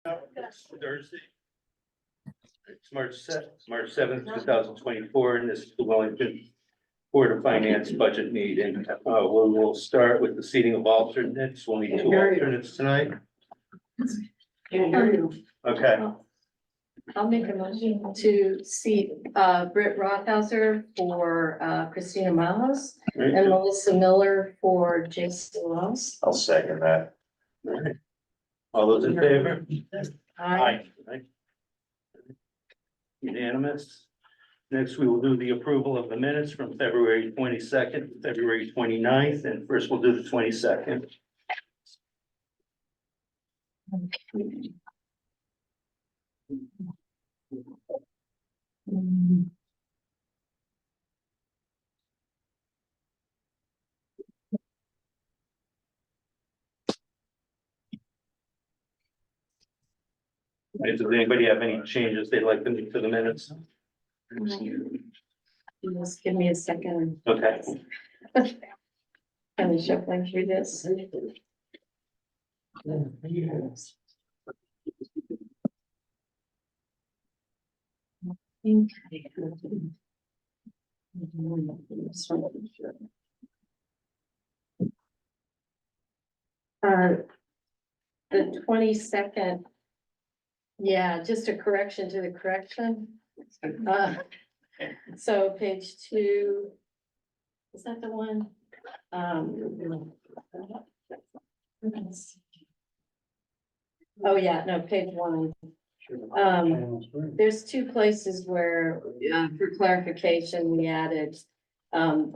Thursday. It's March 7th, 2024, and this is the Wellington Board of Finance budget meeting. We'll start with the seating of alternates. We'll need two alternates tonight. Okay, I'll make a motion to seat Britt Rothhauser for Christina Miles and Melissa Miller for Jason Wells. I'll second that. all those in favor? Aye. Aye. Unanimous. Next, we will do the approval of the minutes from February 22nd, February 29th, and first we'll do the 22nd. Does anybody have any changes they'd like to make to the minutes? Just give me a second. Okay. I'm shuffling through this. The 22nd. Yeah, just a correction to the correction. So page 2. Is that the one? Oh, yeah, no, page 1. There's 2 places where, for clarification, we added,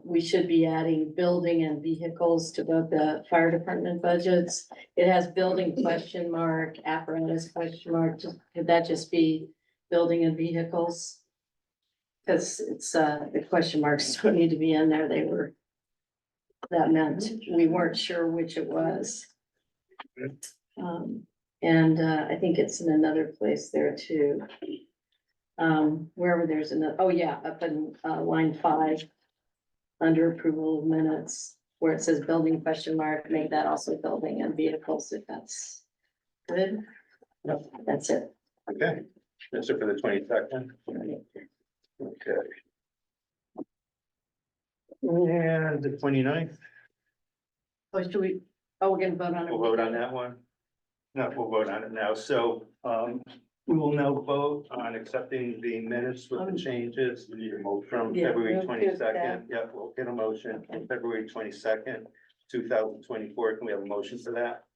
we should be adding building and vehicles to both the fire department budgets. It has building question mark, apparatus question mark, could that just be building and vehicles? Cause it's, the question marks don't need to be in there, that meant we weren't sure which it was. And I think it's in another place there too. Wherever there's another, oh yeah, up in line 5. Under approval of minutes, where it says building question mark, make that also building and vehicles, if that's good. Nope, that's it. Okay, that's it for the 22nd. Okay. And the 29th, Oh, should we, we're gonna vote on it. we'll vote on that one. No, we'll vote on it now. So, we will now vote on accepting the minutes with the changes. We need a motion from Yeah, February we'll do that. 22nd. Yep, we'll get a motion from February 22nd, 2024. Can we have a motion for that?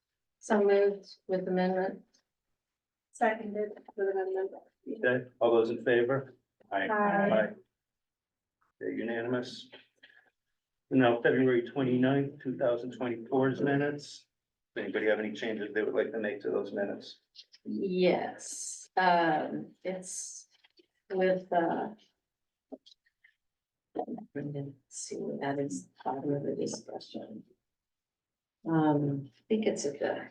So moved with amendment. Seconded with amendment. Okay, all those in favor? Aye. Okay, unanimous. Now, February 29th, 2024's minutes. Does anybody have any changes they would like to make to those minutes? Yes, it's with, let's see what that is, bottom of the discussion. I think it's at the.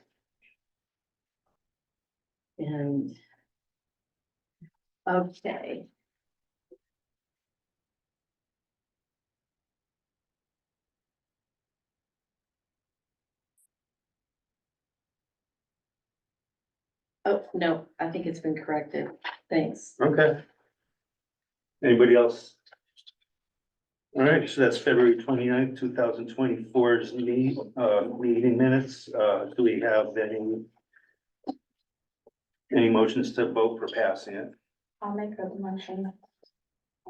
And. Okay. Oh, no, I think it's been corrected. Thanks. Okay. Anybody else? All right, so that's February 29th, 2024's meeting minutes. Do we have any motions to vote for passing it? I'll make a motion.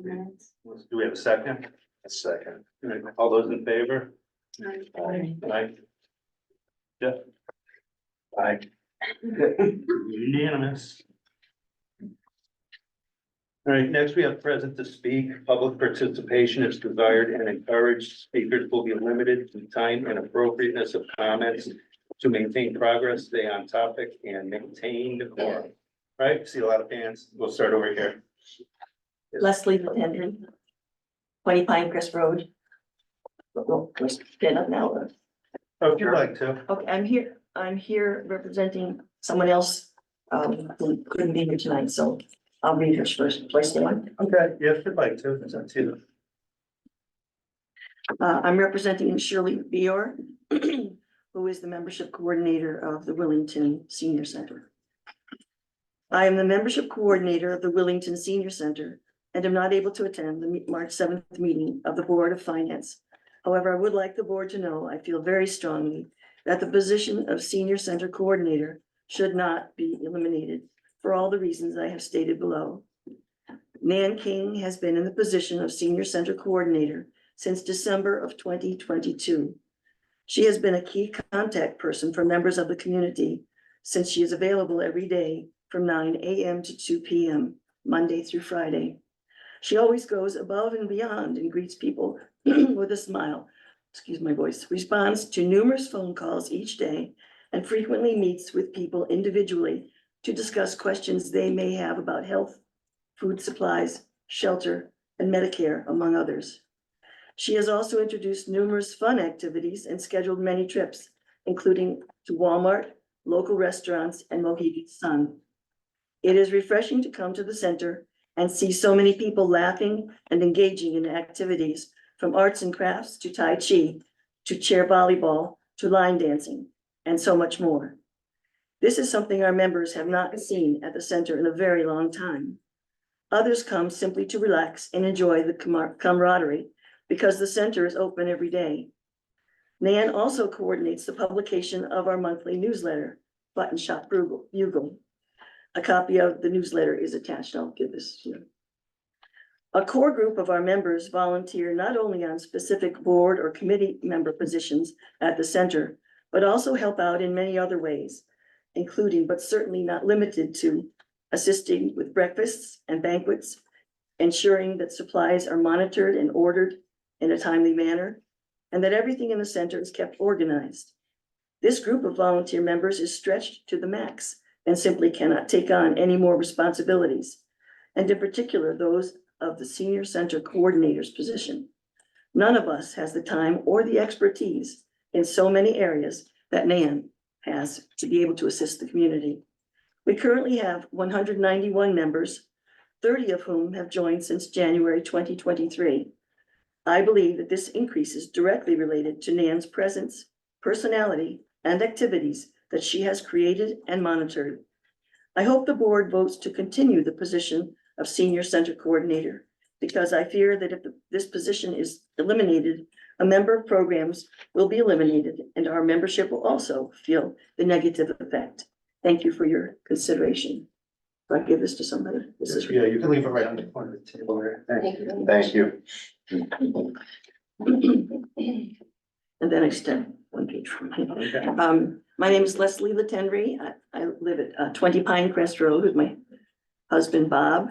Do we have a second? A second. All right, all those in favor? Aye. Jeff? Aye. Unanimous. All right, next we have present to speak. Public participation is desired and encouraged. Speakers will be limited to time and appropriateness of comments to maintain progress, stay on topic, and maintain the forum. Right, see a lot of hands. We'll start over here. Leslie Hendry, 20 Pinecrest Road. Well, let's get up now. Oh, if you'd like to. Okay, I'm here representing someone else, who couldn't be here tonight, so I'll read hers first, place one. Okay, yeah, if you'd like to. It's up to you. I'm representing Shirley Bior, who is the membership coordinator of the Willington Senior Center. I am the membership coordinator of the Willington Senior Center and am not able to attend the March 7th meeting of the Board of Finance. However, I would like the board to know I feel very strongly that the position of Senior Center Coordinator should not be eliminated for all the reasons I have stated below. Nan King has been in the position of Senior Center Coordinator since December of 2022. She has been a key contact person for members of the community since she is available every day from 9 a.m. to 2 p.m., Monday through Friday. She always goes above and beyond and greets people with a smile, excuse my voice, responds to numerous phone calls each day, and frequently meets with people individually to discuss questions they may have about health, food supplies, shelter, and Medicare, among others. She has also introduced numerous fun activities and scheduled many trips, including to Walmart, local restaurants, and Mohegan Sun. It is refreshing to come to the center and see so many people laughing and engaging in activities from arts and crafts to Tai Chi, to chair volleyball, to line dancing, and so much more. This is something our members have not seen at the center in a very long time. Others come simply to relax and enjoy the camaraderie because the center is open every day. Nan also coordinates the publication of our monthly newsletter, Button Shop Bugle. A copy of the newsletter is attached. I'll give this to you. A core group of our members volunteer not only on specific board or committee member positions at the center, but also help out in many other ways, including, but certainly not limited to, assisting with breakfasts and banquets, ensuring that supplies are monitored and ordered in a timely manner, and that everything in the center is kept organized. This group of volunteer members is stretched to the max and simply cannot take on any more responsibilities, and in particular, those of the Senior Center Coordinator's position. None of us has the time or the expertise in so many areas that Nan has to be able to assist the community. We currently have 191 members, 30 of whom have joined since January 2023. I believe that this increase is directly related to Nan's presence, personality, and activities that she has created and monitored. I hope the board votes to continue the position of Senior Center Coordinator, because I fear that if this position is eliminated, a member of programs will be eliminated and our membership will also feel the negative effect. Thank you for your consideration. Do I give this to somebody? This is. Yeah, you can leave it right on the corner of the table there. Thank you. Thank you. And then I step one page from my. Okay. My name is Leslie Latendry. I live at 20 Pinecrest Road with my husband, Bob.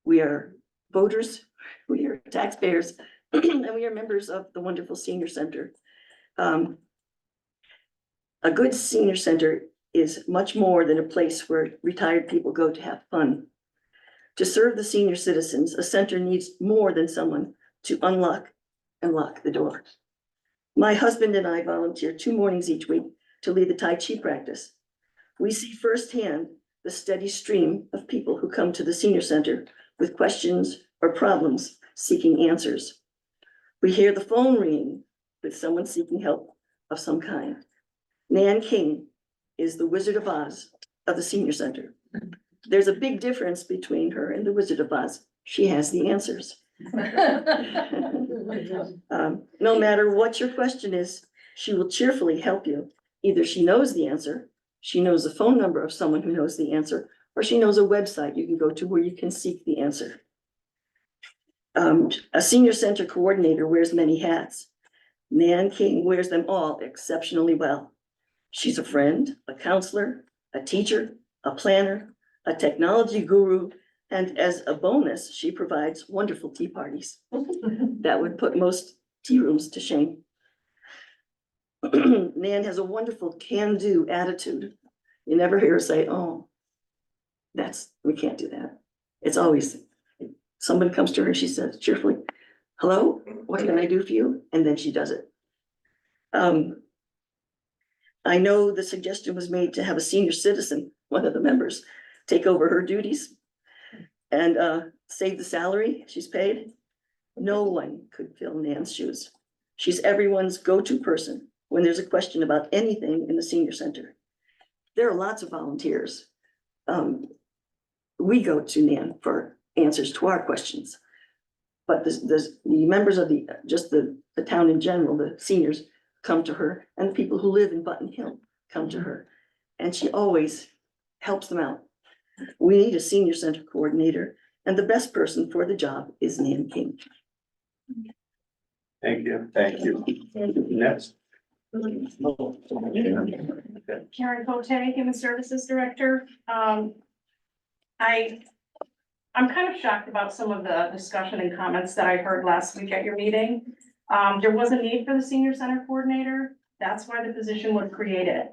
We are voters, we are taxpayers, and we are members of the wonderful senior center. A good senior center is much more than a place where retired people go to have fun. To serve the senior citizens, a center needs more than someone to unlock and lock the door. My husband and I volunteer 2 mornings each week to lead the Tai Chi practice. We see firsthand the steady stream of people who come to the senior center with questions or problems seeking answers. We hear the phone ringing with someone seeking help of some kind. Nan King is the Wizard of Oz of the senior center. There's a big difference between her and the Wizard of Oz. She has the answers. No matter what your question is, she will cheerfully help you. Either she knows the answer, she knows the phone number of someone who knows the answer, or she knows a website you can go to where you can seek the answer. A senior center coordinator wears many hats. Nan King wears them all exceptionally well. She's a friend, a counselor, a teacher, a planner, a technology guru, and as a bonus, she provides wonderful tea parties. That would put most tea rooms to shame. Nan has a wonderful can-do attitude. You never hear her say, oh, we can't do that. It's always, somebody comes to her and she says cheerfully, hello, what can I do for you? And then she does it. I know the suggestion was made to have a senior citizen, one of the members, take over her duties and save the salary she's paid. No one could fill Nan's shoes. She's everyone's go-to person when there's a question about anything in the senior center. There are lots of volunteers, we go to Nan for answers to our questions. But the members of the town in general, the seniors come to her, and the people who live in Button Hill come to her. And she always helps them out. We need a senior center coordinator, and the best person for the job is Nan King. Thank you. Thank you. Next. Karen Cote, Human Services Director. I'm kind of shocked about some of the discussion and comments that I heard last week at your meeting. There was a need for the senior center coordinator. That's why the position was created.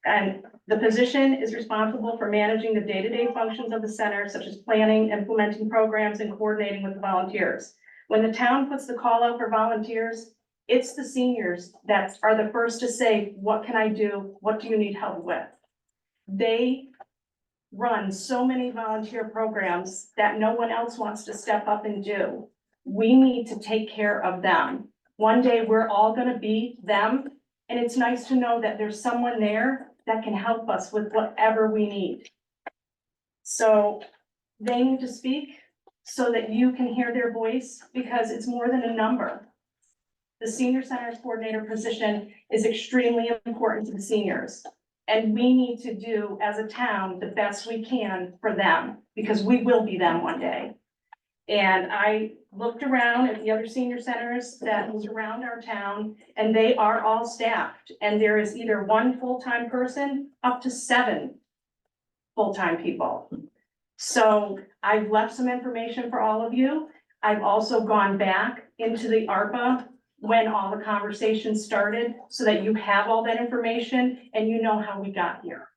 And the position is responsible for managing the day-to-day functions of the center, such as planning, implementing programs, and coordinating with the volunteers. When the town puts the call out for volunteers, it's the seniors that are the first to say, what can I do? What do you need help with? They run so many volunteer programs that no one else wants to step up and do. We need to take care of them. One day, we're all gonna be them, and it's nice to know that there's someone there that can help us with whatever we need. So they need to speak so that you can hear their voice, because it's more than a number. The senior centers coordinator position is extremely important to the seniors. And we need to do, as a town, the best we can for them, because we will be them one day. And I looked around at the other senior centers that was around our town, and they are all staffed. And there is either one full-time person up to 7 full-time people. So I've left some information for all of you. I've also gone back into the ARPA when all the conversations started, so that you have all that information and you know how we got here.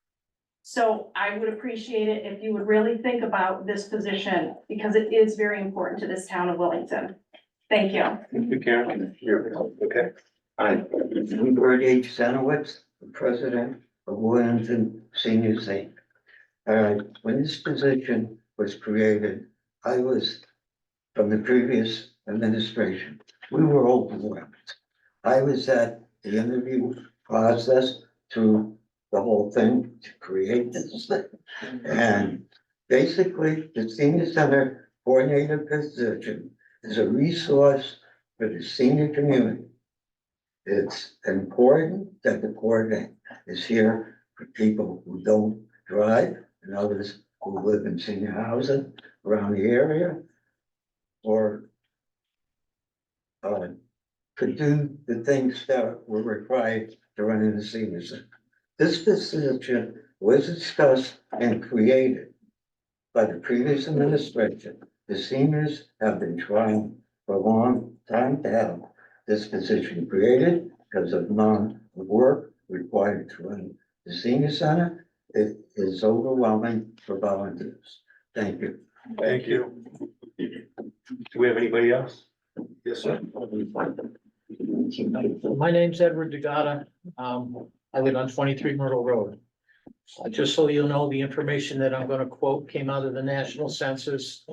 So I would appreciate it if you would really think about this position, because it is very important to this town of Wellington. Thank you. Thank you, Karen. Okay. I'm Bert H. Zanowitz, the president of Wellington Seniors Inc. When this position was created, I was from the previous administration. We were overwhelmed. I was at the interview process through the whole thing to create this thing. And basically, the senior center coordinator position is a resource for the senior community. It's important that the coordinator is here for people who don't drive and others who live in senior housing around the area, or could do the things that were required to run in the senior center. This position was discussed and created by the previous administration. The seniors have been trying for a long time to have this position created because of the amount of work required to run the senior center. It is overwhelming for volunteers. Thank you. Thank you. Do we have anybody else? Yes, sir. My name's Edward DeGata. I live on 23 Myrtle Road. Just so you know, the information that I'm gonna quote came out of the national census.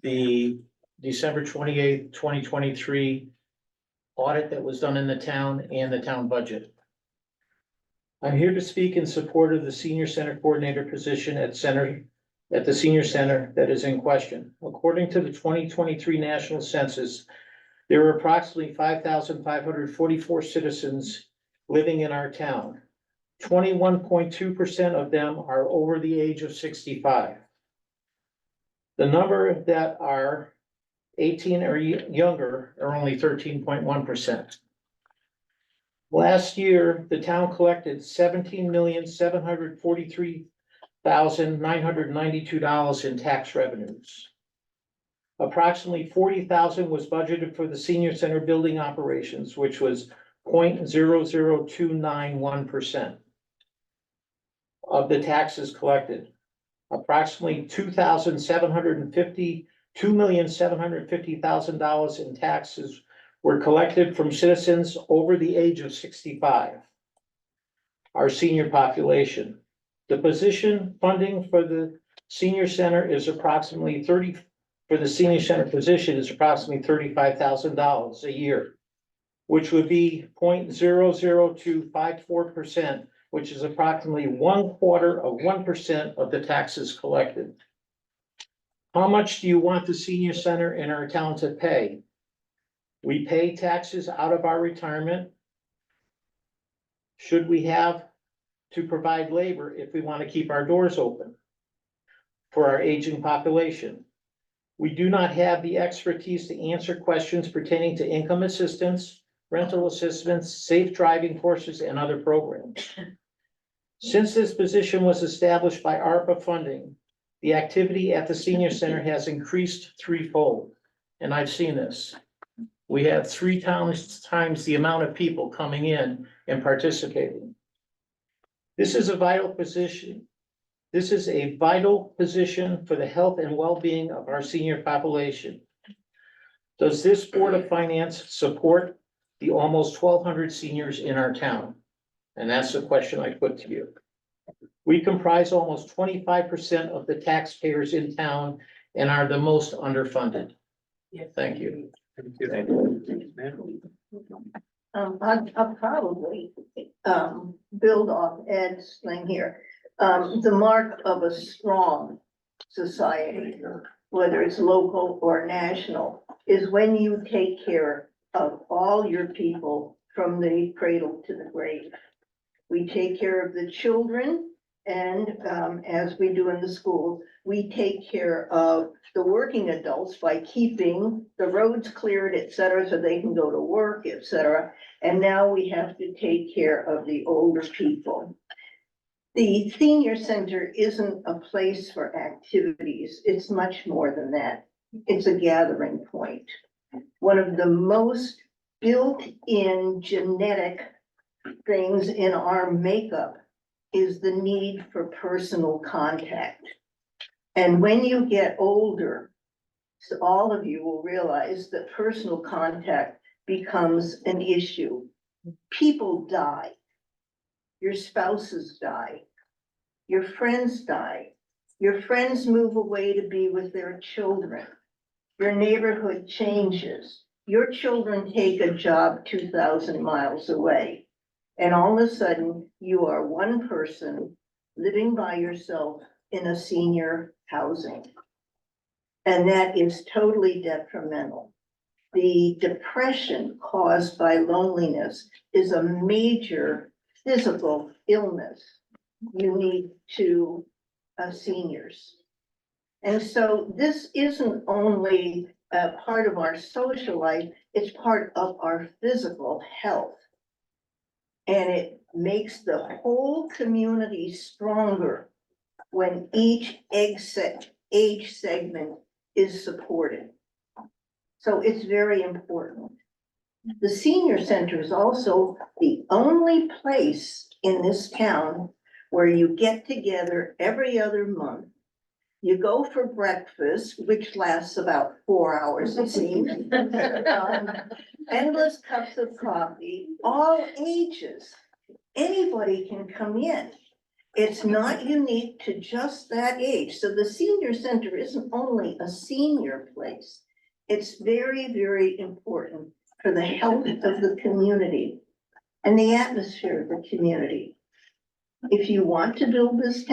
The December 28th, 2023 audit that was done in the town and the town budget. I'm here to speak in support of the senior center coordinator position at the senior center that is in question. According to the 2023 national census, there are approximately 5,544 citizens living in our town. 21.2% of them are over the age of 65. The number that are 18 or younger are only 13.1%. Last year, the town collected $17,743,992 in tax revenues. Approximately 40,000 was budgeted for the senior center building operations, which was 0.00291% of the taxes collected. Approximately $2,750,000 in taxes were collected from citizens over the age of 65. Our senior population. The position funding for the senior center is approximately $35,000 a year, which would be 0.00254% which is approximately 1/4% of the taxes collected. How much do you want the senior center in our town to pay? We pay taxes out of our retirement. Should we have to provide labor if we want to keep our doors open for our aging population? We do not have the expertise to answer questions pertaining to income assistance, rental assistance, safe driving courses, and other programs. Since this position was established by ARPA funding, the activity at the senior center has increased threefold, and I've seen this. We have 3 times the amount of people coming in and participating. This is a vital position. This is a vital position for the health and well-being of our senior population. Does this Board of Finance support the almost 1,200 seniors in our town? And that's the question I put to you. We comprise almost 25% of the taxpayers in town and are the most underfunded. Thank you. Thank you. Ma'am? I'll probably, build off Ed's thing here. The mark of a strong society, whether it's local or national, is when you take care of all your people from the cradle to the grave. We take care of the children, and, as we do in the schools, we take care of the working adults by keeping the roads cleared, et cetera, so they can go to work, et cetera. And now we have to take care of the older people. The senior center isn't a place for activities. It's much more than that. It's a gathering point. One of the most built-in genetic things in our makeup is the need for personal contact. And when you get older, so all of you will realize that personal contact becomes an issue. People die. Your spouses die. Your friends die. Your friends move away to be with their children. Your neighborhood changes. Your children take a job 2,000 miles away. And all of a sudden, you are one person living by yourself in a senior housing. And that is totally detrimental. The depression caused by loneliness is a major physical illness unique to seniors. And so this isn't only a part of our social life, it's part of our physical health. And it makes the whole community stronger when each age segment is supported. So it's very important. The senior center is also the only place in this town where you get together every other month. You go for breakfast, which lasts about 4 hours, it seems. Endless cups of coffee, all ages. Anybody can come in. It's not unique to just that age. So the senior center isn't only a senior place. It's very, very important for the health of the community and the atmosphere of the community. If you want to build this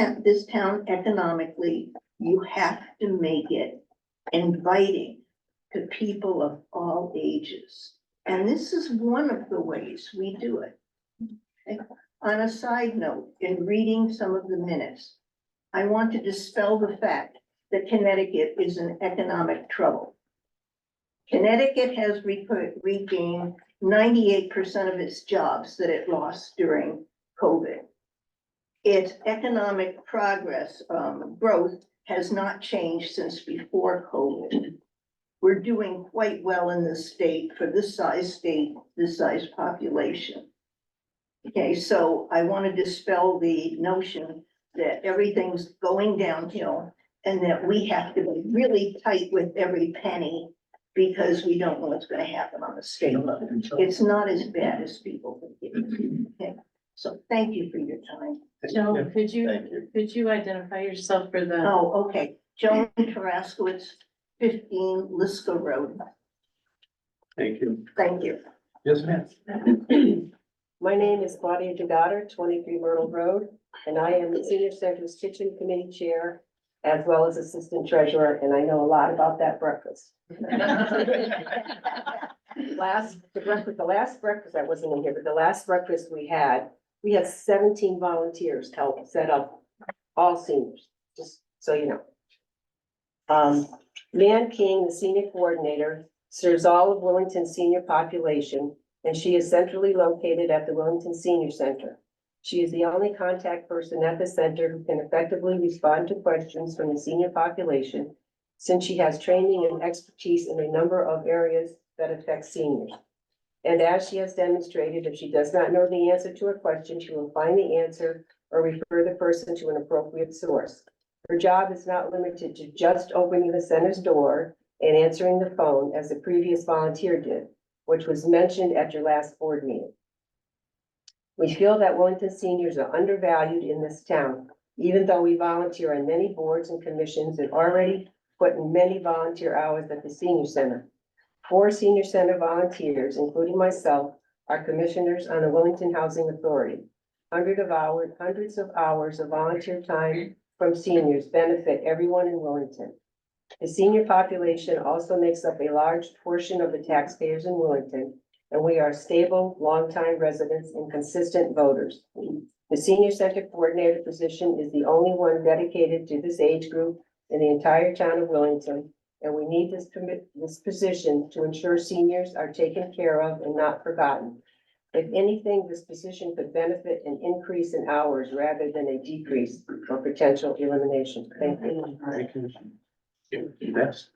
town economically, you have to make it inviting to people of all ages. And this is one of the ways we do it. Okay. On a side note, in reading some of the minutes, I want to dispel the fact that Connecticut is in economic trouble. Connecticut has regained 98% of its jobs that it lost during COVID. Its economic progress, growth has not changed since before COVID. We're doing quite well in this state for this size state, this size population. Okay, so I want to dispel the notion that everything's going downhill and that we have to be really tight with every penny because we don't know what's going to happen on the state level. It's not as bad as people think it is. Okay, so thank you for your time. Joan, Thank could you identify yourself for the, Oh, okay, Joan Taraskowitz, 15 Liska Road. Thank you. Thank you. Yes, ma'am. My name is Claudia DeGotter, 23 Myrtle Road, and I am the Senior Center's Kitchen Committee Chair as well as Assistant Treasurer, and I know a lot about that breakfast. The last breakfast, I wasn't in here, but the last breakfast we had 17 volunteers help set up all seniors, just so you know. Nan King, the senior coordinator, serves all of Wellington's senior population, and she is centrally located at the Wellington Senior Center. She is the only contact person at the center who can effectively respond to questions from the senior population, since she has training and expertise in a number of areas that affect seniors. And as she has demonstrated, if she does not know the answer to a question, she will find the answer or refer the person to an appropriate source. Her job is not limited to just opening the center's door and answering the phone as the previous volunteer did, which was mentioned at your last board meeting. We feel that Wellington seniors are undervalued in this town, even though we volunteer on many boards and commissions and already put in many volunteer hours at the senior center. 4 senior center volunteers, including myself, are commissioners on the Wellington Housing Authority. Hundreds of hours of volunteer time from seniors benefit everyone in Wellington. The senior population also makes up a large portion of the taxpayers in Wellington, and we are stable, longtime residents and consistent voters. The senior center coordinator position is the only one dedicated to this age group in the entire town of Wellington, and we need this position to ensure seniors are taken care of and not forgotten. If anything, this position could benefit an increase in hours rather than a decrease or potential elimination. Thank you. Next.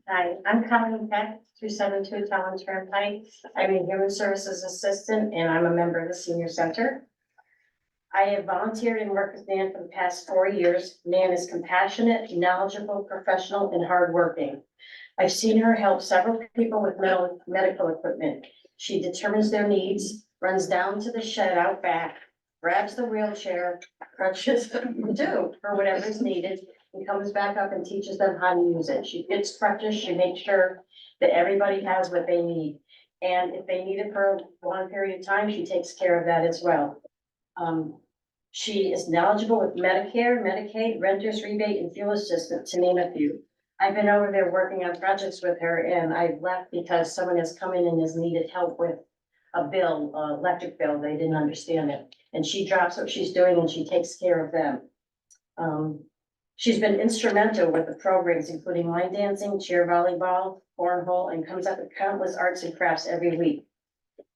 Hi, I'm Colleen Peck, 272 Talon Turnpike. I'm a human services assistant and I'm a member of the senior center. I have volunteered and worked with Nan for the past 4 years. Nan is compassionate, knowledgeable, professional, and hardworking. I've seen her help several people with medical equipment. She determines their needs, runs down to the shed out back, grabs the wheelchair, crutches, for whatever is needed, and comes back up and teaches them how to use it. She fits crutches, she makes sure that everybody has what they need. And if they need it for a long period of time, she takes care of that as well. She is knowledgeable with Medicare, Medicaid, renter's rebate, and fuel assistance, to name a few. I've been over there working on projects with her and I've left because someone has come in and has needed help with a bill, electric bill. They didn't understand it. And she drops what she's doing and she takes care of them. She's been instrumental with the programs, including line dancing, cheer volleyball, cornhole, and comes up with countless arts and crafts every week.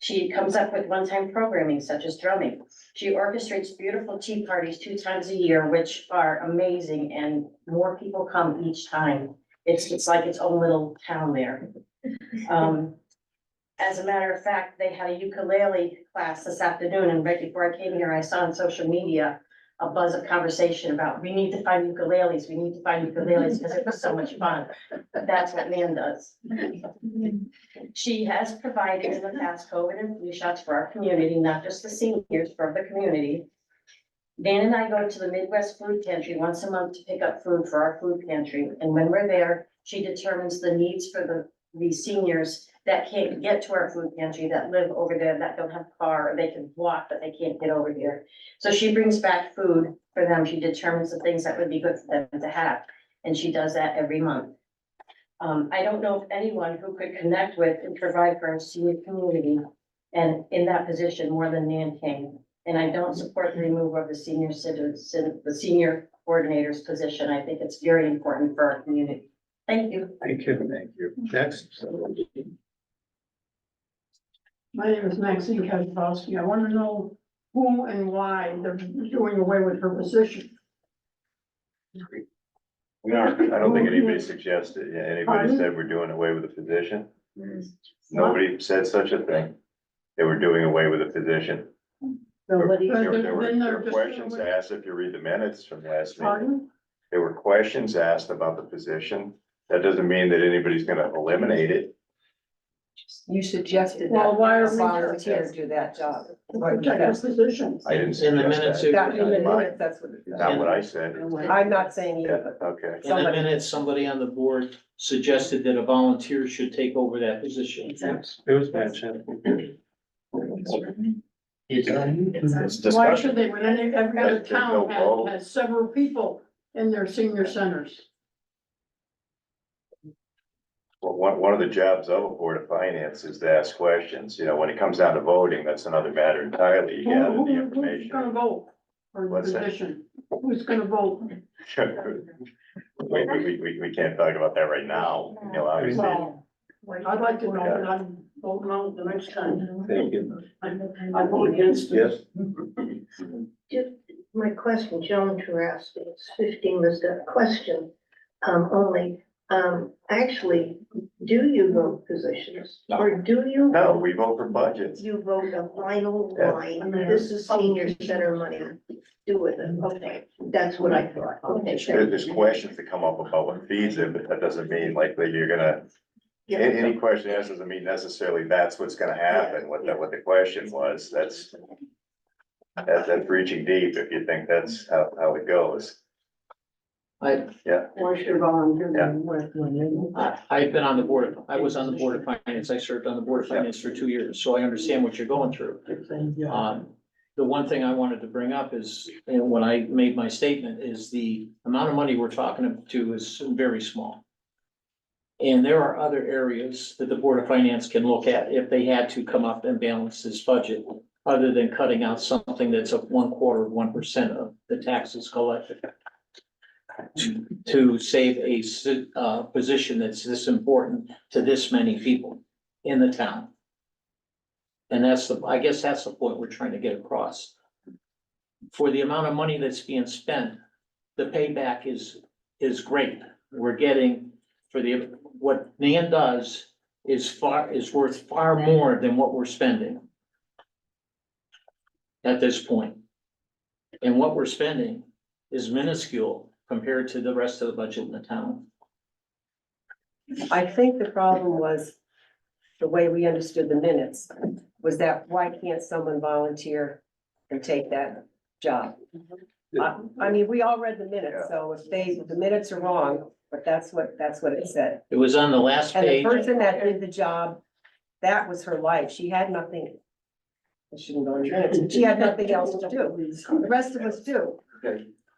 She comes up with one-time programming such as drumming. She orchestrates beautiful tea parties 2 times a year, which are amazing, and more people come each time. It's like its own little town there. As a matter of fact, they had a ukulele class this afternoon, and right before I came here, I saw on social media a buzz of conversation about, we need to find ukuleles, because it was so much fun. That's what Nan does. She has provided in the past COVID and flu shots for our community, not just the seniors, for the community. Dan and I go to the Midwest Food Pantry once a month to pick up food for our food pantry. And when we're there, she determines the needs for the seniors that can't get to our food pantry, that live over there, that don't have a car, or they can walk, but they can't get over here. So she brings back food for them. She determines the things that would be good for them to have. And she does that every month. I don't know of anyone who could connect with and provide for our senior community and in that position more than Nan King. And I don't support the removal of the senior coordinator's position. I think it's very important for our community. Thank you. Thank you. Thank you. Next. My name is Maxine Kazakowski. I want to know who and why they're doing away with her position. We aren't, I don't think anybody suggested, anybody Pardon? said we're doing away with a position. Nobody said such a thing. They were doing away with a position. Nobody. There were Then they're just questions doing- asked, if you read the minutes from last meeting, Pardon? there were questions asked about the position. That doesn't mean that anybody's gonna eliminate it. You suggested Well, that why are a we- volunteer do that job. Protect our positions. I didn't In the suggest minutes, that. Got in the minutes, that's what it is. Not what I said. I'm not saying Yeah, either, but okay. in the Somebody- minutes, somebody on the board suggested that a volunteer should take over that position. It was mentioned. It's Why discussion. should they, when every other There's no town vote. has several people in their senior centers? Well, one of the jobs of a board of finance is to ask questions, you know, when it comes down to voting, that's another matter entirely, you gather the Who's gonna information. vote for the What's that? position? Who's gonna vote? We can't talk about that right now, you know, obviously. Well, I'd like to know, and I'm voting out the next time. Thank you. I vote against it. Yes, Just my question, Joan Terrace, it's 15 was the question, only, actually, do you vote positions? Or do you? No, we vote for budgets. You vote a final Yeah. line, this is senior center money, do with it, okay, that's what I thought, okay. There's questions that come up about what feeds it, but that doesn't mean like that you're gonna, any question asked doesn't mean necessarily that's what's gonna happen, what the question was, that's reaching deep if you think that's how it goes. I, Why should volunteer? I've been on the board, I was on the board of finance, I served on the board of finance for 2 years, so I understand what you're going through. The one thing I wanted to bring up is, and when I made my statement, is the amount of money we're talking to is very small. And there are other areas that the Board of Finance can look at if they had to come up and balance this budget, other than cutting out something that's of 1/4 of 1% of the taxes collected. To save a position that's this important to this many people in the town. And I guess that's the point we're trying to get across. For the amount of money that's being spent, the payback is great. We're getting, what Nan does is worth far more than what we're spending at this point. And what we're spending is minuscule compared to the rest of the budget in the town. I think the problem was the way we understood the minutes, was that why can't someone volunteer and take that job? I mean, we all read the minutes, so if the minutes are wrong, but that's what it said. It was on the last And the page. person that did the job, that was her life. She had nothing. I shouldn't go into minutes, but she had nothing else to do. The rest of us do.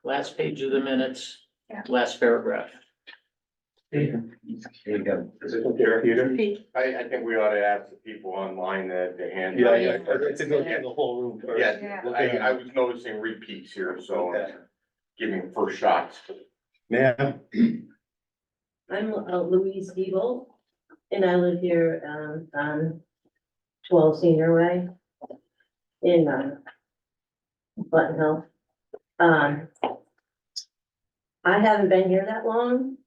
Last page of the minutes, last paragraph. Peter? I think we ought to ask the people online that they hand. yeah, I think go through the whole room first. Yeah, I was noticing repeats here, so give me first shots. Ma'am, I'm Louise Deagle, and I live here on 12 Senior Way in Button Hill. I haven't been here that long,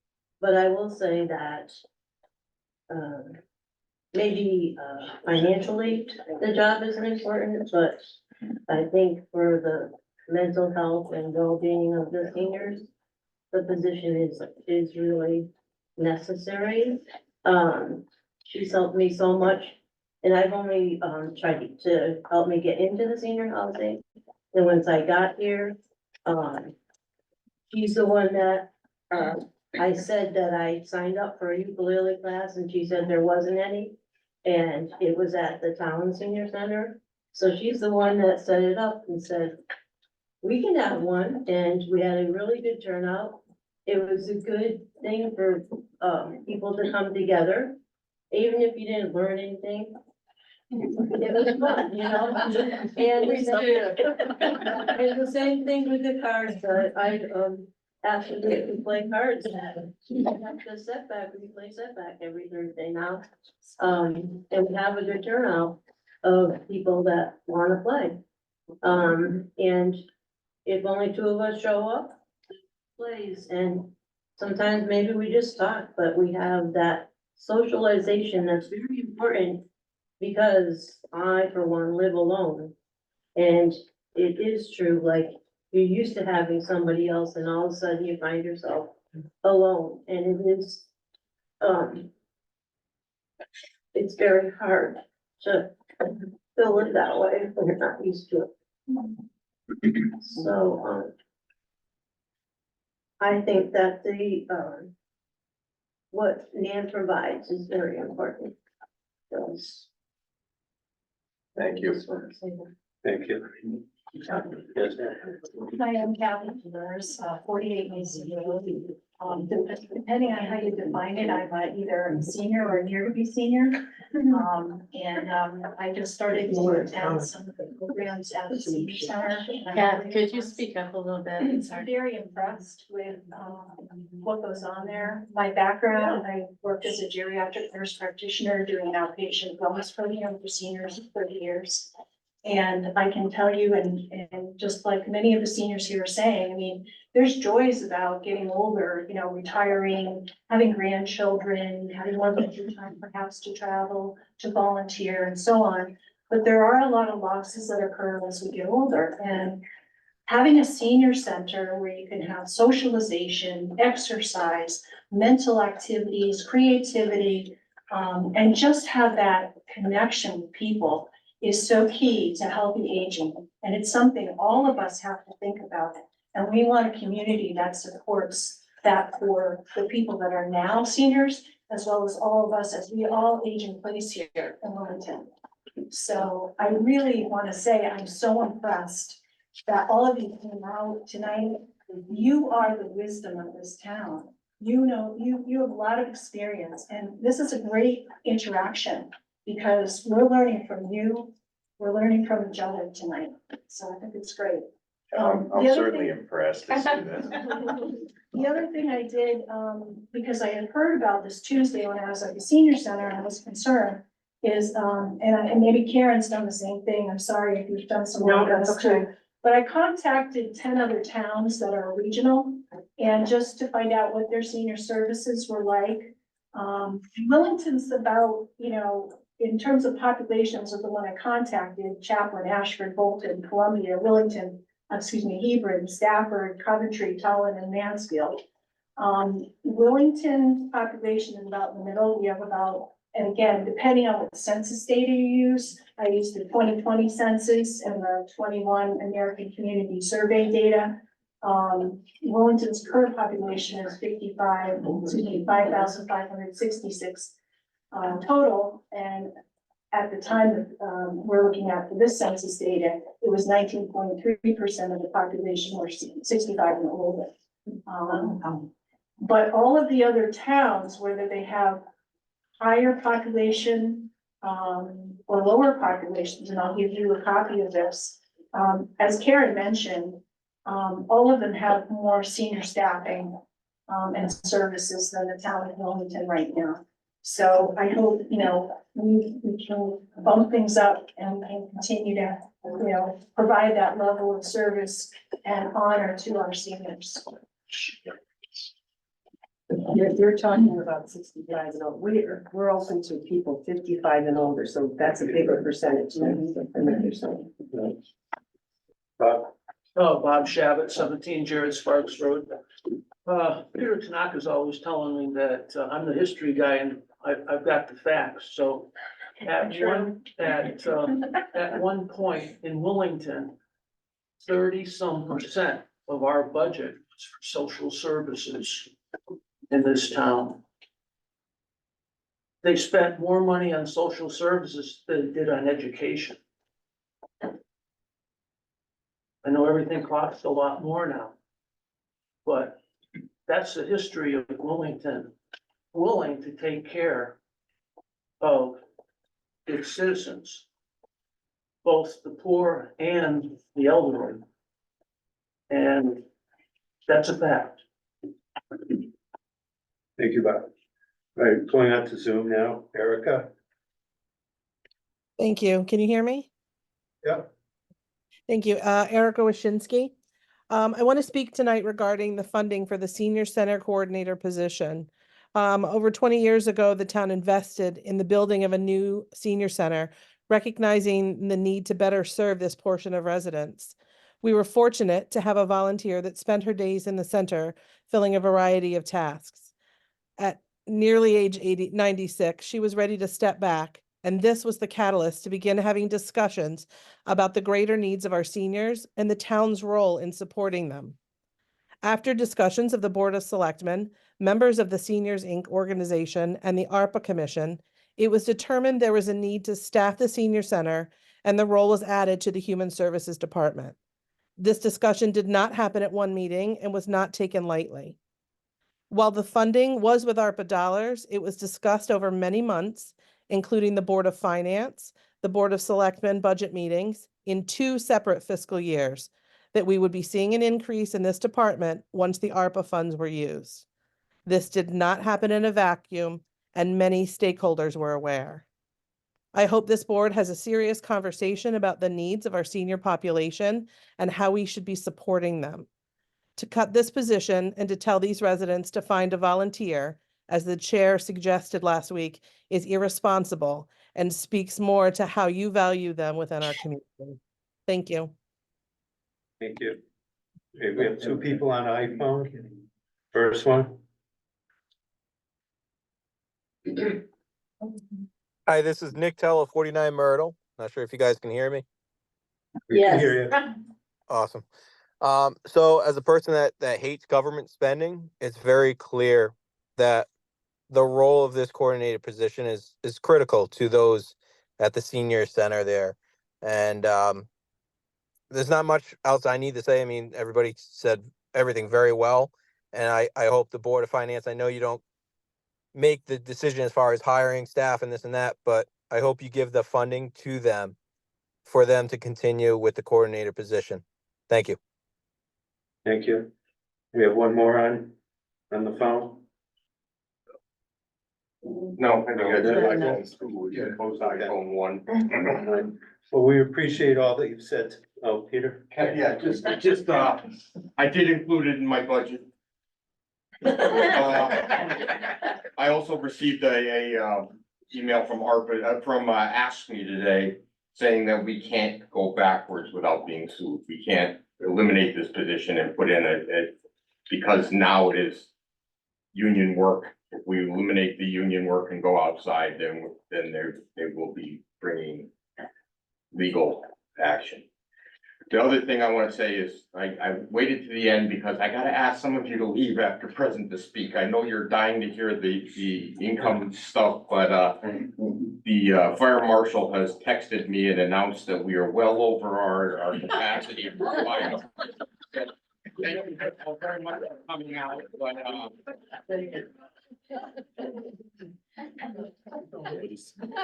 but I will say that maybe financially, the job isn't important, but I think for the mental health and well-being of the seniors, the position is really necessary. She's helped me so much, and I've only tried to help me get into the senior housing. And once I got here, she's the one that I said that I signed up for a ukulele class, and she said there wasn't any. And it was at the town senior center. So she's the one that set it up and said, we can have one, and we had a really good turnout. It was a good thing for people to come together, even if you didn't learn anything. It was fun, you know? And the same thing with the cards, I asked them to play cards. The setback, we play setback every Thursday now. And we have a good turnout of people that wanna play. And if only 2 of us show up, plays, and sometimes maybe we just talk, but we have that socialization that's very important, because I, for one, live alone. And it is true, like, you're used to having somebody else, and all of a sudden you find yourself alone, and it is, it's very hard to fill it that way when you're not used to it. So, I think that what Nan provides is very important. Those. Thank you. Just want to say that. Thank you. Yes, ma'am. Hi, I'm Kathy Flores, 48 Mason Road. Depending on how you define it, I'm either a senior or near to be senior. I just started to attend some of the programs at the senior center. Yeah, could you speak up a little bit? I'm very impressed with what goes on there. My background, I worked as a geriatric nurse practitioner doing outpatient wellness program for seniors for 30 years. And I can tell you, and just like many of the seniors here are saying, I mean, there's joys about getting older, you know, retiring, having grandchildren, having more time perhaps to travel, to volunteer and so on. But there are a lot of losses that occur as we get older, and having a senior center where you can have socialization, exercise, mental activities, creativity, and just have that connection with people is so key to healthy aging. And it's something all of us have to think about. And we want a community that supports that for the people that are now seniors, as well as all of us as we all age in place here in Wilmington. So I really want to say I'm so impressed that all of you came out tonight. You are the wisdom of this town. You know, you have a lot of experience, and this is a great interaction because we're learning from you. We're learning from each other tonight. So I think it's great. I'm The other certainly thing- impressed to see this. The other thing I did, because I had heard about this Tuesday when I was at the senior center and I was concerned, is, and maybe Karen's done the same thing. I'm sorry if you've done some work on this too. But I contacted 10 other towns that are regional, and just to find out what their senior services were like. Wellington's about, you know, in terms of populations of the one I contacted, Chaplin, Ashford, Bolton, Columbia, Willington, Hebron, Stafford, Coventry, Tolland, and Mansfield. Wellington population is about in the middle. We have about, and again, depending on what census data you use, I used the 2020 census and the 21 American Community Survey data. Wellington's current population is 5,566 total, and at the time that we're looking at for this census data, it was 19.3% of the population were 65 and older. But all of the other towns, whether they have higher population or lower populations, and I'll give you a copy of this. As Karen mentioned, all of them have more senior staffing and services than the town of Wilmington right now. So I hope, you know, we can bump things up and we can continue to, you know, provide that level of service and honor to our seniors. You're talking about 65 and older. We're open to people 55 and older, so that's a bigger percentage than what you're saying. Bob? Oh, Bob Shabbat, 17 Jared Sparks Road. Peter Tanaka's always telling me that I'm the history guy and I've got the facts. So at one point in Willington, 30-some% of our budget was for social services in this town. They spent more money on social services than they did on education. I know everything costs a lot more now, but that's the history of Wilmington, willing to take care of its citizens, both the poor and the elderly. And that's a fact. Thank you, Bob. All right, going on to Zoom now, Erica. Thank you. Can you hear me? Yeah. Thank you. Erica Washinsky. I want to speak tonight regarding the funding for the senior center coordinator position. Over 20 years ago, the town invested in the building of a new senior center, recognizing the need to better serve this portion of residents. We were fortunate to have a volunteer that spent her days in the center, filling a variety of tasks. At nearly age 96, she was ready to step back, and this was the catalyst to begin having discussions about the greater needs of our seniors and the town's role in supporting them. After discussions of the Board of Selectmen, members of the Seniors Inc. organization, and the ARPA Commission, it was determined there was a need to staff the senior center, and the role was added to the Human Services Department. This discussion did not happen at one meeting and was not taken lightly. While the funding was with ARPA dollars, it was discussed over many months, including the Board of Finance, the Board of Selectmen budget meetings in 2 separate fiscal years, that we would be seeing an increase in this department once the ARPA funds were used. This did not happen in a vacuum, and many stakeholders were aware. I hope this board has a serious conversation about the needs of our senior population and how we should be supporting them. To cut this position and to tell these residents to find a volunteer, as the chair suggested last week, is irresponsible and speaks more to how you value them within our community. Thank you. Thank you. Okay, we have 2 people on iPhone. First one. Hi, this is Nick Tello, 49 Myrtle. Not sure if you guys can hear me. We can Yes. hear you. Awesome. So as a person that hates government spending, it's very clear that the role of this coordinated position is critical to those at the senior center there. And there's not much else I need to say. I mean, everybody said everything very well. And I hope the Board of Finance, I know you don't make the decision as far as hiring staff and this and that, but I hope you give the funding to them for them to continue with the coordinator position. Thank you. Thank you. We have one more on the phone. No, I think I did No, iPhone 2, yeah, post iPhone 1. Well, we appreciate all that you've said. Oh, Peter? Yeah, just, I did include it in my budget. I also received a email from ARPA, from Ask Me today, saying that we can't go backwards without being sued. We can't eliminate this position and put in because now it is union work. If we eliminate the union work and go outside, then they will be bringing legal action. The other thing I want to say is I waited to the end because I gotta ask some of you to leave after present to speak. I know you're dying to hear the income stuff, but the fire marshal has texted me and announced that we are well over our capacity. Thank you very much for coming out, but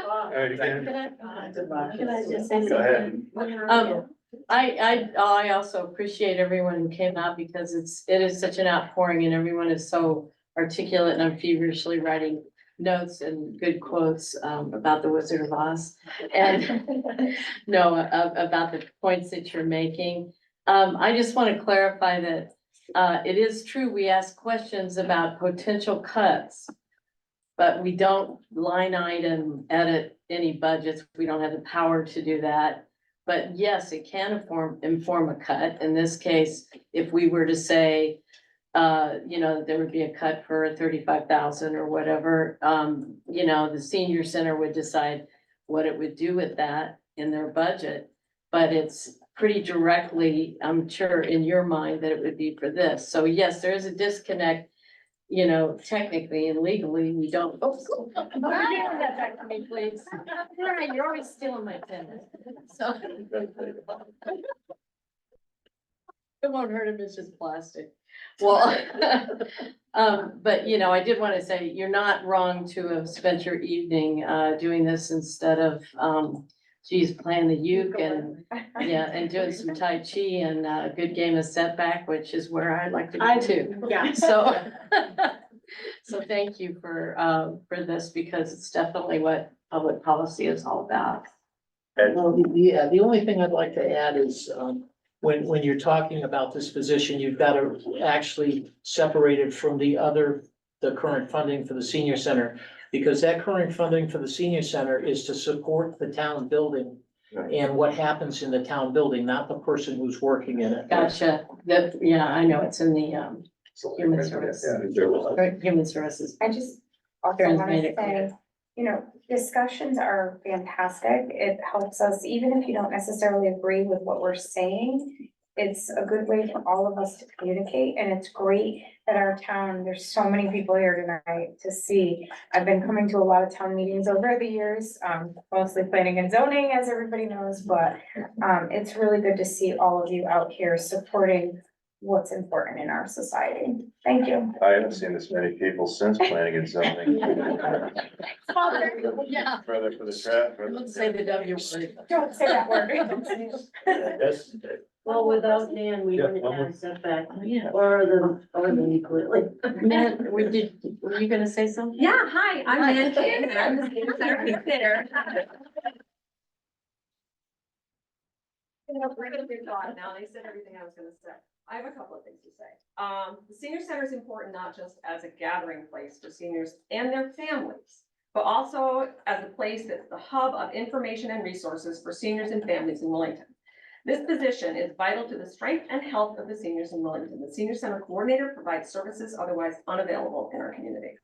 All right, again. Can I just say Go ahead. something? I also appreciate everyone who came out because it is such an outpouring and everyone is so articulate, and I'm feverishly writing notes and good quotes about the Wizard of Oz. And no, about the points that you're making. I just want to clarify that it is true, we ask questions about potential cuts, but we don't line item edit any budgets. We don't have the power to do that. But yes, it can inform a cut. In this case, if we were to say, there would be a cut for 35,000 or whatever, the senior center would decide what it would do with that in their budget. But it's pretty directly, I'm sure, in your mind that it would be for this. So yes, there is a disconnect. Technically and legally, we don't. Oh, give that back to me, please. You're always stealing my pen. So. It won't hurt him, it's just plastic. Well, but I did want to say, you're not wrong to have spent your evening doing this instead of playing the uke and doing some Tai Chi and a good game of setback, which is where I'd like to go too. Yeah. So thank you for this, because it's definitely what public policy is all about. Well, the only thing I'd like to add is, when you're talking about this position, you've got to actually separate it from the current funding for the senior center. Because that current funding for the senior center is to support the town building and what happens in the town building, not the person who's working in it. Gotcha. I know it's in the human services. I just, also want Transmit to it, say, you know, discussions are fantastic. It helps us, even if you don't necessarily agree with what we're saying. It's a good way for all of us to communicate, and it's great that our town, there's so many people here tonight to see. I've been coming to a lot of town meetings over the years, mostly planning and zoning, as everybody knows, but it's really good to see all of you out here supporting what's important in our society. Thank you. I haven't seen this many people since planning and zoning. Yeah. For the traffic. Don't say the W word. Don't say that word. Yes. Well, without Nan, we Yeah, wouldn't one more. have setback, or the equally. Nan, were you gonna say something? Yeah, hi, I'm Nan King, and I'm the senior center consider. Now, they said everything I was gonna say. I have a couple of things to say. The senior center is important not just as a gathering place for seniors and their families, but also as a place that's the hub of information and resources for seniors and families in Wellington. This position is vital to the strength and health of the seniors in Wellington. The senior center coordinator provides services otherwise unavailable in our community.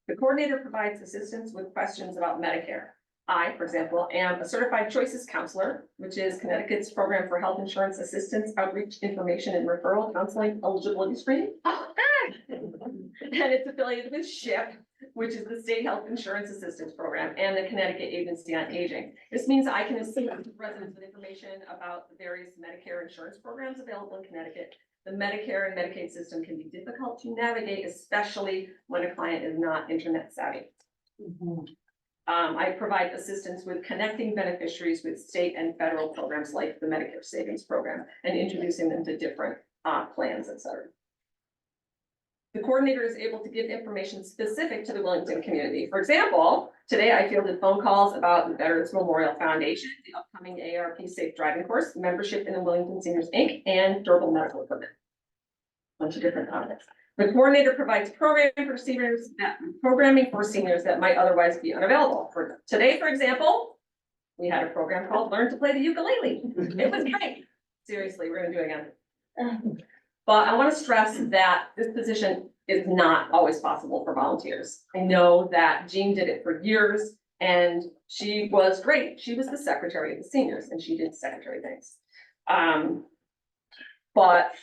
The coordinator provides assistance with questions about Medicare. I, for example, am a certified choices counselor, which is Connecticut's program for health insurance assistance, outreach, information, and referral counseling eligibility screening. And it's affiliated with SHIP, which is the State Health Insurance Assistance Program, and the Connecticut Agency on Aging. This means I can assist residents with information about the various Medicare insurance programs available in Connecticut. The Medicare and Medicaid system can be difficult to navigate, especially when a client is not internet savvy. I provide assistance with connecting beneficiaries with state and federal programs like the Medicare Savings Program and introducing them to different plans, et cetera. The coordinator is able to give information specific to the Wellington community. For example, today I fielded phone calls about the Veterans Memorial Foundation, the upcoming AARP Safe Driving course, membership in the Wellington Seniors Inc., and durable medical equipment. Bunch of different topics. The coordinator provides programming for seniors that might otherwise be unavailable. For today, for example, we had a program called Learn to Play the Ukulele. It was great. Seriously, we're gonna do it again. But I want to stress that this position is not always possible for volunteers. I know that Jean did it for years and she was great. She was the secretary of the seniors and she did secretary things. But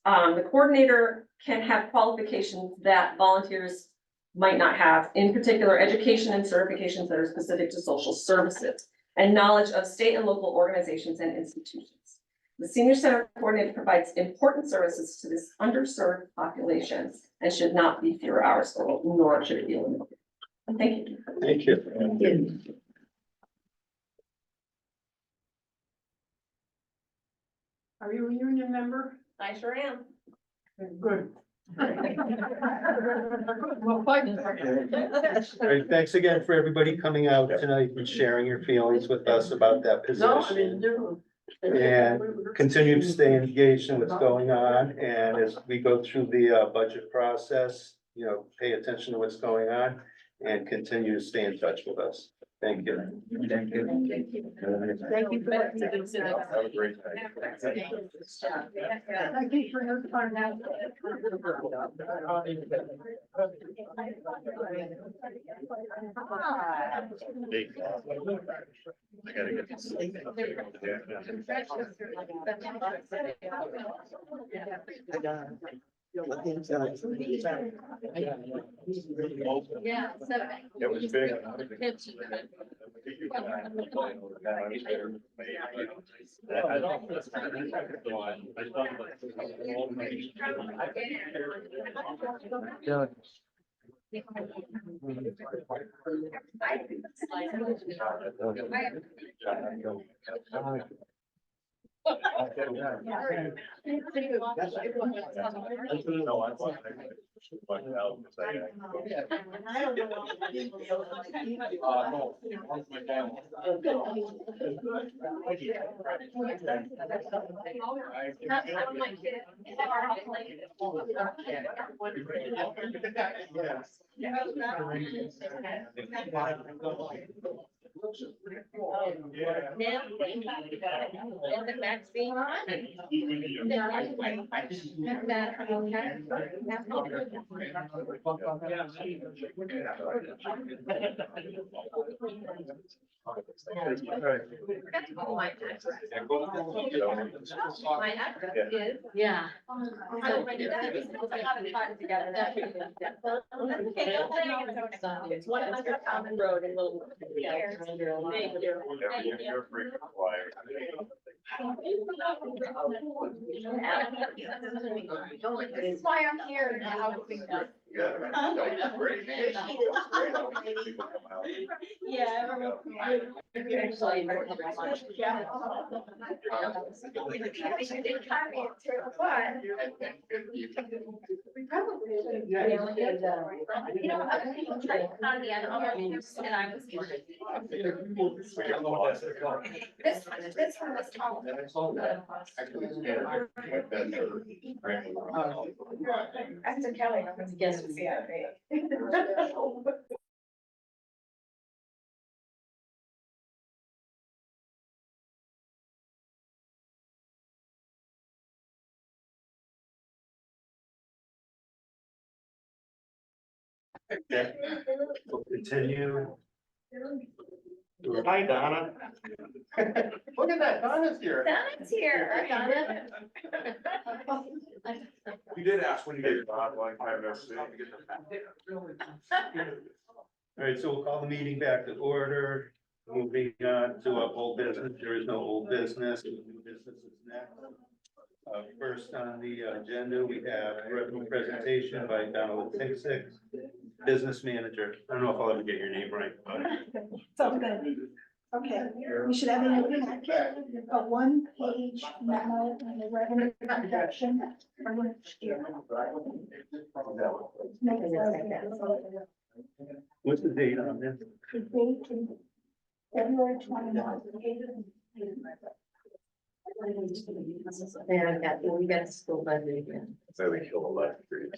the coordinator can have qualifications that volunteers might not have, in particular, education and certifications that are specific to social services and knowledge of state and local organizations and institutions. The Senior Center Coordinator provides important services to this underserved population and should not be fewer hours, nor should it be eliminated. Thank you. Thank you. Are you a union member? I sure am. Good. Well, fight for it. All right, thanks again for everybody coming out tonight and sharing your feelings with us about that No, I position. didn't do. And continue to stay engaged in what's going on, and as we go through the budget process, you know, pay attention to what's going on and continue to stay in touch with us. Thank you. Thank you. Thank you for what you do today. Have a great night. Thank you for your time now. I gotta get this. Yeah, so. It was big. My address is. Yeah. I will write it down. I haven't gotten together. It's 100 Common Road in Little. Thank you. You're free to fly. This is why I'm here now. Yeah. We probably. You know, I was on the other and I was. This one was tall. That's a Kelly. Yes. Okay, we'll continue. Hi, Donna. Look at that, Donna's here. Donna's here. We did ask when you get your bond, one time, no see. All right, so we'll call the meeting back to order. Moving on to our old business, there is no old business, new business is next. First on the agenda, we have revenue presentation by Donald Tingsik, business manager. I don't know if I'll ever get your name right, but. So good. Okay, we should have a one-page memo on the revenue projection for next year. What's the date on this? The date is February 29th. Yeah, we got the school budget again. So we kill a lot of trees.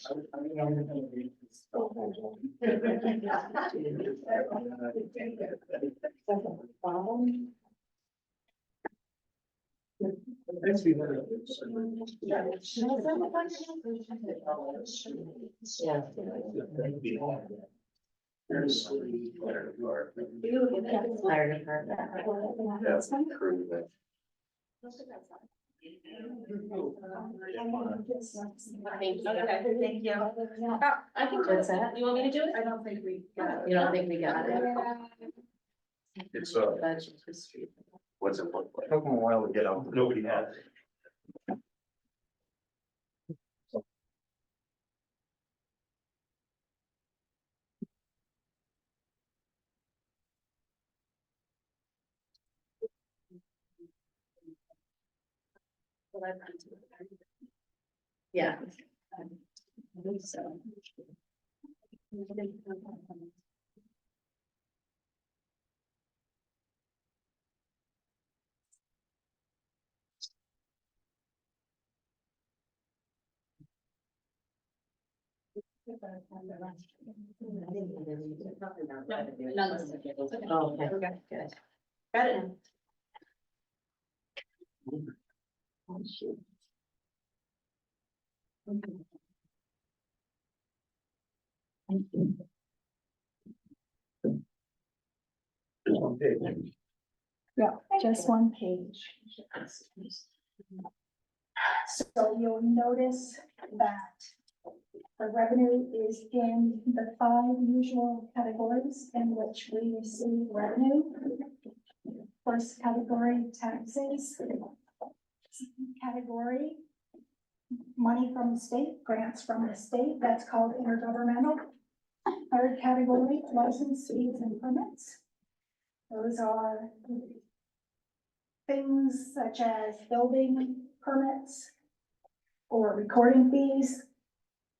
Fire department. That's true, that. Thank you. I think that's that. You want me to do it? I don't think we. You don't think we got it? It's Budget history. what's it look like? Took them a while to get out. Nobody has it. Yeah. I think so. Oh, okay, good. Got it. Oh, shoot. Yeah, just one page. So you'll notice that the revenue is in the 5 usual categories in which we receive revenue. First category, taxes. Second category, money from the state, grants from the state, that's called intergovernmental. Third category, license fees and permits. Those are things such as building permits or recording fees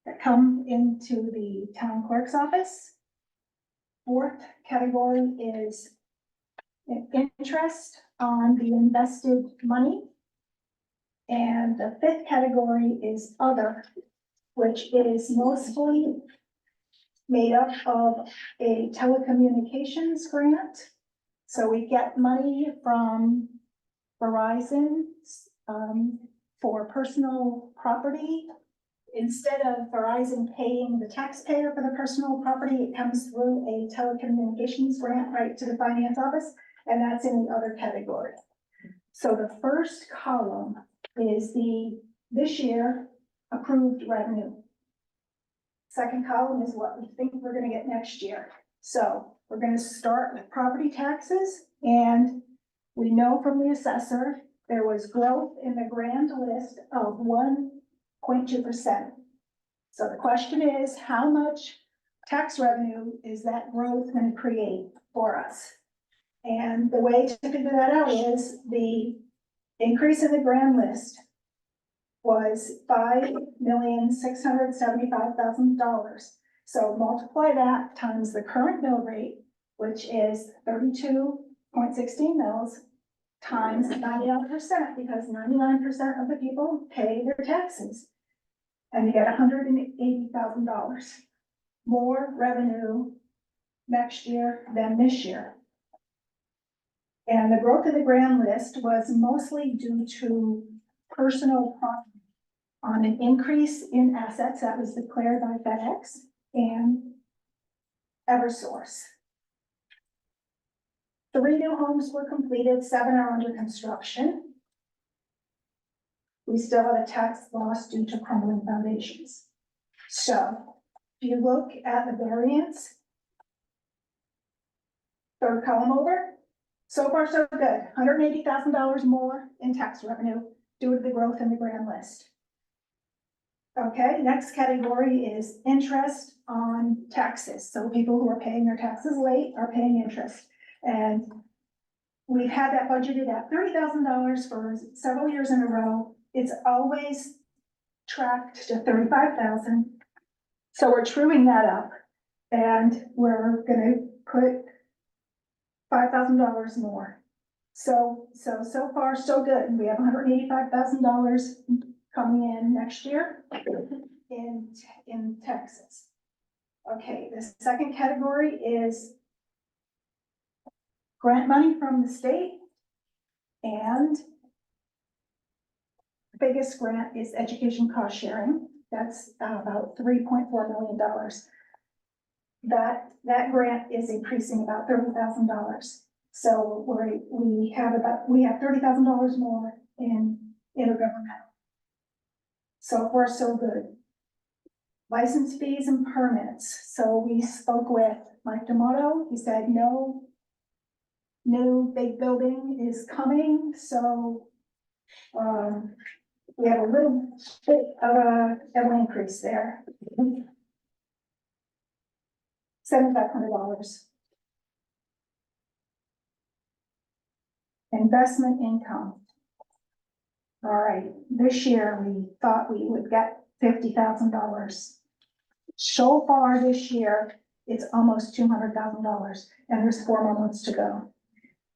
that come into the town clerk's office. Fourth category is interest on the invested money. And the fifth category is other, which is mostly made up of a telecommunications grant So we get money from Verizon, for personal property. Instead of Verizon paying the taxpayer for the personal property, it comes through a telecommunications grant right to the finance office, and that's in the other category. So the first column is this year approved revenue. Second column is what we think we're gonna get next year. So we're gonna start with property taxes, and we know from the assessor, there was growth in the grand list of 1.2%. So the question is, how much tax revenue is that growth gonna create for us? And the way to figure that out is the increase in the grand list was $5,675,000. So multiply that times the current mill rate, which is 32.16 mils, times 99%, because 99% of the people pay their taxes. And you get $180,000 more revenue next year than this year. And the growth of the grand list was mostly due to personal property on an increase in assets that was declared by FedEx and Eversource. 3 new homes were completed, 7 are under construction. We still have a tax loss due to crumbling foundations. So if you look at the variance, third column over, so far so good, $180,000 more in tax revenue due to the growth in the grand list. Okay, next category is interest on taxes. So people who are paying their taxes late are paying interest. And we've had that budgeted at $30,000 for several years in a row. It's always tracked to $35,000. So we're truing that up, and we're gonna put $5,000 more. So far, so good. We have $185,000 coming in next year in Texas. Okay, the second category is grant money from the state, and the biggest grant is education cost sharing. That's about $3.4 million. That grant is increasing about $30,000. So we have $30,000 more in intergovernmental. So far, so good. License fees and permits. So we spoke with Mike D'Amato. He said no new big building is coming. So we have a little bit of an increase there. $7,500. Investment income. All right, this year we thought we would get $50,000. So far this year, it's almost $200,000, and there's 4 more months to go.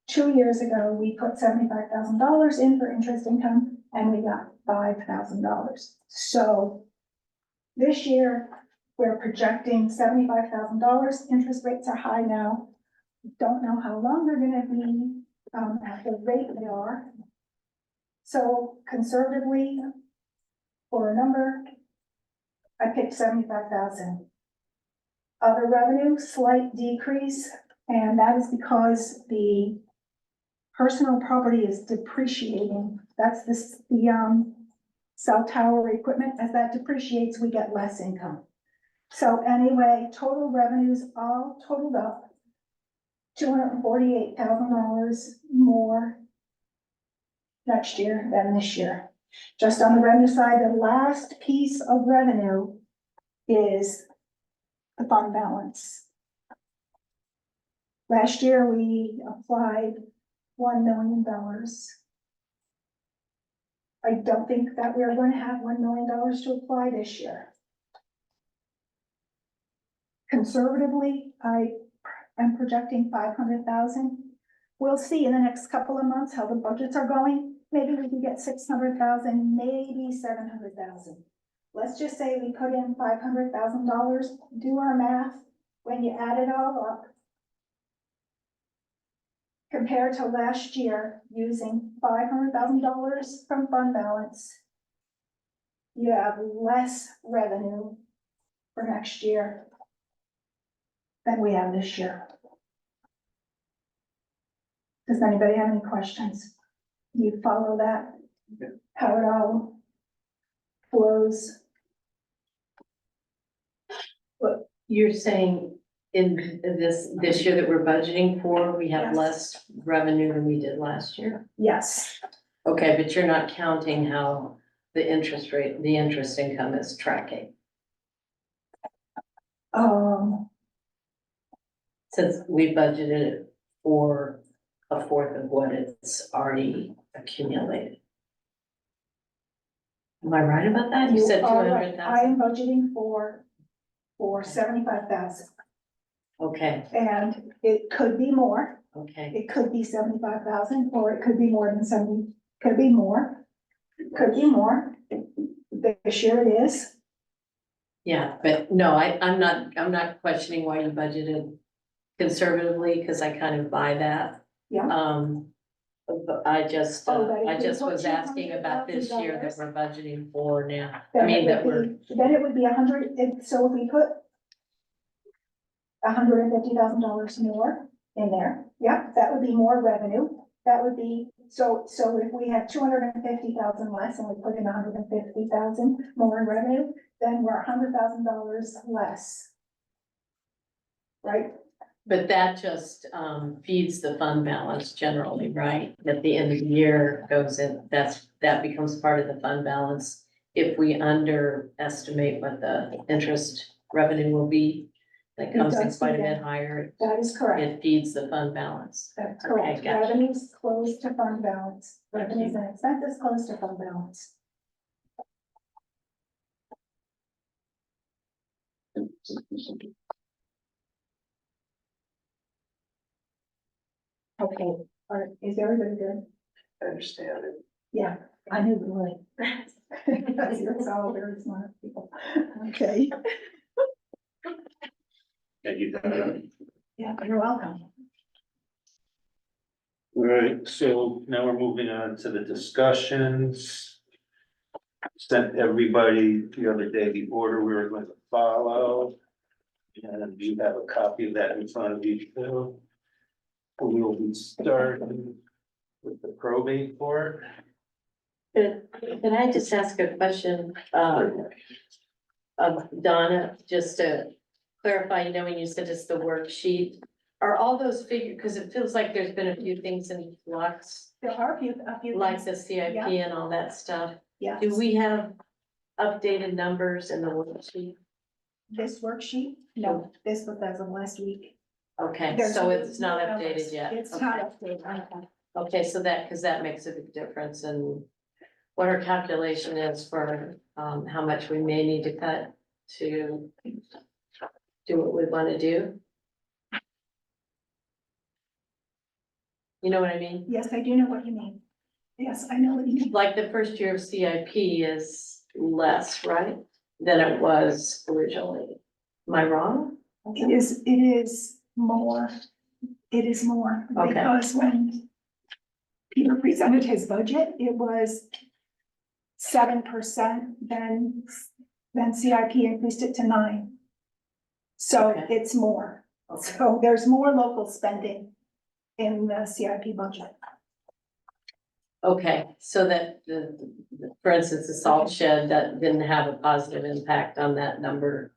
2 years ago, we put $75,000 in for interest income, and we got $5,000. So this year, we're projecting $75,000. Interest rates are high now. Don't know how long they're gonna be at the rate they are. So conservatively, for a number, I picked 75,000. Other revenue, slight decrease, and that is because the personal property is depreciating. That's the cell tower equipment. As that depreciates, we get less income. So anyway, total revenues all totaled up $248,000 more next year than this year. Just on the revenue side, the last piece of revenue is the fund balance. Last year, we applied $1 million. I don't think that we're going to have $1 million to apply this year. Conservatively, I am projecting 500,000. We'll see in the next couple of months how the budgets are going. Maybe we can get 600,000, maybe 700,000. Let's just say we put in $500,000, do our math. When you add it all up, compared to last year, using $500,000 from fund balance, you have less revenue for next year than we have this year. Does anybody have any questions? You follow that? How it all flows? But you're saying in this year that we're budgeting for, we have Yes. less revenue than we did last year? Yes, Okay, but you're not counting how the interest rate, the interest income is tracking. Since we budgeted it for a fourth of what it's already accumulated. Am I right about that? You said you are right. 200,000? I am budgeting for 75,000, Okay, and it could be more. okay. It could be 75,000, or it could be more than 70, could be more. Could be more. This year it is. Yeah, but no, I'm not questioning why you budgeted conservatively, because I kind of buy that. Yeah. But I just Oh, but if we put was asking about this year that $200,000 we're budgeting for now. I Then mean, it that we're, would be, then it would be 100, so if we put $150,000 more in there, yeah, that would be more revenue. That would be, so if we have 250,000 less and we put in 150,000 more in revenue, then we're $100,000 less. Right? but that just feeds the fund balance generally, right? At the end of the year goes in, that becomes part of the fund balance. If we underestimate what the interest revenue will be, that comes in does quite a feed bit it. higher. That is correct. It feeds the fund balance. That's Okay, correct. gotcha. Revenues close to fund balance. Revenues and expenses close to fund balance. Okay, is everybody good? I understand it. Yeah, I knew you would. That's all very smart people. Okay, Thank you. yeah, you're welcome. All right, so now we're moving on to the discussions. Sent everybody the other day the order we were going to follow. And you have a copy of that in front of you too. We will be starting with the probate court. Can I just ask a question, of Donna, just to clarify, you know, when you said it's the worksheet, are all those figures, because it feels like there's been a few things in flux, There are a few. like the CIP Yeah. and all that stuff. Yeah. Do we have updated numbers in the worksheet? This worksheet? No, this was as of last week. Okay, There's so no it's not numbers. updated yet. It's Okay. not updated. Okay, so because that makes a big difference in what our calculation is for, how much we may need to cut to do what we want to do. You know what I mean? Yes, I do know what you mean. Yes, I know what you mean. Like the first year of CIP is less, right? Than it was originally. Am I wrong? It is more. It is more. Okay. Because when Peter presented his budget, it was 7%, then CIP increased it to 9%. So Okay. it's more. Okay. So there's more local spending in the CIP budget. Okay, so that for instance, the salt shed, that didn't have a positive impact on that number.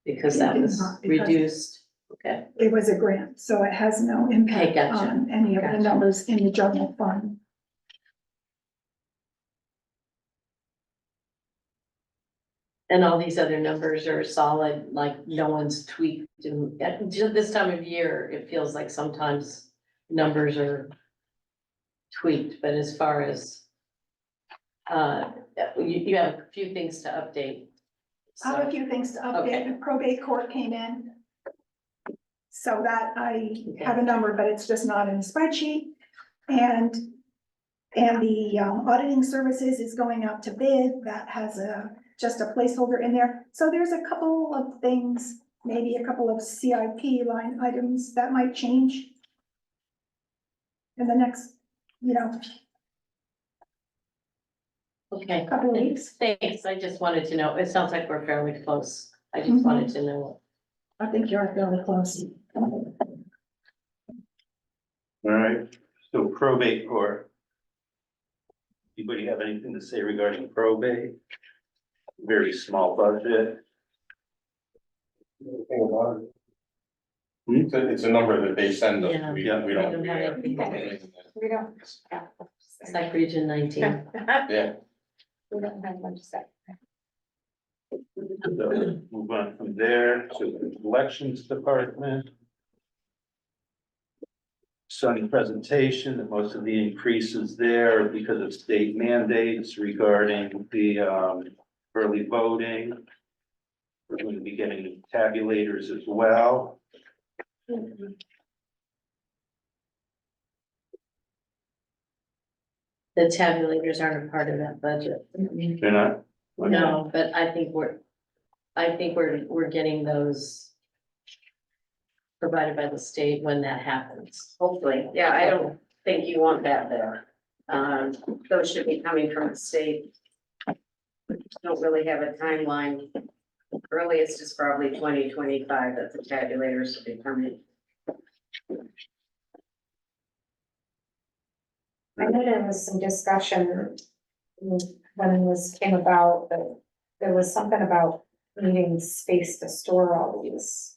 Because that was reduced, okay, It was a grant, so it has no impact gotcha. on any of the Gotcha. numbers in the general fund. and all these other numbers are solid, like no one's tweaked. And just this time of year, it feels like sometimes numbers are tweaked, but as far as you have a few things to update. I have a So, few things to Okay. update. The probate court came in. So that I have a number, but it's just not in the spreadsheet. And the auditing services is going out to bid. That has just a placeholder in there. So there's a couple of things, maybe a couple of CIP line items that might change. in the next, Okay, couple of weeks. thanks. I just wanted to know. It sounds like we're fairly close. I just wanted to know. I think you're fairly close. All right, so probate court. Anybody have anything to say regarding probate? Very small budget. It's a number that they send us, Yeah. we Yeah. we don't. We don't have anything. We don't. It's like Region 19. Yeah, We don't have much to say. So move on from there to the elections department. Sunny presentation, that most of the increases there are because of state mandates regarding the early voting. We're going to be getting tabulators as well. The tabulators aren't a part of that budget. They're not? No, but I think we're getting those provided by the state when that happens. Hopefully, yeah, I don't think you want that there. Those should be coming from the state. Don't really have a timeline. Earliest is probably 2025 that the tabulators will be coming. I know there was some discussion when this came about, that there was something about needing space to store all these.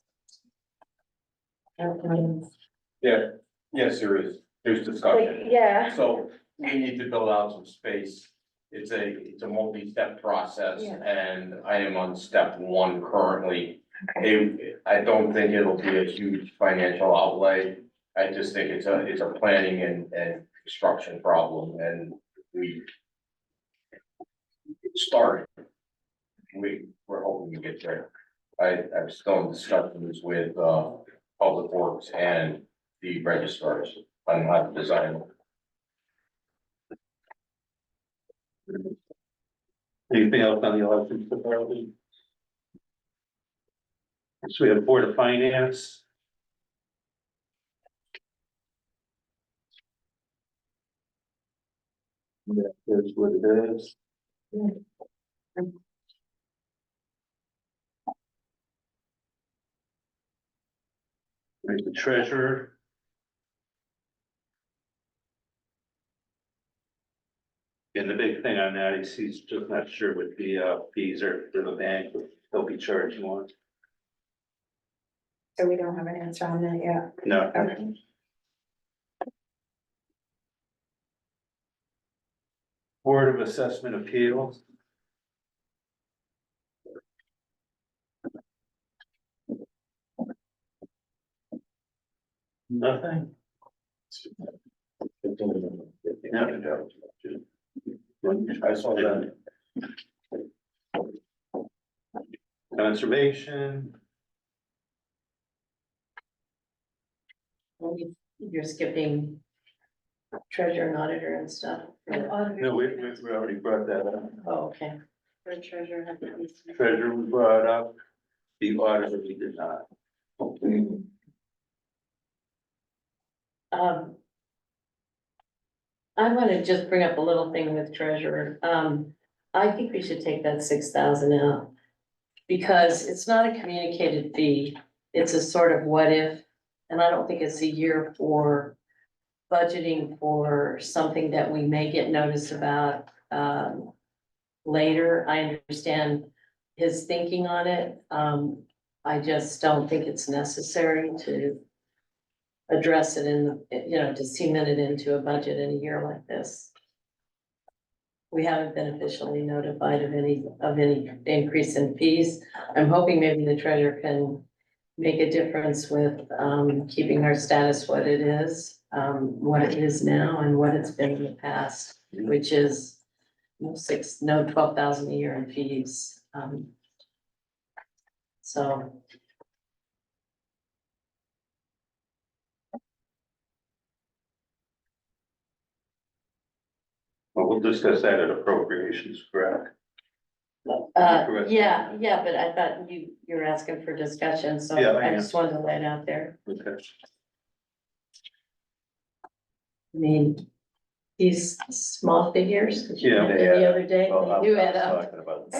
yeah, yes, there's discussion. Yeah. So we need to build out some space. It's a multi-step process Yeah. and I am on step one currently. Okay. I don't think it'll be a huge financial outlay. I just think it's a planning and construction problem and we started. We're hoping to get there. I'm still in discussions with Public Works and the registrars on how to design it. Anything else on the elections department? So we have Board of Finance. That is what it is. There's the treasurer. And the big thing on that is he's just not sure what the fees are for the bank, they'll be charging on. So we don't have an answer on that yet. No. Okay. Board of Assessment Appeals. Nothing. I saw that. Conservation. You're skipping treasurer and auditor and stuff. No, we already brought that up. Oh, okay. For treasurer. have to be- Treasurer we brought up, the auditor we did not. I want to just bring up a little thing with treasurer. I think we should take that 6,000 out. Because it's not a communicated fee, it's a sort of what if, and I don't think it's a year for budgeting for something that we may get notice about, later. I understand his thinking on it. I just don't think it's necessary to address it to cement it into a budget in a year like this. We haven't been officially notified of any increase in fees. I'm hoping maybe the treasurer can make a difference with, keeping our status what it is now and what it's been in the past, which is 12,000 a year in fees. So. Well, we'll discuss that at appropriations, correct? Correct. Yeah, but I thought you're asking for discussion, so Yeah, I I am. just wanted to lay it out there. Okay. I mean, these small figures that you Yeah. had the other day, Well, they do I add was up. talking about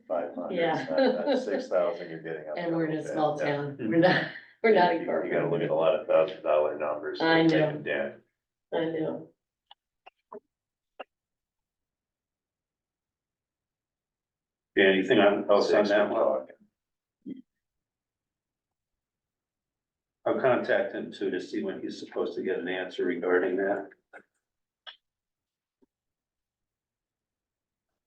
500, Yeah. not 6,000, you're getting up. And there we're in a little small bit, yeah. town, we're not You gotta look at incorporated. a lot of $1,000 numbers. I to take know. them down. I know. Yeah, anything else on Six, that we're one? talking. I'll contact him too to see when he's supposed to get an answer regarding that.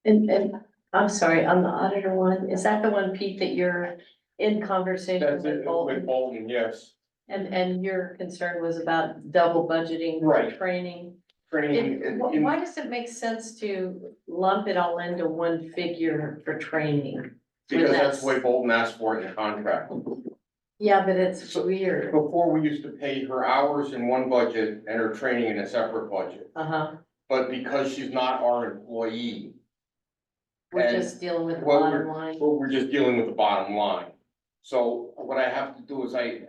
And I'm sorry, on the auditor one, is that the one, Pete, that you're in conversation That's with it, with Bolton? Bolton, yes. And your concern was about double budgeting for Right. training? Training Why does it make sense to lump it all into one figure for training? because when that's the way Bolton asked for it in the contract. Yeah, but it's weird. Before, we used to pay her hours in one budget and her training in a separate budget. Uh-huh, But because she's not our employee, we're And just dealing with the what bottom line. well, we're just dealing with the bottom line. So what I have to do is I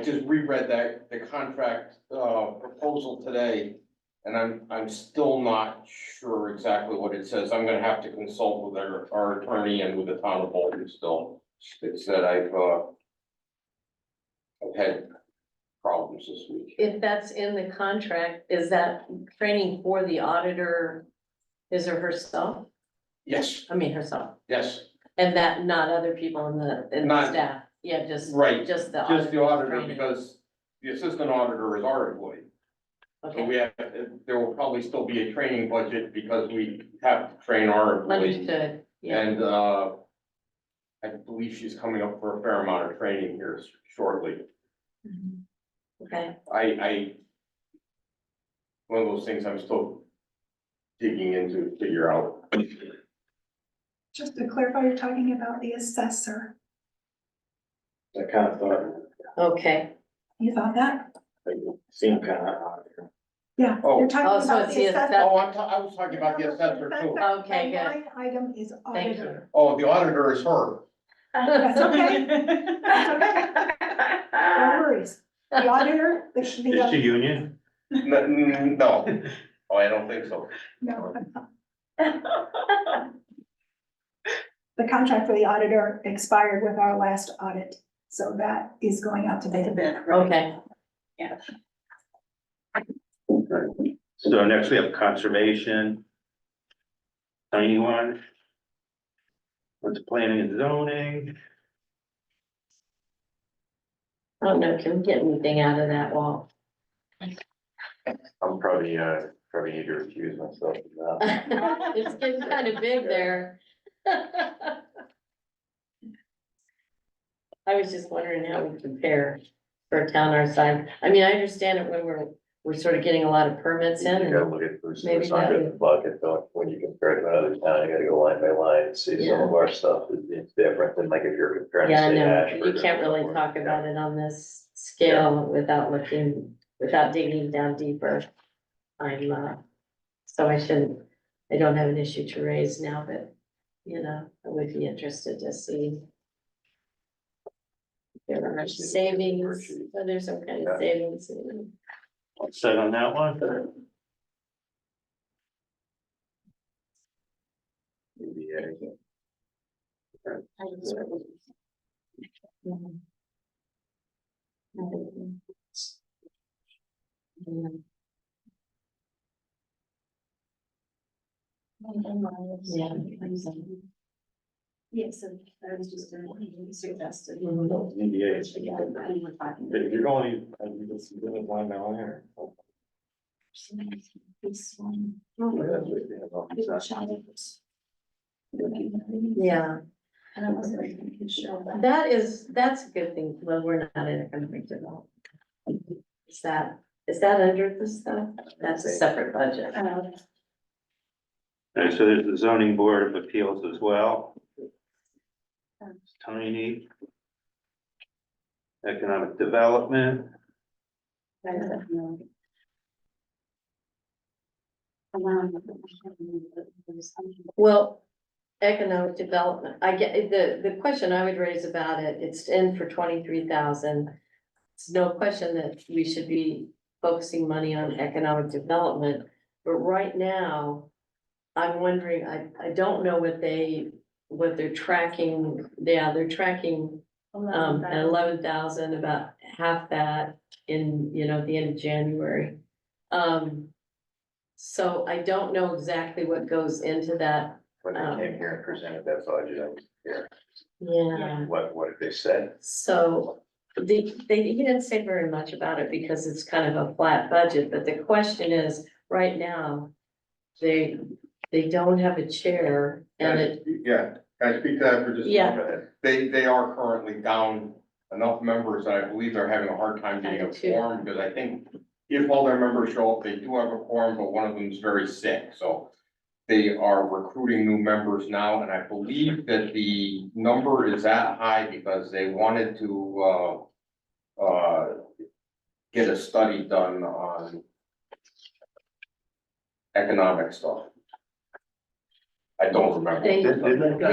just reread the contract, proposal today. And I'm still not sure exactly what it says. I'm gonna have to consult with our attorney and with the town of Bolton still. It's that I've had problems this week. If that's in the contract, is that training for the auditor, his or herself? Yes, I mean herself, yes, and that not other people in the Not- staff, yeah, just. right, Just the just the auditor, training. because the assistant auditor is our employee. So Okay, we have, there will probably still be a training budget because we have to train our employees. understood, yeah, And, I believe she's coming up for a fair amount of training here shortly. okay. One of those things I'm still digging into to figure out. Just to clarify, you're talking about the assessor. I kind of thought, Okay, You thought that? it seemed kind of. Yeah. Oh. You're talking Oh, so about it's the the assessor. Oh, I was talking about the assessor too. Okay, The good. line item is Thank auditor. Oh, the auditor is her. That's okay. That's okay. No worries. The auditor, Is she union? No, oh, I don't think so. no. The contract for the auditor expired with our last audit, so that is going out to bid. okay, So next we have conservation. Tiny one. What's planning and zoning? I don't know, can we get anything out of that wall? I'm probably need to recuse myself from that. It's getting kind of big there. I was just wondering how we compare for a town our size. I mean, I understand it when we're sort of getting a lot of permits in You gotta and look at who's maybe that under the would- bucket, though, when you compare to another town, you gotta go line by line and see some of our stuff is different than like if you're comparing. yeah, I say, know, Ashford you or can't really somewhere. talk about it on this scale without digging down deeper. So I don't have an issue to raise now, but, I would be interested to see. If there are savings, whether some kind of savings. All set on that one? Yeah. Yes, and I was just suggested. EDA. If you're going, you can see the line by line. This one. Yeah, And I wasn't even sure that. that's a good thing, well, we're not in economic development. Is that under this stuff? That's a separate budget. And so there's the zoning board of appeals as well. It's tiny. Economic development, Well, economic development, I get, the question I would raise about it, it's in for 23,000. It's no question that we should be focusing money on economic development. But right now, I'm wondering, I don't know what they're tracking. Yeah, they're tracking at 11,000, about half that in, at the end of January. So I don't know exactly what goes into that. When they came here and presented that budget, I was here. Yeah, What did they say? so he didn't say very much about it because it's kind of a flat budget, but the question is, right now, they don't have a chair and it, Yeah, can I speak to that for just a Yeah. moment? They are currently down enough members that I believe they're having a hard time getting a I do too. quorum, because I think if all their members show up, they do have a quorum, but one of them is very sick, so they are recruiting new members now, and I believe that the number is that high because they wanted to, get a study done on economic stuff. I don't remember. they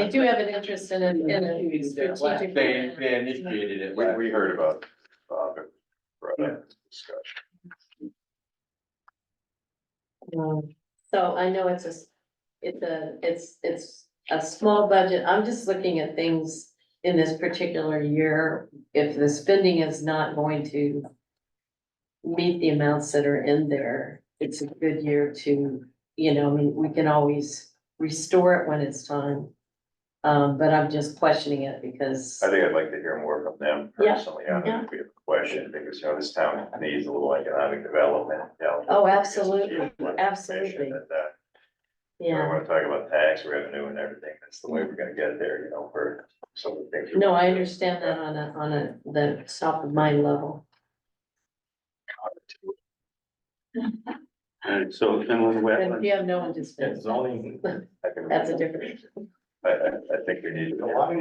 do have an interest in a strategic. They initiated it. We heard about, discussion. So I know it's a small budget. I'm just looking at things in this particular year. If the spending is not going to meet the amounts that are in there, it's a good year to, I mean, we can always restore it when it's time. But I'm just questioning it because, I think I'd like to hear more from them Yeah, personally on it if we have a question, because, this town needs a little economic development. Oh, absolutely, absolutely. We yeah. want to talk about tax revenue and everything, that's the way we're gonna get there, for some of the things. we No, want I to do. understand that on the top of mind level. Alright, so inland And wetland, if you have no one to spend, Zoning. I can- that's a different. I think we need. alright,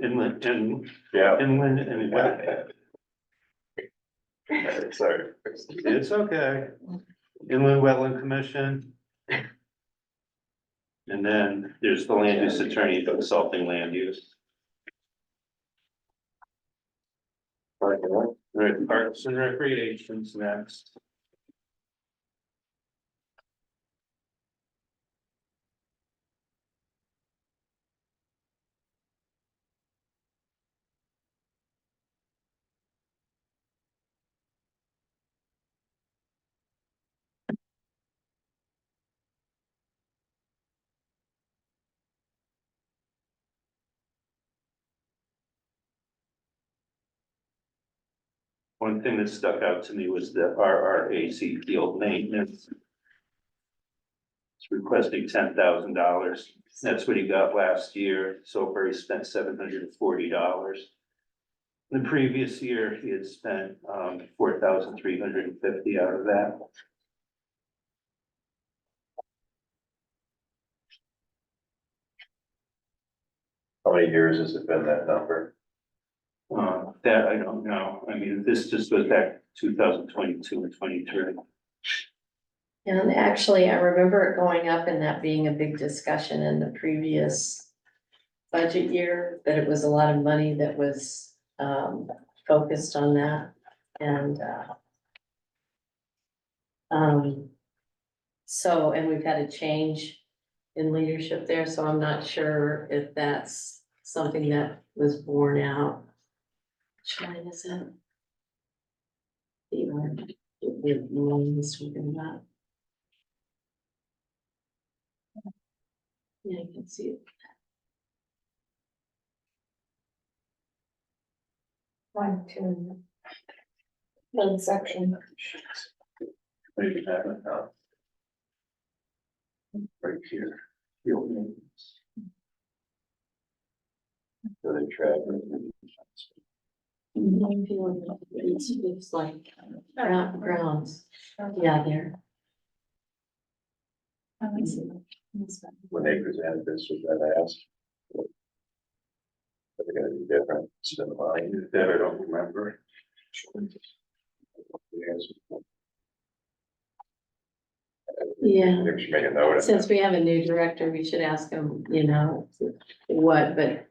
inland, Yeah. inland and wetland. Sorry. It's okay. Inland Wetland Commission. And then there's the land use attorney consulting land use. Alright, Parks and Recreation's next. One thing that stuck out to me was the RRAC field maintenance. It's requesting $10,000. That's what he got last year. So far, he spent $740. The previous year, he had spent 4,350 out of that. How many years has it been that number? That I don't know. I mean, this just goes back to 2022 and 23. And actually, I remember it going up and that being a big discussion in the previous budget year, that it was a lot of money that was focused on that. And so, and we've had a change in leadership there, so I'm not sure if that's something that was borne out. Which line is it? The one he's talking about. Yeah, I can see it. Line 2. One section. Maybe that one, right here. Field maintenance. So they track. It's like grounds, yeah, there. When they presented this, was that asked? Are they gonna be different? It's been a while. That I don't remember. Yeah. We should make a note of Since we have a new director, we should ask him, what, but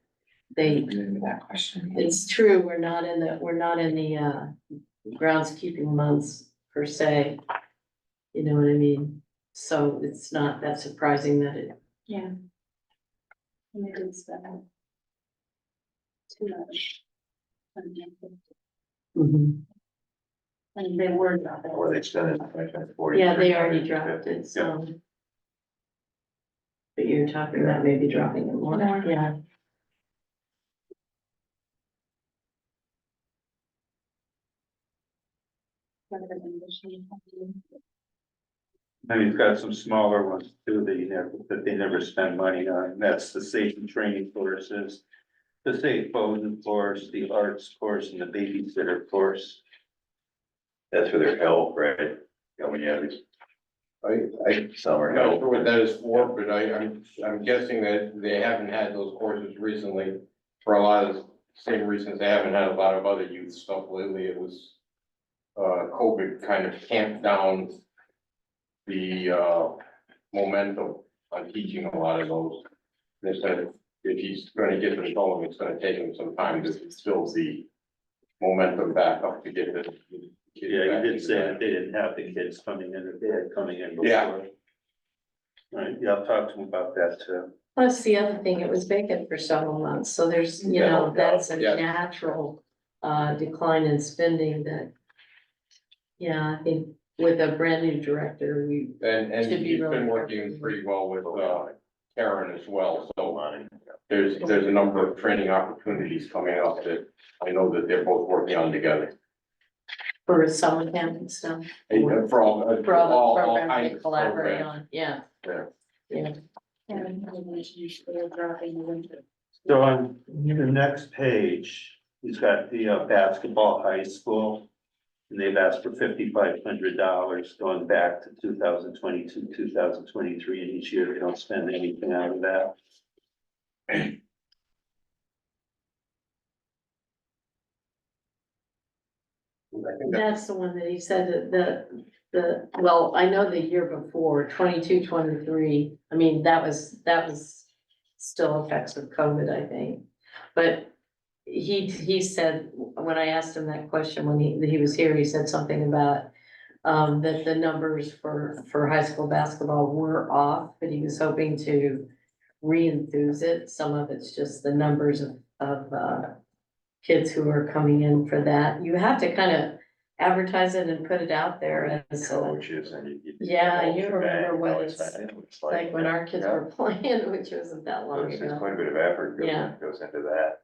they, That question. it's true, we're not in the groundskeeping months per se. You know what I mean? So it's not that surprising that it, Yeah. And they didn't spend too much. And they were not. Or they spend it. yeah, they already dropped it, so. But you're talking about maybe dropping it more, More. yeah. And you've got some smaller ones too that they never spend money on. That's the safety training courses. The safe boating course, the arts course, and the babysitter course. That's for their health, right? When you have these summer I'm not help. sure what that is for, but I'm guessing that they haven't had those courses recently for a lot of the same reasons they haven't had a lot of other youth stuff lately. It was COVID kind of tamped down the momentum on teaching a lot of those. They said if he's gonna get them going, it's gonna take him some time to build the momentum back up to get the. Yeah, you did say that they didn't have the kids coming in, that they had coming in before. Yeah. All right, yeah, I'll talk to them about that too. Plus, the other thing, it was vacant for several months, so there's, you know, that's a Yeah. natural decline in spending that. Yeah, I think with a brand new director, we, And Should be he's really been working careful. pretty well with Karen as well, so there's a number of training opportunities coming up that I know that they're both working on together. for summer camp and stuff. And for all For all the all programs kinds they of collaborate programs. on, yeah. Yeah. Yeah. So on the next page, he's got the basketball high school. And they've asked for $5,500 going back to 2022, 2023, and each year they don't spend anything out of that. I think That's the one that he said that well, I know the year before, 22, 23. I mean, that was still effects of COVID, I think. But he said, when I asked him that question, when he was here, he said something about that the numbers for high school basketball were off, but he was hoping to re-enthuse it. Some of it's just the numbers of kids who are coming in for that. You have to kind of advertise it and put it out there as Coaches and you. yeah, you remember what No, it's it's like when our kids yeah. were playing, which wasn't that long There's ago. quite a bit of effort Yeah. goes into that.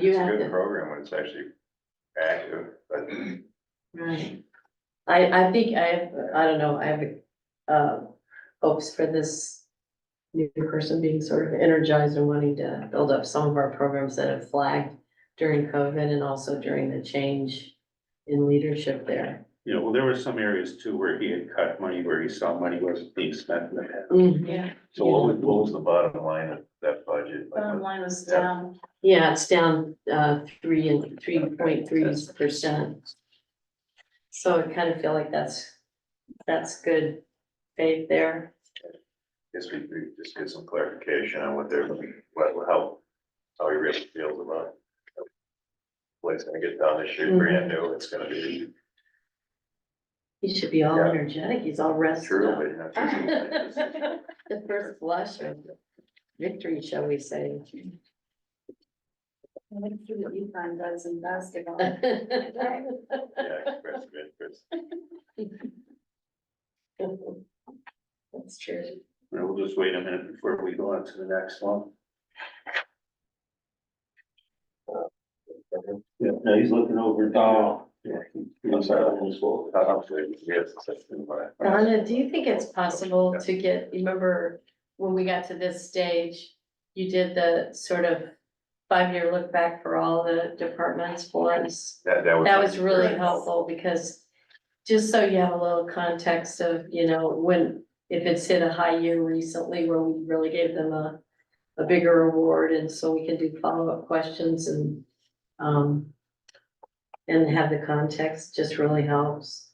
You It's a have good to, program when it's actually active, but right. I think I don't know, I have hopes for this new person being sort of energized and wanting to build up some of our programs that have flagged during COVID and also during the change in leadership there. You know, well, there were some areas too where he had cut money, where he saw money wasn't being spent in the past. Yeah. so what was the bottom line of that budget? Like, Bottom line was down. Yeah, it's down 3.3%. So I kind of feel like that's good faith there. Guess we just get some clarification on what they're looking, how he really feels about it. What's gonna get done this year, brand new, it's gonna be He should be all Yeah. energetic, he's all rested true, up. but not true. The first blush of victory, shall we say. I think that's what UConn does in basketball. Yeah, expressive interest. That's true. And we'll just wait a minute before we go on to the next one. Yeah, no, he's looking over. Yeah. I'm sorry, I'm sorry, yes, it's like, Donna, do you think it's possible to get, you remember when we got to this stage, you did the sort of 5-year look back for all the departments for us? That That was really great. helpful because just so you have a little context of, you know, when, if it's hit a high year recently where we really gave them a bigger award, and so we can do follow-up questions and have the context just really helps.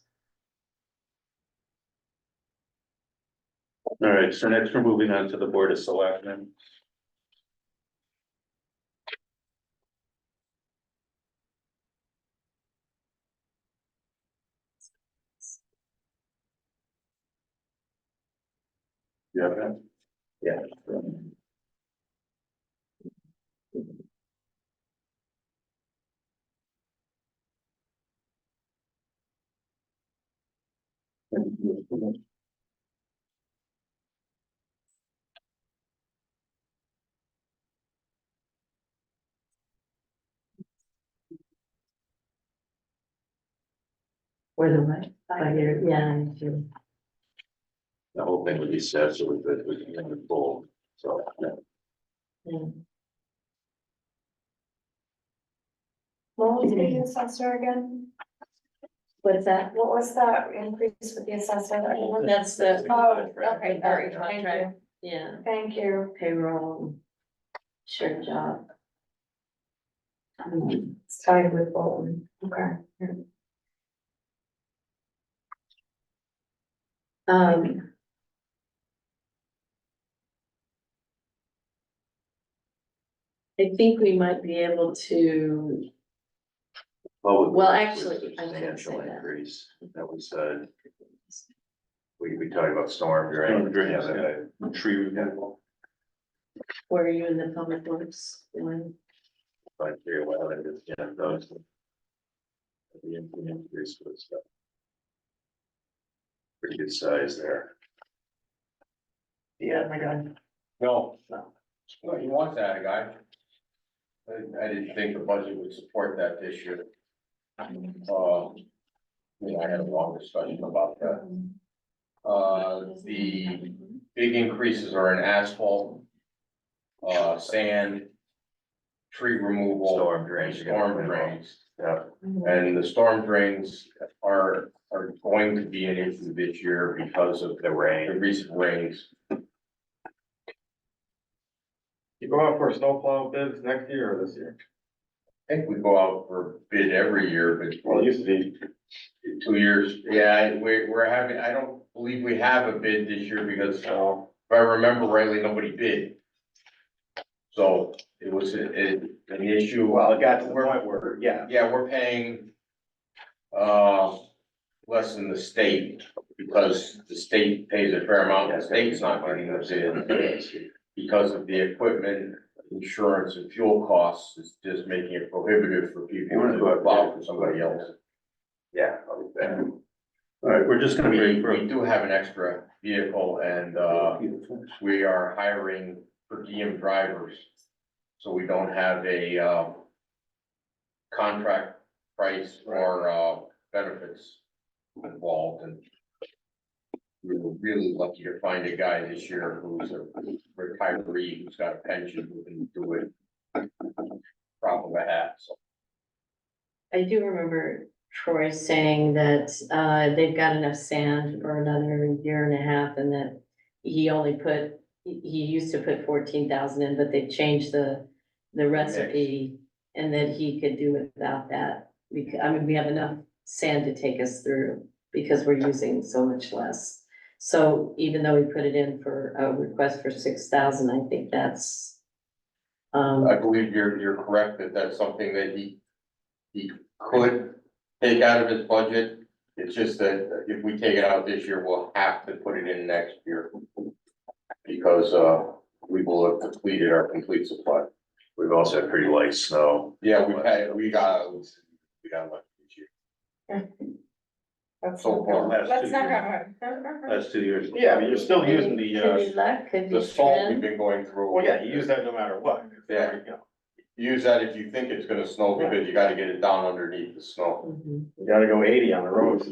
All right, so next we're moving on to the Board of Selectmen. You have that? Yeah. Or the what? 5 year, yeah. I do. The whole thing would be set, so with the full, so. Yeah. Yeah. What was the assessor again? What's that? What was that increase with the assessor? That's the. Oh, okay, all right, thank Contract, you. yeah, Thank you. payroll. Sure job. Started with Bolton, okay. Um. I think we might be able to, Public Well, works actually, was I was gonna substantial say that. increase that we said. We talked about storm drain. Storm drains, Yeah, Tree removal. where are you in the public works? One? like 311, just, yeah, those. The increase was pretty good size there. Yeah, my God. No, no, he wants that guy. I didn't think the budget would support that this year. I had a long discussion about that. The big increases are in asphalt, sand, tree removal. Storm drains. Storm drains. Yeah. And the storm drains are going to be an issue this year because of the rain, the recent rains. You go out for snowplow bids next year or this year? I think we go out for bid every year, but Well, it used to be. 2 years, yeah, we're having, I don't believe we have a bid this year because, if I remember rightly, nobody bid. So it was an issue. Well, it got to the point where, yeah. Yeah, we're paying, less than the state because the state pays a fair amount, the state's not getting the bid. Because of the equipment, insurance and fuel costs, it's just making it prohibitive for people to plow for somebody else. Yeah. All right, we're just gonna We break for. do have an extra vehicle and, we are hiring per diem drivers. So we don't have a, contract price or, benefits involved and we were really lucky to find a guy this year who's a retiree, who's got a pension, who can do it. Drop of a hat, so. I do remember Troy saying that, they've got enough sand for another year and a half and that he only put, he used to put 14,000 in, but they've changed the recipe and that he could do without that. Because, I mean, we have enough sand to take us through because we're using so much less. So even though we put it in for a request for 6,000, I think that's, I believe you're correct that that's something that he could take out of his budget. It's just that if we take it out this year, we'll have to put it in next year. Because, we will have depleted our complete supply. We've also had pretty light snow. Yeah, we got lucky this year. So far. Let's not Last 2 years. Yeah, I mean, you're still using could the, be luck, could The be salt we've trend. been going through. well, yeah, you use that no matter what. Yeah. You know, Use that if you think it's gonna snow, because you gotta get it down underneath the snow. Mhm. You gotta go 80 on the roads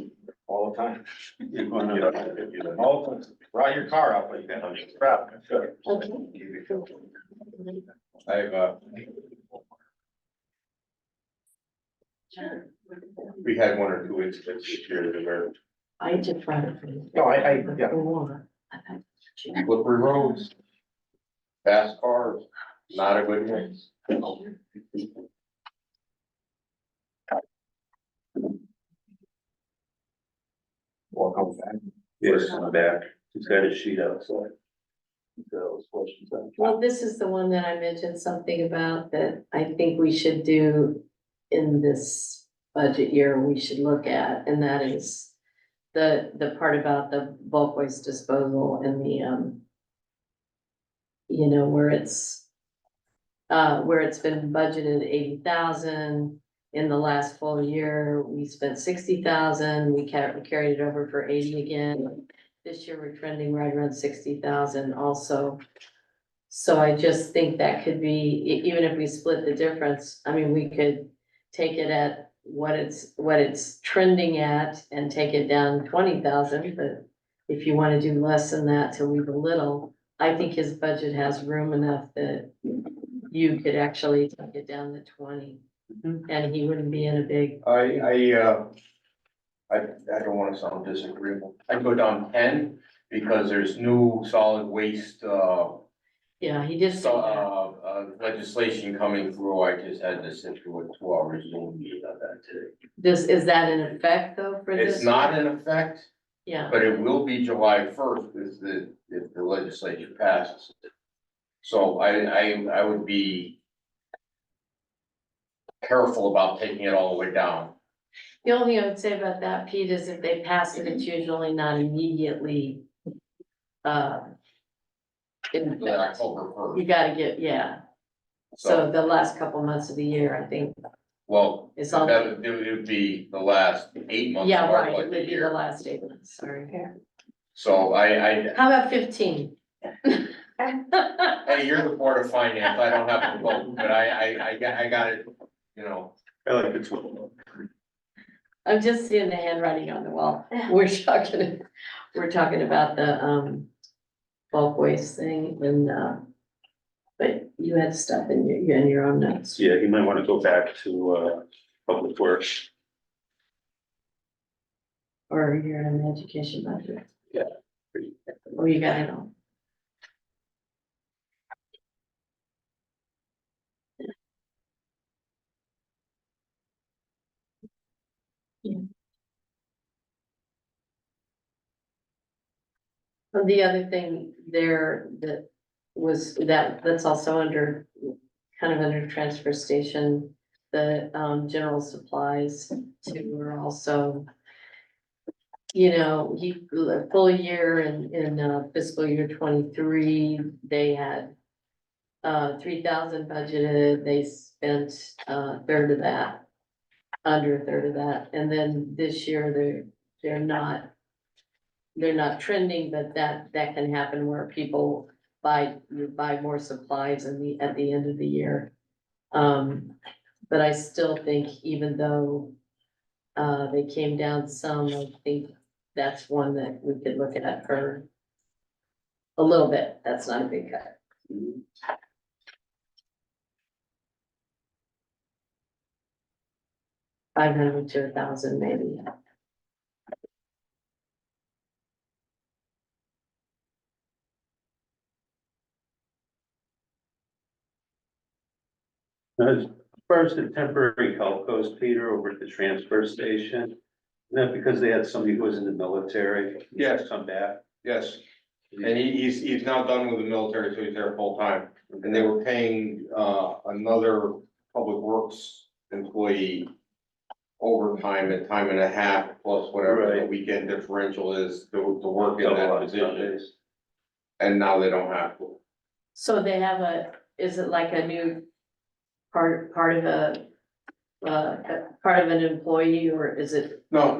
all the time. You're going You up. know, all the time. Ride your car out, but you can't use traffic. Okay. I've, we had one or two incidents this year that were I just brought it for you. No, yeah. slippery roads. Fast cars, not a good mix. Welcome back. Yes, I'm back. He's got his sheet outside. Those questions. Well, this is the one that I mentioned something about that I think we should do in this budget year, we should look at, and that is the part about the bulk waste disposal and you know, where it's been budgeted 80,000. In the last full year, we spent 60,000, we carried it over for 80 again. This year, we're trending right around 60,000 also. So I just think that could be, even if we split the difference, I mean, we could take it at what it's trending at and take it down 20,000, but if you wanna do less than that to leave a little, I think his budget has room enough that you could actually take it down to 20. And he wouldn't be in a big, I don't wanna sound disagreeable. I'd go down 10 because there's new solid waste, yeah, he did say that. legislation coming through. I just had to sit through a 2 hour Zoom meeting on that today. Is that in effect though for this? It's not in effect, Yeah, but it will be July 1st if the legislature passes it. So I would be careful about taking it all the way down. the only thing I would say about that, Pete, is if they pass it, it's usually not immediately. In effect. October 1st. You gotta get, yeah, so the last couple months of the year, I think, Well, It's all- it would be the last 8 months. yeah, of our right, it budget would be the year. last 8 months, sorry. So How about 15? hey, you're the Board of Finance, I don't have to vote, but I got it, you know. I like the 12. I'm just seeing the handwriting on the wall. We're talking about the bulk waste thing and but you had stuff in your own notes. Yeah, you might want to go back to Public Works. Or you're in the education budget. Yeah. Oh, you got it all. Yeah. Well, the other thing there that's also under, kind of under transfer station, the general supplies too were also. You know, full year in fiscal year 23, they had 3,000 budgeted, they spent a third of that. Under a third of that, and then this year they're not trending, but that can happen where people buy more supplies at the end of the year. But I still think even though they came down some, I think that's one that we could look at for a little bit. That's not a big cut. 500 to 1,000 maybe. As far as the temporary help goes, Peter, over at the transfer station, is that because they had somebody who was in the military? Yes. Come back? Yes, and he's now done with the military, so he's there full time, and they were paying, another public works employee overtime at time and a half, plus whatever the Right. weekend differential is to work in that position, and now they don't have to. So they have is it like a new part of an employee, or is it No,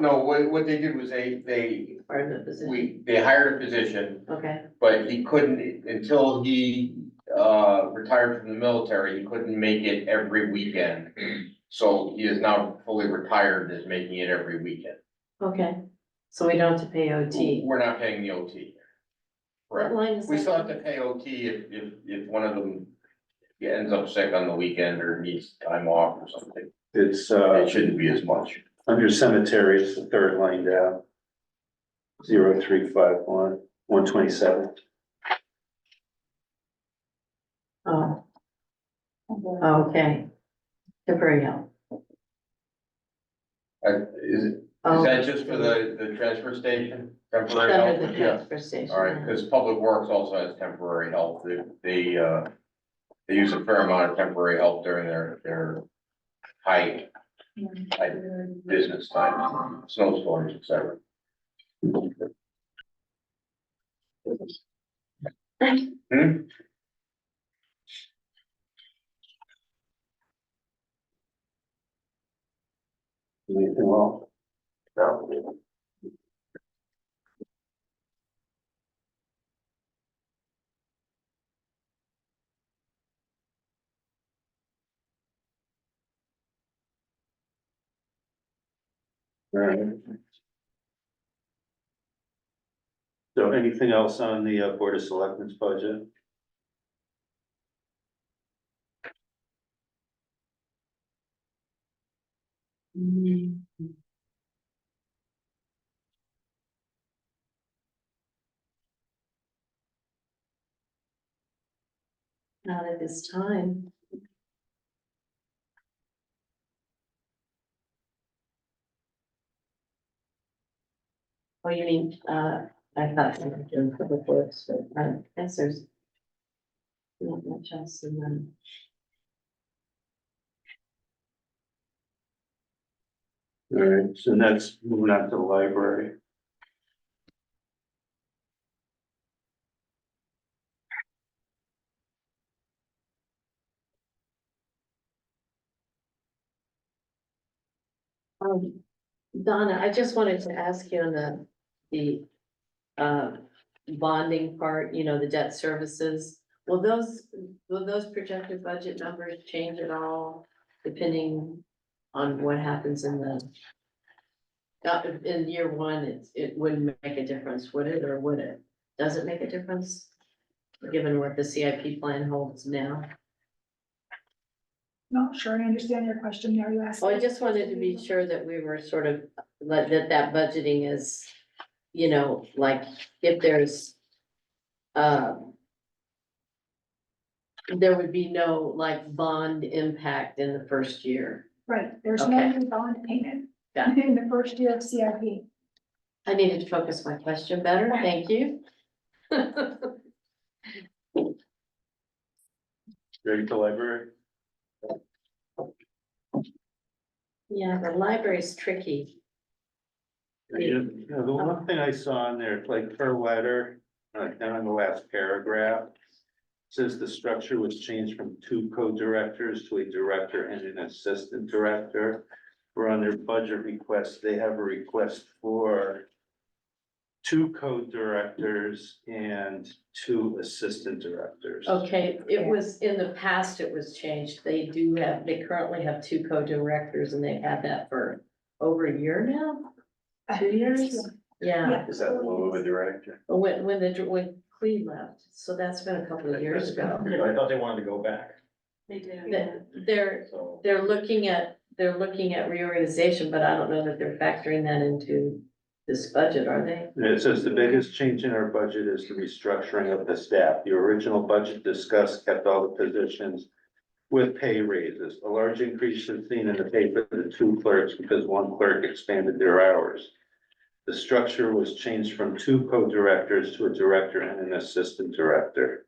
what they did was they part of the position? they hired a position, Okay, but he couldn't, until he retired from the military, he couldn't make it every weekend. So he is now fully retired and is making it every weekend. okay, so we don't have to pay OT. We're not paying the OT. What Correct. line is We that? still have to pay OT if one of them ends up sick on the weekend or needs time off or something. It's It shouldn't be as much. under cemetery, it's the third line down. 0351 127. Oh. Okay. Temporary help. Is Oh. that just for the transfer station? Temporary Under help? the transfer station. All right, because Public Works also has temporary help. They use a fair amount of temporary help during their high business time, snowstorms, et cetera. Well, No. right. So anything else on the Board of Selectmen's budget? Not at this time. Oh, you mean, I thought you were doing public works, but I guess there's not much else in them. All right, so that's moving on to the library. Donna, I just wanted to ask you on the bonding part, you know, the debt services. Will those projected budget numbers change at all depending on what happens in in year one, it wouldn't make a difference, would it, or would it? Does it make a difference? Given what the CIP plan holds now? Not sure I understand your question. Are you asking? Oh, I just wanted to be sure that we were sort of, that budgeting is, you know, like if there's, there would be no like bond impact in the first year. Right, there's Okay. no new bond payment Yeah. in the first year of CIP. I needed to focus my question better, thank you. Ready for library? Yeah, the library's tricky. Yeah, the one thing I saw in there, like per letter, down in the last paragraph. Says the structure was changed from 2 co-directors to a director and an assistant director. Where on their budget request, they have a request for 2 co-directors and 2 assistant directors. Okay, it was, in the past, it was changed. They currently have 2 co-directors and they've had that for over a year now? 2 years? Yeah, Is that the low of a director? when Cleve left, so that's been a couple of years ago. I thought they wanted to go back. They do. They're looking at reorganization, but I don't know that they're factoring that into this budget, are they? And it says the biggest change in our budget is the restructuring of the staff. The original budget discussed kept all the positions with pay raises. A large increase is seen in the pay for the 2 clerks because 1 clerk expanded their hours. The structure was changed from 2 co-directors to a director and an assistant director.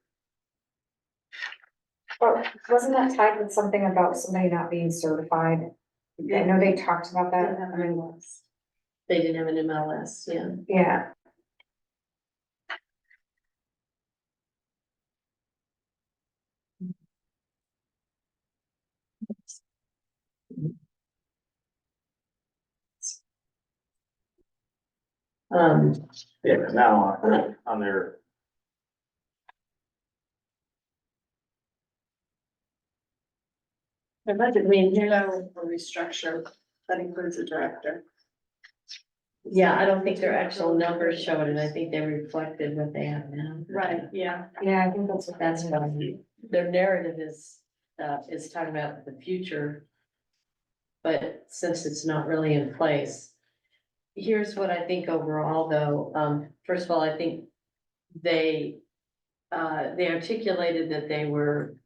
But wasn't that tied with something about somebody not being certified? I know they talked about that. I mean, They didn't have an MLS, yeah. yeah. Yeah, 'cause now on their, Their budget, I mean, No, a restructure, that includes a director. yeah, I don't think their actual numbers showed it. I think they reflected what they have now. Right, yeah. Yeah, I think that's what That's why their narrative is talking about the future. But since it's not really in place, here's what I think overall, though. First of all, I think they articulated that they were,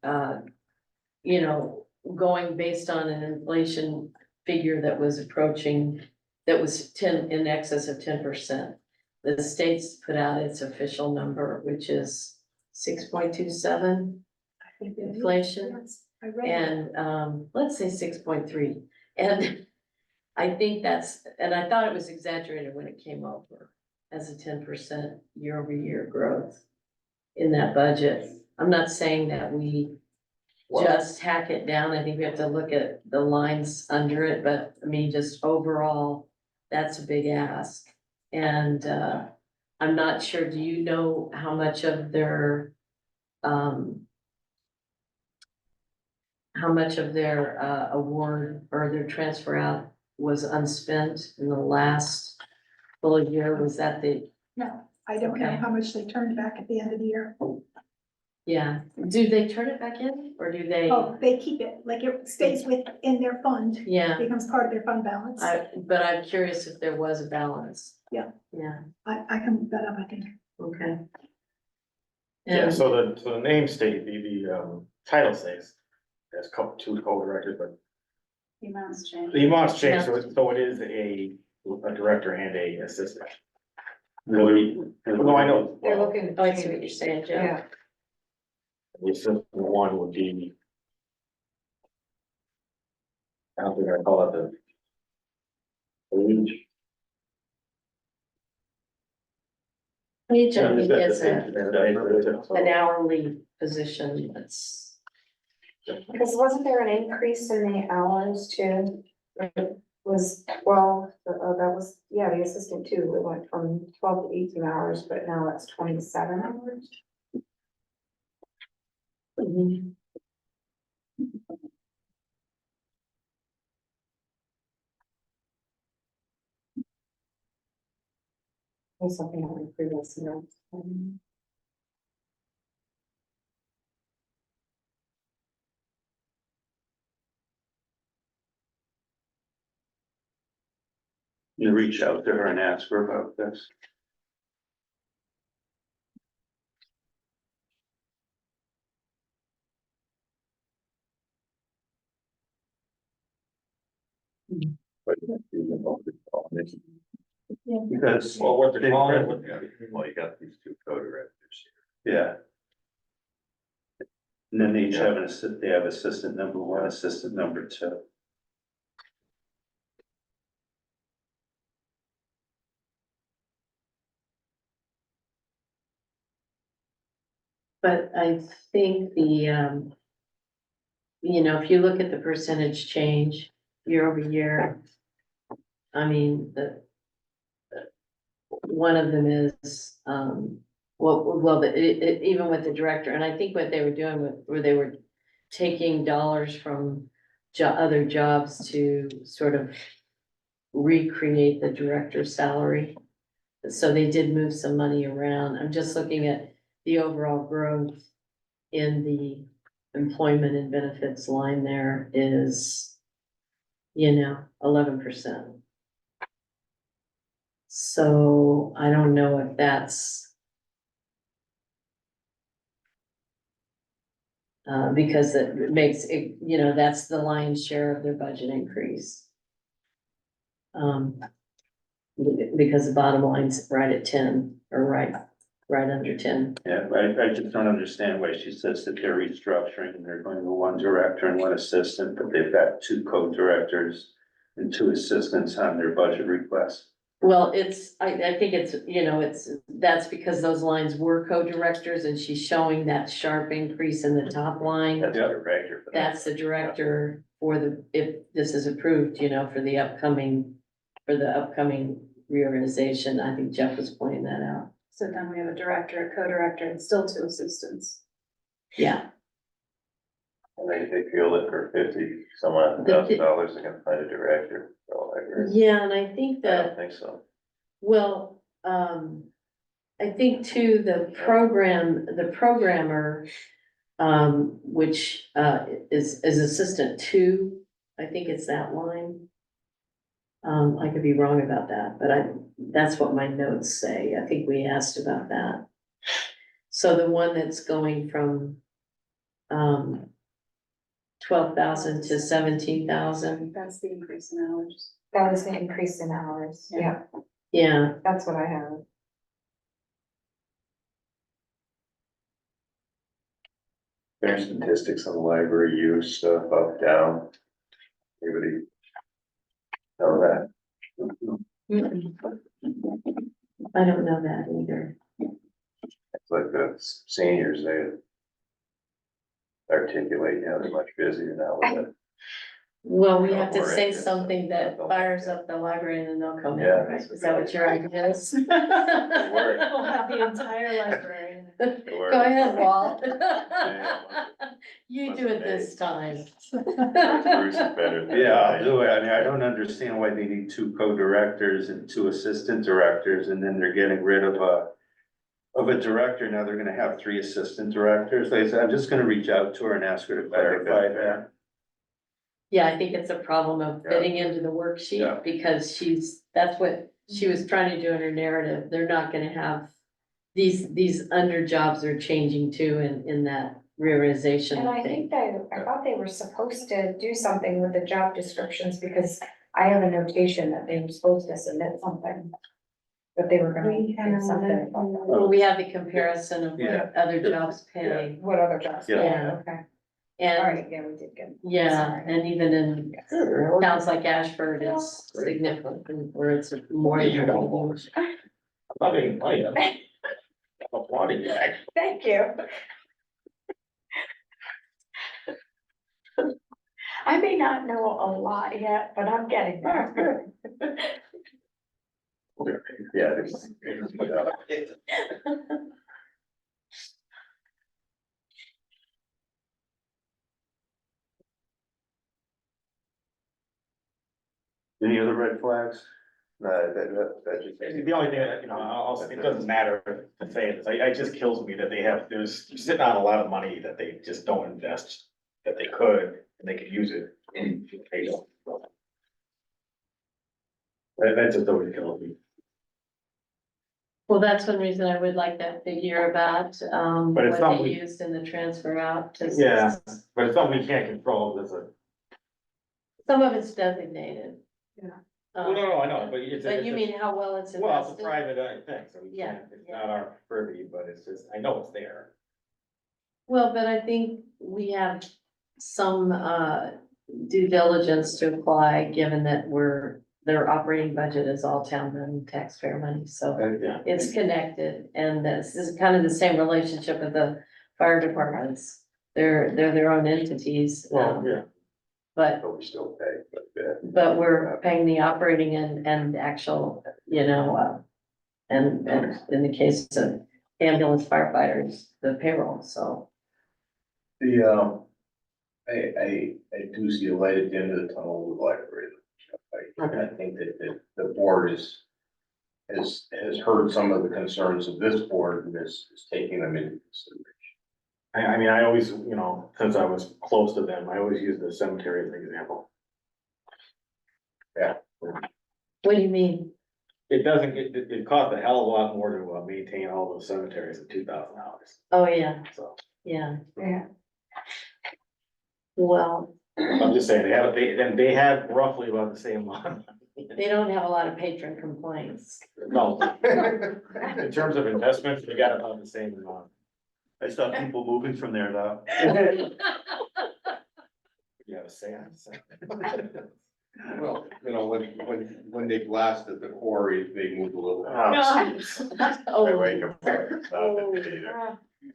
you know, going based on an inflation figure that was approaching, that was in excess of 10%. The state's put out its official number, which is 6.27 inflation. And let's say 6.3. And I think and I thought it was exaggerated when it came over as a 10% year-over-year growth in that budget. I'm not saying that we just hack it down. I think we have to look at the lines under it, but I mean, just overall, that's a big ask. And, I'm not sure, do you know how much of their, award or their transfer out was unspent in the last full year? Was that the, No, I don't know Okay. how much they turned back at the end of the year. yeah, do they turn it back in or do they? Oh, they keep it, like it stays within their fund, Yeah, becomes part of their fund balance. but I'm curious if there was a balance. Yeah. Yeah, I can look that up, I think. okay. Yeah, And, so the name state, title stays. There's two co-directors, but The amounts change. the amounts change, so it is a director and a assistant. No, I know. They're looking. oh, I see what you're saying, Joe. Yeah, The assistant one would be. I don't think I call it the. Age. Each of them is an hourly position, that's. because wasn't there an increase in the hours too? Was 12, that was, yeah, the assistant too, it went from 12 to 18 hours, but now it's 27 hours. There's something on the previous notes. You reach out to her and ask her about this. Because, Well, what they're calling it, Well, you got these two co-directors. yeah. And then they each have they have assistant number one, assistant number two. But I think if you look at the percentage change year over year, I mean, one of them is, even with the director, and I think what they were doing where they were taking dollars from other jobs to sort of recreate the director's salary. So they did move some money around. I'm just looking at the overall growth in the employment and benefits line there is, 11%. So I don't know if that's because it makes it, that's the lion's share of their budget increase. Because the bottom line's right at 10 or right under 10. Yeah, I just don't understand why she says that they're restructuring and they're going to one director and one assistant, but they've got two co-directors and two assistants on their budget request. Well, I think that's because those lines were co-directors and she's showing that sharp increase in the top line. That's the director. That's the director if this is approved, for the upcoming reorganization. I think Jeff was pointing that out. So then we have a director, a co-director, and still two assistants. Yeah. And they feel that for $50,000, they're gonna find a director. So I agree. Yeah, and I think I that. don't think so. Well, I think too, the programmer, which, is assistant two, I think it's that line. I could be wrong about that, but that's what my notes say. I think we asked about that. So the one that's going from, 12,000 to 17,000. That's the increase in hours. That was the increase in hours, yeah, Yeah, that's what I have. There's statistics on library use stuff up, down. Anybody know that? I don't know that either. It's like the seniors, articulate, you know, they're much busier now with it. Well, we have to Or say interest. something that fires up the library and then they'll come in, Yeah. right? Is that what your idea is? Word. We'll have the entire library. Go ahead, Walt. Yeah. You do it this time. Bruce is better than. Yeah, I'll do it. I mean, I don't understand why they need two co-directors and two assistant directors, and then they're getting rid of a director. Now they're gonna have three assistant directors. Like I said, I'm just gonna reach out to her and ask her to clarify that. Yeah, I think it's a problem of fitting into the Yeah. worksheet because that's what she was trying to do in her narrative. They're not gonna have. These under jobs are changing too in that reorganization And I thing. think I thought they were supposed to do something with the job descriptions because I have a notation that they were supposed to submit something. That they were gonna do something about that. Well, we have the comparison of Yeah. what other jobs pay. What other jobs? Yeah. Okay. All And, right, yeah, we did get. yeah, and even in towns like Ashford, it's significant where it's more. You don't. I'm not getting money. I'm applauding you. Thank you. I may not know a lot yet, but I'm getting there. Yeah, it's. Any other red flags? That just. The only thing that, you know, it doesn't matter to say this, it just kills me that there's sitting on a lot of money that they just don't invest, that they could, and they could use it, and they don't. That just always kills me. Well, that's one reason I would like that figure about, But it's what something they we- used in the transfer out to. Yeah, but it's something we can't control, Some of it's designated. Yeah. Um, no, I know, but it's. But you mean how well it's Well, it's a invested? private thing, so we Yeah, can't, it's not our purview, but it's just, I know it's there. Well, but I think we have some, due diligence to apply, given that their operating budget is all town money, taxpayer money, so. Yeah. It's connected, and this is kind of the same relationship with the fire departments. They're their own entities. Yeah. But But we still pay, but we're paying the operating and actual, and in the case of ambulance firefighters, the payroll, so. I do see a light at the end of the tunnel with the library. I think that the board has heard some of the concerns of this board and is taking them into consideration. I mean, I always, since I was close to them, I always use the cemetery as an example. Yeah. What do you mean? It costs a hell of a lot more to maintain all those cemeteries than $2,000, Oh, yeah, so. yeah, Yeah. well, I'm just saying, they have roughly about the same amount. they don't have a lot of patron complaints. No. In terms of investments, they got about the same amount. I saw people moving from there though. You have a seance. Well, when they blasted the quarry, they moved a little. Oh. wake up. Either.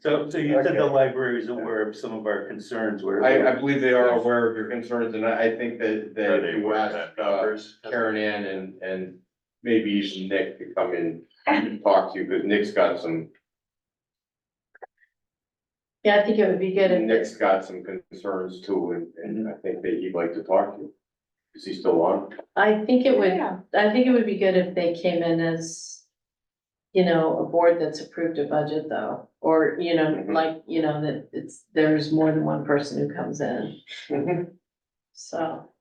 So you said the library is aware of some of our concerns where. I believe they are aware of your concerns, and I think that Are they you aware of asked, that numbers? Karen Ann and maybe even Nick to come in and talk to you, because Nick's got some Yeah, I think it would be good if, Nick's got some concerns too, and I think that he'd like to talk to you. Is he still on? I think it would, Yeah. I think it would be good if they came in as, a board that's approved a budget though, or, Mhm. that there's more than one person who comes in, so.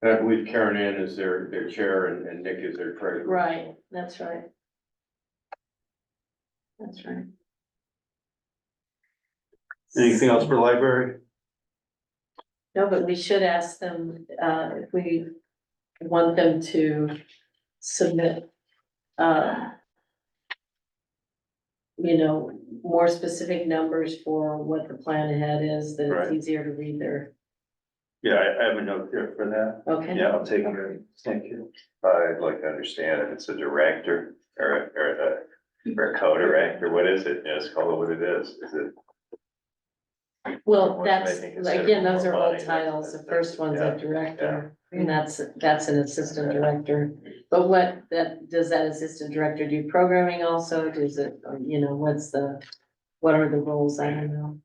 And I believe Karen Ann is their chair and Nick is their treasurer. Right, that's right. That's right. Anything else for library? No, but we should ask them, if we want them to submit, more specific numbers for what the plan ahead is, that Right. it's easier to read their, Yeah, I have a note here for that. okay? Yeah, I'll take it. Thank you. I'd like to understand if it's a director or a co-director, what is it? Just call it what it is. Is it Well, Which they that's, think is saving again, those more are old money. titles. The first one's a Yeah, director, and that's an assistant director. But does that assistant director do programming also? Does it, or, you know, what are the roles? I don't know.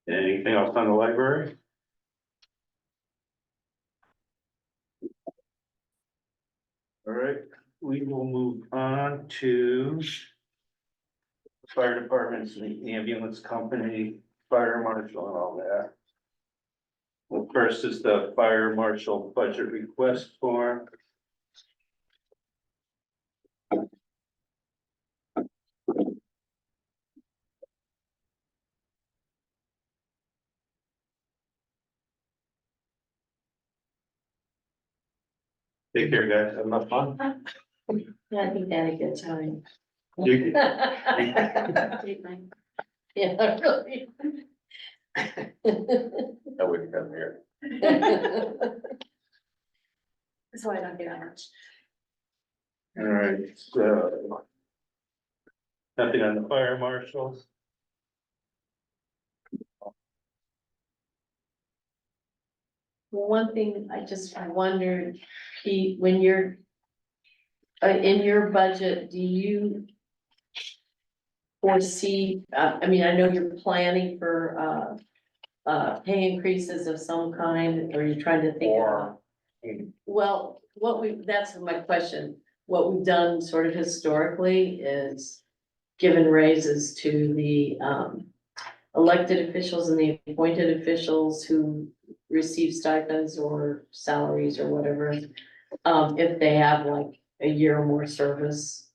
Anything else on the library? All right, we will move on to fire departments, the ambulance company, fire marshal and all that. Well, first is the fire marshal budget request form. Take care, guys. Have enough fun. Yeah, I think that'd get time. You- Yeah, really. I wouldn't come here. So I don't get out much. All right, so. Nothing on the fire marshals. One thing I just wondered, Pete, when you're in your budget, do you foresee, I mean, I know you're planning for pay increases of some kind, or you're trying to think about? Well, that's my question. What we've done sort of historically is given raises to the elected officials and the appointed officials who receive stipends or salaries or whatever. If they have like a year or more service.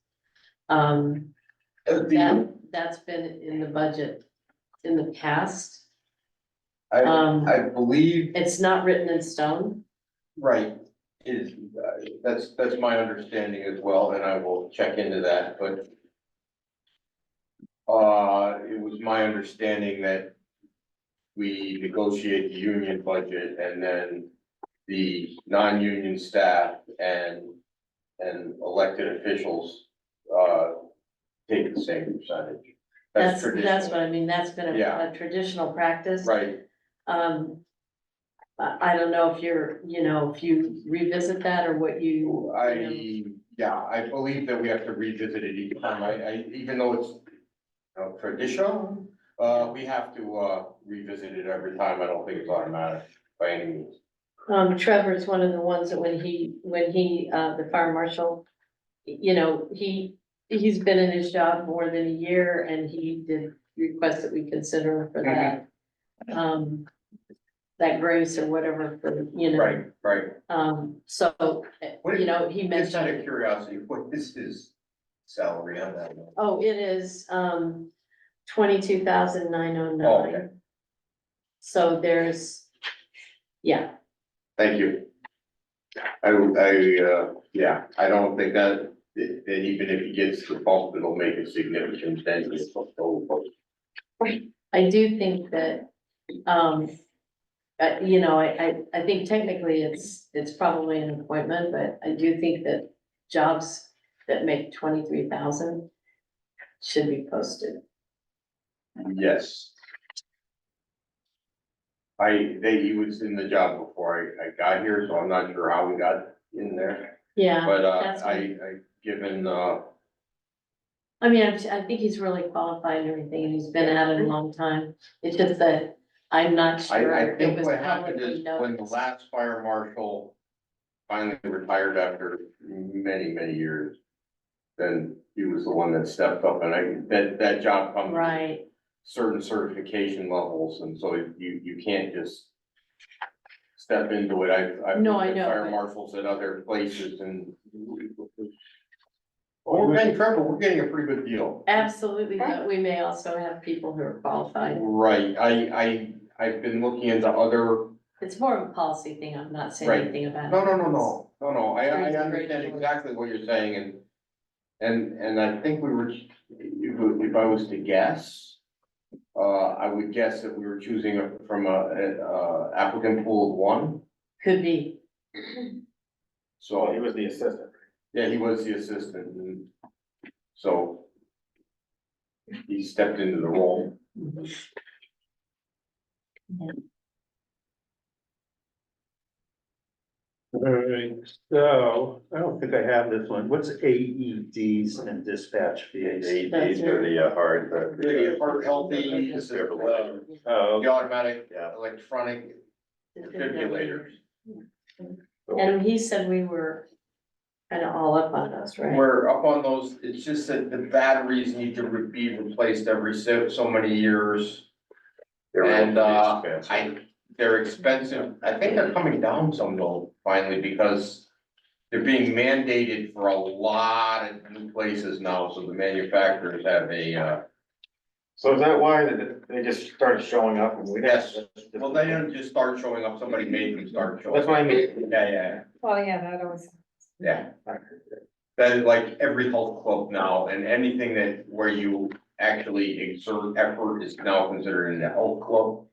That's been in the budget in the past. I believe, It's not written in stone. right, is, that's my understanding as well, and I will check into that, but it was my understanding that we negotiate the union budget and then the non-union staff and elected officials, take the same percentage. That's traditional. what I mean. That's been Yeah. a traditional practice. Right, I don't know if if you revisit that or what you. I believe that we have to revisit it each time, even though it's, traditional, we have to, revisit it every time, I don't think it's automatic by any means. Trevor's one of the ones that when he, the fire marshal, he's been in his job more than a year and he did request that we consider for that. That grace or whatever for, Right. So, he Just out of mentioned, curiosity, what is his salary on that? oh, it is, 22,909. Oh, okay. So there's, yeah. Thank you. I don't think that even if he gets the bump, it'll make a significant dent in his total budget. I do think that, I think technically it's probably an appointment, but I do think that jobs that make 23,000 should be posted. Yes. He was in the job before I got here, so I'm not sure how we got in there, Yeah. but, that's what- given, I mean, I think he's really qualified and everything, and he's been at it a long time. It's just that I'm not sure. I it think was what happened publicly is when the noticed. last fire marshal finally retired after many, many years, then he was the one that stepped up, and that job comes with Right, certain certification levels, and so you can't just step into it. I've No, looked I at know, fire but- marshals at other places, and well, we're getting Trevor, we're getting a pretty good deal. absolutely, but we may also have people who are qualified. Right, I've been looking into other, It's more of a policy thing, I'm not saying Right. anything about it. no, I Great, great understand point. exactly what you're saying, and I think we were, if I was to guess, I would guess that we were choosing from a applicant pool of one, Could be. So he so, was the assistant. yeah, he was the assistant, and so he stepped into the role. All right, so I don't think I have this one. What's AEDs and dispatch fees? AEDs are the hard, The heart healthy, Oh, the automatic, Yeah. electronic defibrillators. And he said we were kind of all up on us, right? We're up on those, it's just that the batteries need to be replaced every so many years. They're And, really expensive. they're expensive, I think they're coming down some though, finally, because they're being mandated for a lot of new places now, so the manufacturers have a, So is that why they just started showing up? And we yes, well, they didn't just start showing up, somebody made them start showing up. That's what I mean. Yeah. Well, yeah, that always. Yeah. That is like every health club now, and anything that where you actually exert effort is now considered in a health club.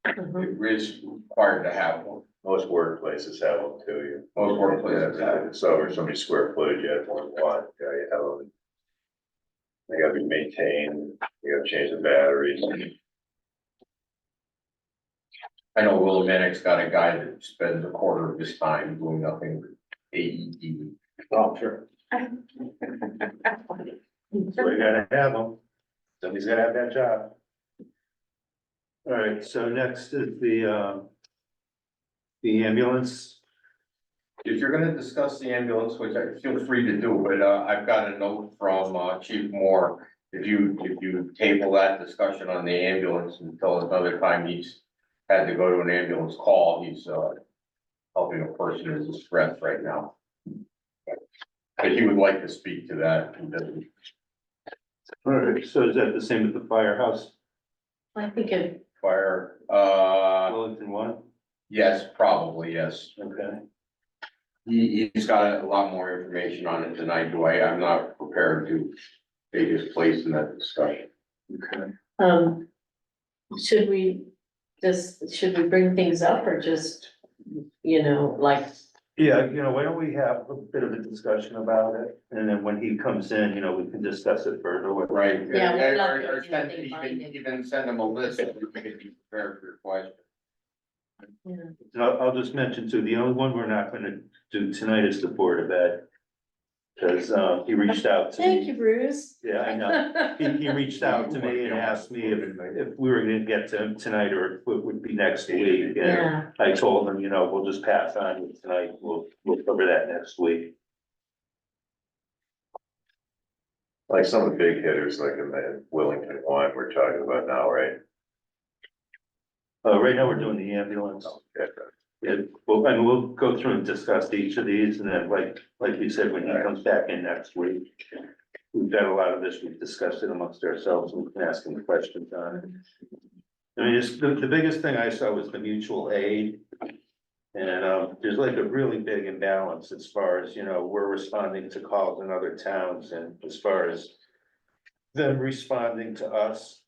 It is required to have one. Most workplaces have them too. Most workplaces have it. It's over so many square footage you have one, you have them. They gotta be maintained, you gotta change the batteries. I know Willimantic's got a guy that spends a quarter of his time doing nothing but AED. Oh, sure. so we gotta have them. Somebody's gotta have that job. All right, so next is the ambulance. If you're gonna discuss the ambulance, which I feel free to do, but I've got a note from Chief Moore. If you table that discussion on the ambulance until another time he's had to go to an ambulance call, he's helping a person in distress right now. But he would like to speak to that. He doesn't. All right, so is that the same with the firehouse, I think it, Fire, Wellington one? yes, probably, yes. Okay. He's got a lot more information on it than I do. I'm not prepared to take his place in that discussion. Okay. should we bring things up or just, like, Yeah, why don't we have a bit of a discussion about it, and then when he comes in, we can discuss it further with. Right. Yeah, we're not Or doing send, anything you can binding. even send him a list so you can be prepared for your question. And I'll just mention too, the only one we're not gonna do tonight is the Board of Ed. Cause, he reached out to me. thank you, Bruce. Yeah, I know. He reached out to me and asked me if we were gonna get to him tonight or if it would be next week. And Yeah, I told him, we'll just pass on it tonight. We'll cover that next week. Like some of the big hitters, like in the Wellington one we're talking about now, right? Right now, we're doing the ambulance. Okay. Yeah, we'll go through and discuss each of these, and then like you said, when he comes back in next week. We've got a lot of this, we've discussed it amongst ourselves, and we can ask him questions on it. I mean, the biggest thing I saw was the mutual aid. And, there's like a really big imbalance as far as, we're responding to calls in other towns, and as far as them responding to us.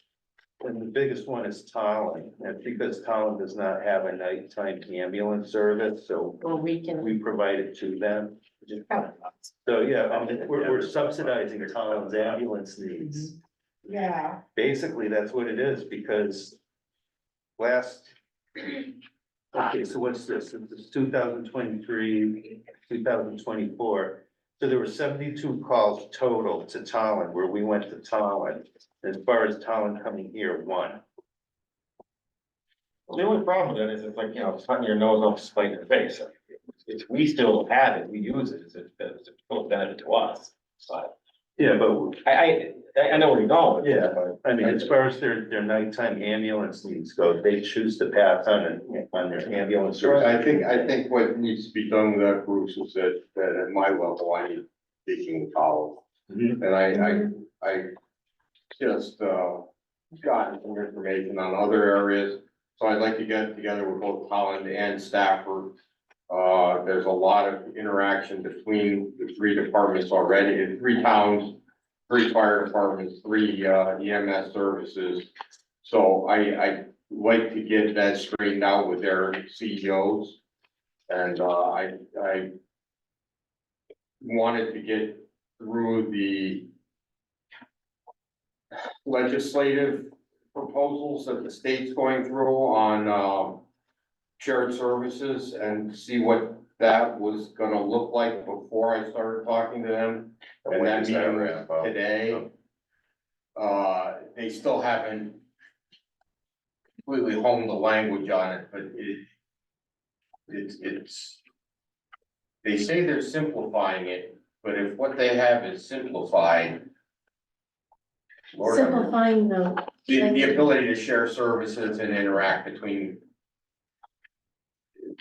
And the biggest one is Tallinn, and because Tallinn does not have a nighttime ambulance service, so well, we can, we provide it to them. So, yeah, we're subsidizing Tallinn's ambulance needs. Yeah. Basically, that's what it is, because okay, so what's this? This is 2023, 2024. So there were 72 calls total to Tallinn, where we went to Tallinn. As far as Tallinn coming here, 1. Well, the only problem with that is it's like, cutting your nose off to spite your face. It's, we still have it, we use it, it's a full benefit to us, but. Yeah, but I know where you're going. yeah, I mean, as far as their nighttime ambulance needs go, they choose to pass on their ambulance service. I think what needs to be done with that, Bruce, is that at my level, I need speaking follow. Mhm. And I just, gotten some information on other areas. So I'd like to get together with both Holland and Stafford. There's a lot of interaction between the 3 departments already, in 3 towns, 3 fire departments, 3 EMS services. So I'd like to get that straightened out with their CEOs. And, I wanted to get through the legislative proposals that the state's going through on, shared services and see what that was gonna look like before I started talking to them. And that meeting was today. They still haven't completely honed the language on it, but it's, they say they're simplifying it, but if what they have is simplified. Lord, Simplifying the ability to share services and interact between.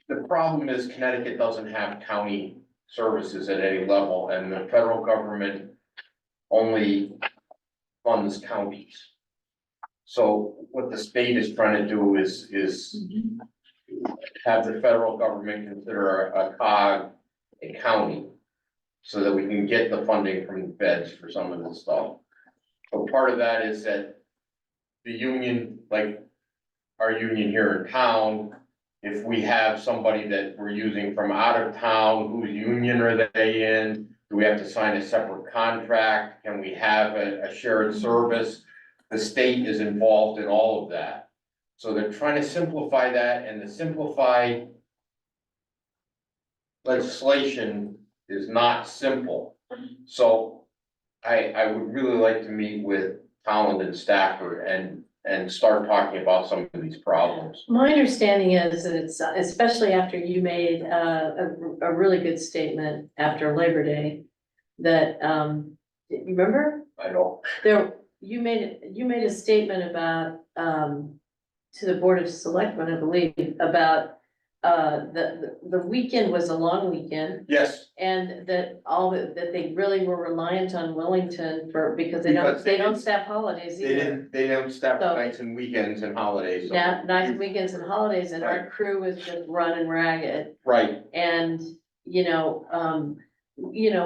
The problem is Connecticut doesn't have county services at any level, and the federal government only funds counties. So what the state is trying to do is have the federal government consider a cog a county, so that we can get the funding from the feds for some of this stuff. But part of that is that the union, like our union here in town, if we have somebody that we're using from out of town, whose union are they in? Do we have to sign a separate contract? Can we have a shared service? The state is involved in all of that. So they're trying to simplify that, and the simplified legislation is not simple. So I would really like to meet with Holland and Stafford and start talking about some of these problems. My understanding is that it's, especially after you made a really good statement after Labor Day, that, you remember? I don't. You made a statement about, to the Board of Selectmen, I believe, about, the weekend was a long weekend. Yes. And that that they really were reliant on Wellington because they don't staff holidays either. They don't staff So- nights and weekends and holidays. So- Nights, weekends and holidays, and our Right. crew was just running ragged. Right, And,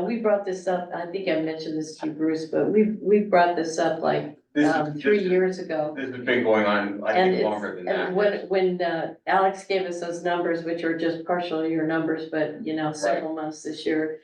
we brought this up, I think I mentioned this to you, Bruce, but we brought this up like, This is- 3 years ago. this has been going on, I And think, it's, longer than that. and when Alex gave us those numbers, which are just partial year numbers, but several months this year.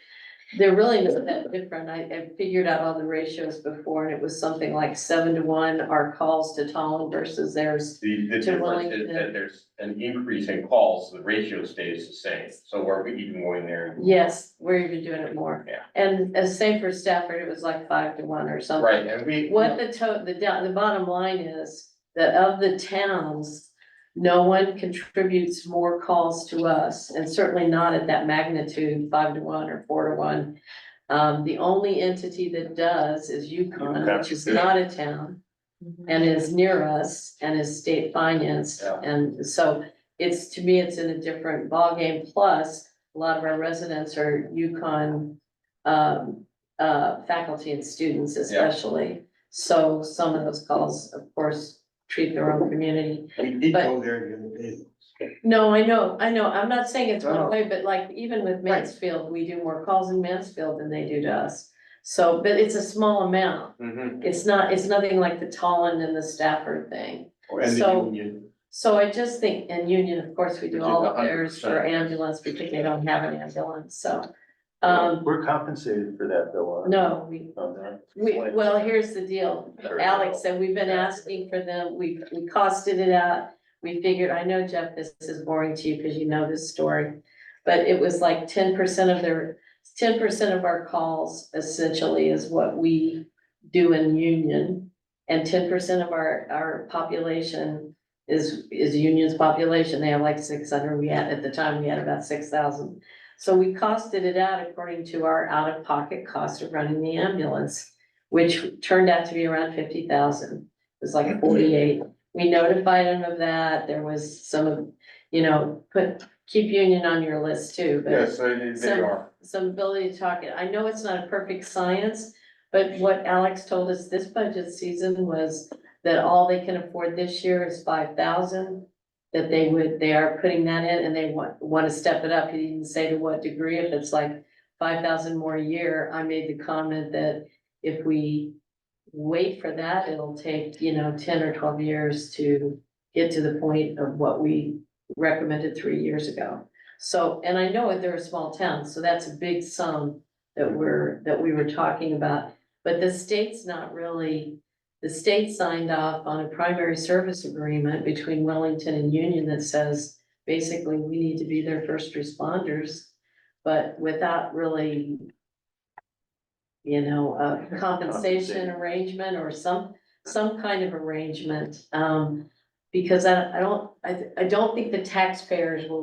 They're really not that different. I figured out all the ratios before, and it was something like 7-1, our calls to Tallinn versus theirs. The difference is Wellington. that there's an increase in calls, the ratio stays the same, so we're even going there. Yes, we're even doing it more. Yeah. And as same for Stafford, it was like 5-1 or something. Right, and we. What the bottom line is, that of the towns, no one contributes more calls to us, and certainly not at that magnitude, 5-1 or 4-1. The only entity that does is Yukon, which is not a town, and is near us, and is state financed. Yeah. And so to me, it's in a different ballgame. Plus, a lot of our residents are Yukon faculty and students especially. So some of those calls, of course, treat their own community. We did But- go there the other day. No, I know. I'm not saying it's one No. way, but like even with Right. Mansfield, we do more calls in Mansfield than they do to us. So, but it's a small amount. Mhm. It's nothing like the Tallinn and the Stafford thing. And the So- union. So I just think, and Union, of course, we do Which all is of theirs for 100%. ambulance because they don't have an ambulance, so. We're compensated for that though. aren't No, we? well, here's the deal. Alex said, we've been asking for them, we costed it out. We figured, I know, Jeff, this is boring to you because you know this story. But it was like 10% of our calls essentially is what we do in Union. And 10% of our population is Union's population. They have like 600, at the time, we had about 6,000. So we costed it out according to our out-of-pocket cost of running the ambulance, which turned out to be around 50,000. It was like 48. We notified them of that. There was some, keep Union on your list too, but Yes, they are. some ability to talk it. I know it's not a perfect science, but what Alex told us this budget season was that all they can afford this year is 5,000. That they are putting that in, and they want to step it up. He didn't say to what degree. If it's like 5,000 more a year, I made the comment that if we wait for that, it'll take, 10 or 12 years to get to the point of what we recommended 3 years ago. So, and I know they're a small town, so that's a big sum that we were talking about. But the state's not really, the state signed off on a primary service agreement between Wellington and Union that says, basically, we need to be their first responders, but without really, a compensation arrangement or some kind of arrangement. Because I don't think the taxpayers were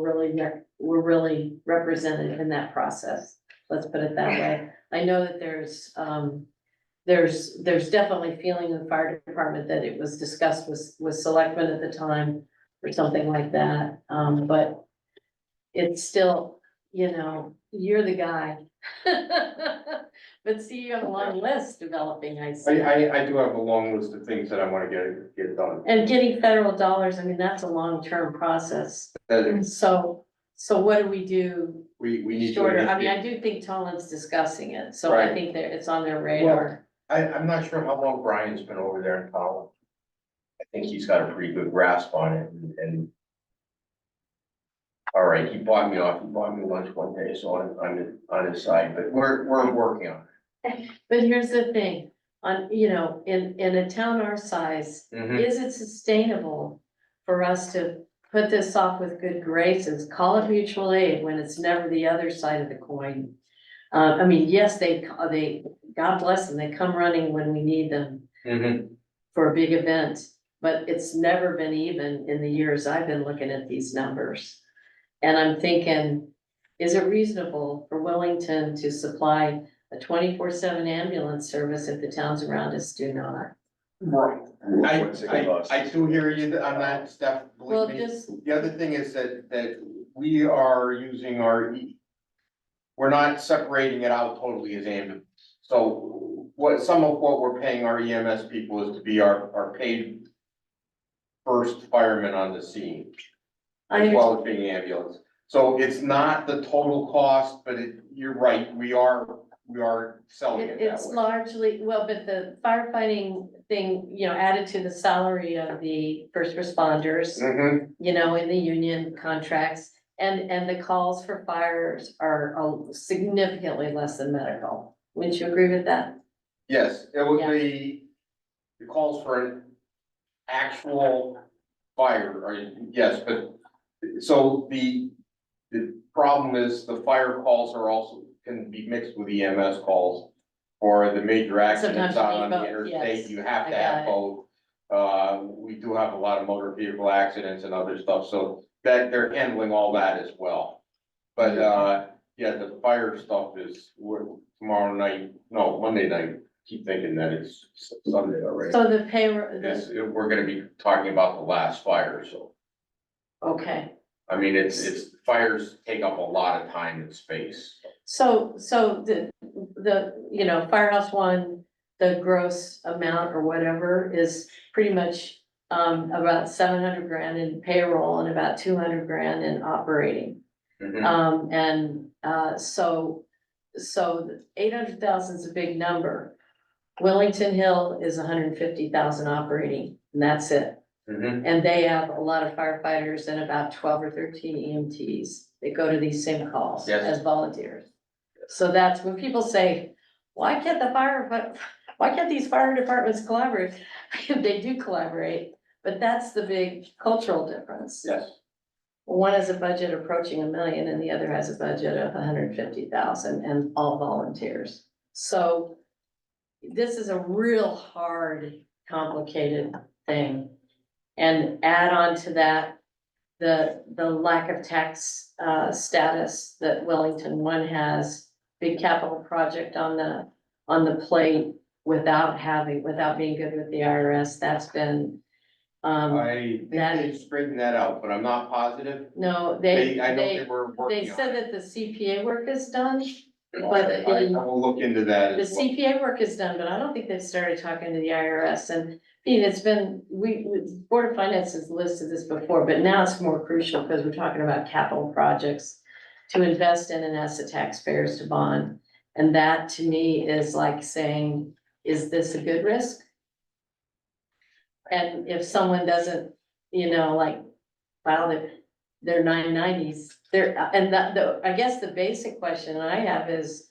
really represented in that process. Let's put it that way. I know that there's definitely feeling in the fire department that it was discussed with selectmen at the time or something like that. But it's still, you're the guy. But see, you have a long list developing, I see. I do have a long list of things that I wanna get done. And getting federal dollars, I mean, that's a long-term process. So what do we do? We need to. Shorter, I mean, I do think Toland's discussing it, so I Right. think that it's on their radar. I'm not sure how long Brian's been over there in Colin. I think he's got a pretty good grasp on it and. All right, he bought me lunch one day, so I'm on his side, but we're working on it. But here's the thing, in a town our size, is it sustainable for us to put this off with good graces, call it mutual aid when it's never the other side of the coin? I mean, yes, they, God bless them, they come running when we need them for a big event, but it's never been even in the years I've been looking at these numbers. And I'm thinking, is it reasonable for Wellington to supply a 24/7 ambulance service if the towns around us do not? Right. I do hear you on that, Steph, Well, believe me. just, The other thing is that we are using we're not separating it out totally as ambulance. So some of what we're paying our EMS people is to be our paid first firemen on the scene, as well as being ambulance. So it's not the total cost, but you're right, we are selling it that it's way. largely, well, but the firefighting thing, added to the salary of the first responders, in the union contracts. And the calls for fires are significantly less than medical. Wouldn't you agree with that? Yes, it would be, the calls for an actual fire, or yes, but, so the problem is the fire calls are also, can be mixed with EMS calls. For the major accidents Sometimes you out need on the both, interstate, yes, you have I to have got it. both. We do have a lot of motor vehicle accidents and other stuff, so that they're handling all that as well. But, yeah, the fire stuff is, Monday night, keep thinking that it's Sunday already. So the payroll, We're gonna be talking about the last fire, so, okay. I mean, it's, fires take up a lot of time and space. So the Firehouse One, the gross amount or whatever is pretty much about 700 grand in payroll and about 200 grand in operating. So 800,000 is a big number. Wellington Hill is 150,000 operating, and that's it. And they have a lot of firefighters and about 12 or 13 EMTs. They go to these same calls as volunteers. So that's when people say, why can't these fire departments collaborate? They do collaborate, but that's the big cultural difference. Yes. One has a budget approaching $1 million and the other has a budget of 150,000 and all volunteers. So this is a real hard, complicated thing. And add on to that, the lack of tax status that Wellington One has, big capital project on the plate without being good with the IRS. That's been I think they straightened that out, but I'm not positive. no, I know they were working they on said it. that the CPA work is done, but I will look into that the as well. CPA work is done, but I don't think they've started talking to the IRS. And it's been, Board of Finance has listed this before, but now it's more crucial because we're talking about capital projects to invest in and ask the taxpayers to bond. And that to me is like saying, is this a good risk? And if someone doesn't, like, file their 990s, I guess the basic question I have is,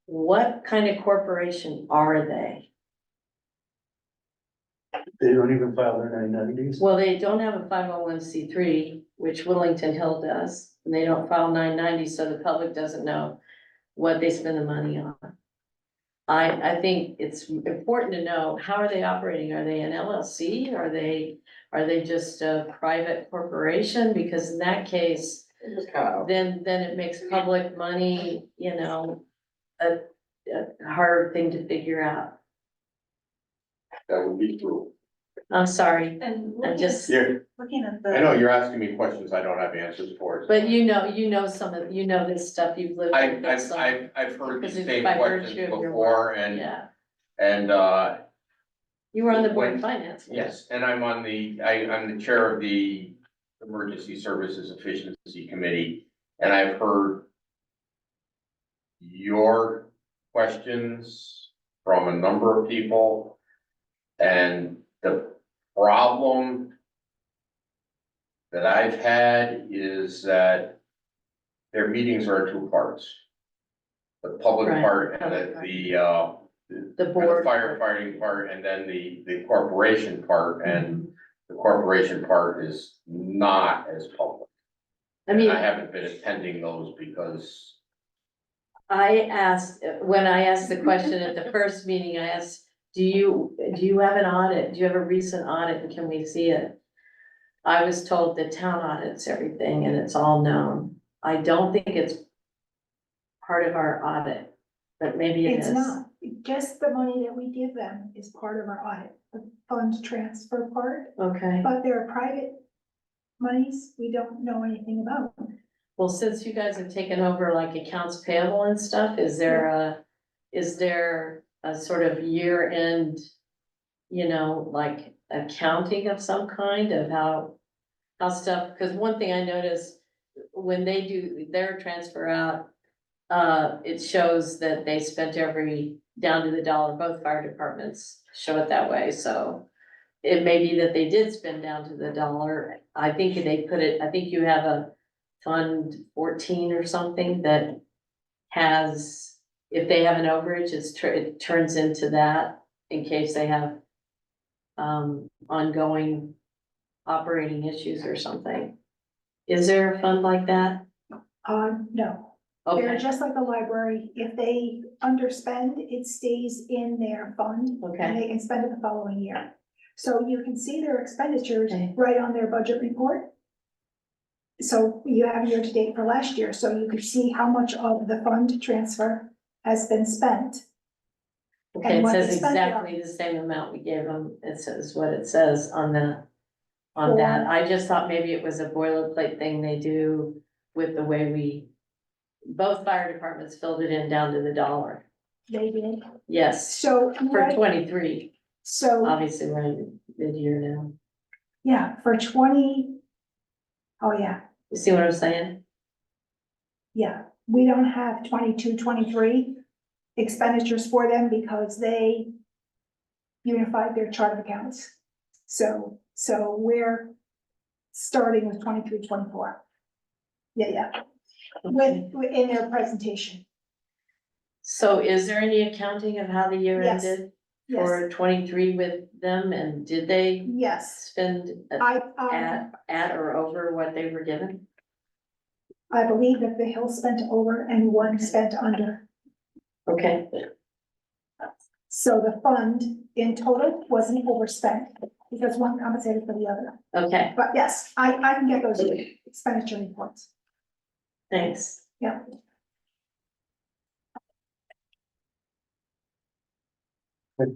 what kind of corporation are they? They don't even file their 990s. Well, they don't have a 501c3, which Willington Hill does, and they don't file 990, so the public doesn't know what they spend the money on. I think it's important to know, how are they operating? Are they an LLC? Are they just a private corporation? Because in that case, then it makes public money, a hard thing to figure out. That would be true. I'm sorry, And I just, looking at the. I know you're asking me questions I don't have answers for. but some of, this stuff, you've lived with this. I've heard these Because same by questions virtue of your before work, and, yeah, and, you were on the board of finance. yes, and I'm on I'm the chair of the Emergency Services Efficiency Committee, and I've heard your questions from a number of people. And the problem that I've had is that their meetings are in two parts. The public Right, part and public part. the board. firefighting part, and then the corporation part, and the corporation part is not as public. I mean, And I haven't been attending those because when I asked the question at the first meeting, I asked, do you have an audit? Do you have a recent audit and can we see it? I was told the town audits everything and it's all known. I don't think it's part of our audit, but maybe it is. It's not, just the money that we give them is part of our audit, the fund transfer part, Okay, but there are private monies we don't know anything about. well, since you guys have taken over like accounts payable and stuff, is there a sort of year-end, like accounting of some kind of how stuff, because one thing I noticed when they do their transfer out, it shows that they spent every down to the dollar, both fire departments show it that way, so it may be that they did spend down to the dollar. I think you have a Fund 14 or something that has, if they have an overage, it turns into that in case they have ongoing operating issues or something. Is there a fund like that? No, they're Okay, just like the library, if they underspend, it stays in their fund. And okay, they can spend it the following year. So you can see their expenditures Okay. right on their budget report. So you have year to date for last year, so you can see how much of the fund transfer has been spent. okay, And it what says they spent it on. exactly the same amount we gave them, it says what it says on that. For- I just thought maybe it was a boilerplate thing they do with the way both fire departments filled it in down to the dollar. They did, Yes, so. for what- 23, So, obviously we're in mid-year now. yeah, for 20. Oh, yeah, You see what I'm saying? yeah, we don't have 22, 23 expenditures for them because they unified their chart of accounts. So we're starting with 23, 24. Yeah, in their presentation. So is there any accounting of how the year Yes, ended Yes, for 23 with them, and did they yes, spend at or over what they were given? I believe that the Hill spent over and one spent under. Okay, So the fund in total wasn't overspent because one compensated for the other. okay, But yes, I can get those expenditure reports. thanks. Yeah.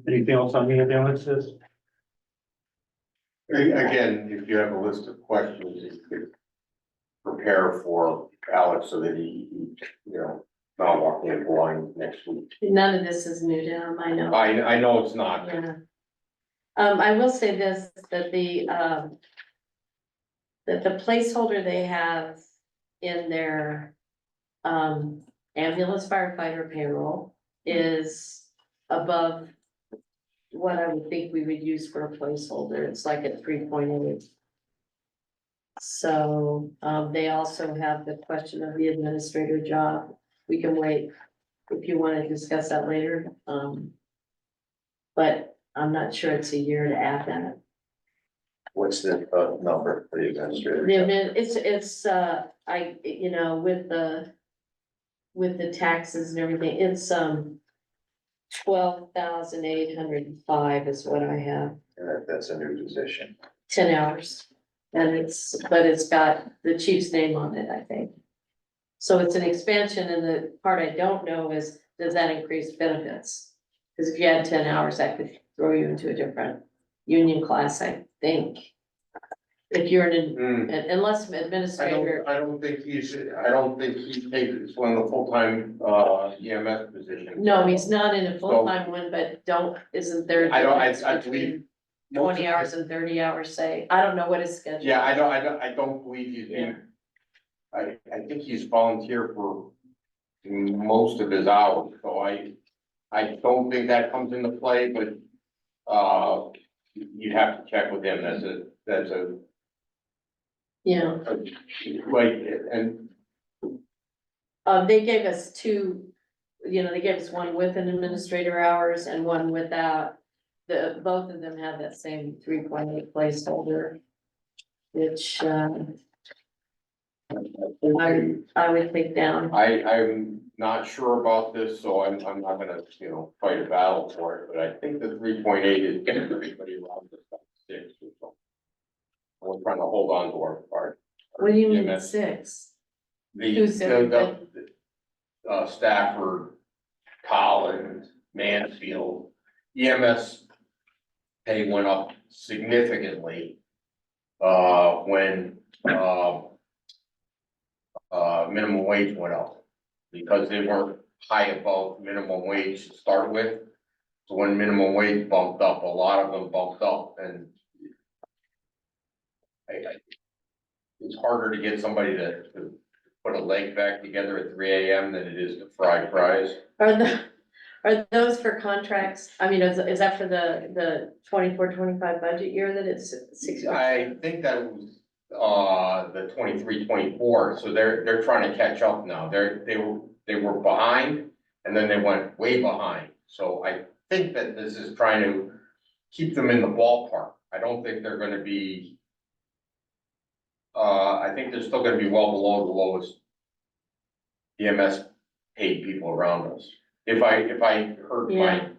Anything else on the ambulances? again, if you have a list of questions, you could prepare for Alex so that he, not walking in blind next week. None of this is new to him, I know. I know it's not. Yeah. I will say this, that the placeholder they have in their, ambulance firefighter payroll is above what I would think we would use for a placeholder. It's like at 3.8. So, they also have the question of the administrator job. We can wait if you want to discuss that later. But I'm not sure it's a year to add that. What's the number for the administrator? It's, you know, with the taxes and everything, it's, 12,805 is what I have, That's a new position. 10 hours. And but it's got the chief's name on it, I think. So it's an expansion, and the part I don't know is, does that increase benefits? Because if you had 10 hours, that could throw you into a different union class, I think. If you're unless administrator. I don't think he's taken, it's one of the full-time, EMS positions. No, he's not in a full-time one, but isn't there? a difference I between believe. 20 hours and 30 hours, say, I don't know what his schedule. Yeah, is. I don't believe he's in, I think he's volunteer for most of his hours, so I don't think that comes into play, but, you'd have to check with him, that's a, Yeah, like, and they gave us two, they gave us one with an administrator hours and one without. Both of them have that same 3.8 placeholder, which, I would take down. I'm not sure about this, so I'm not gonna, fight a battle for it, but I think the 3.8 is getting everybody around this about 6 or something. We're trying to hold on to our part. What do you mean EMS. 6? The Who's Stafford, Collins, Mansfield, EMS pay went up significantly, when, minimum wage went up. Because they weren't high above minimum wage to start with. So when minimum wage bumped up, a lot of them bumped up, and it's harder to get somebody to put a leg back together at 3 AM than it is to fry fries. Are those for contracts? I mean, is that for the 24-25 budget year that it's 6%? I think that was, the 23-24. So they're trying to catch up now. They were behind, and then they went way behind. So I think that this is trying to keep them in the ballpark. I don't think they're gonna be, I think they're still gonna be well below the lowest EMS paid people around us. If I heard Yeah.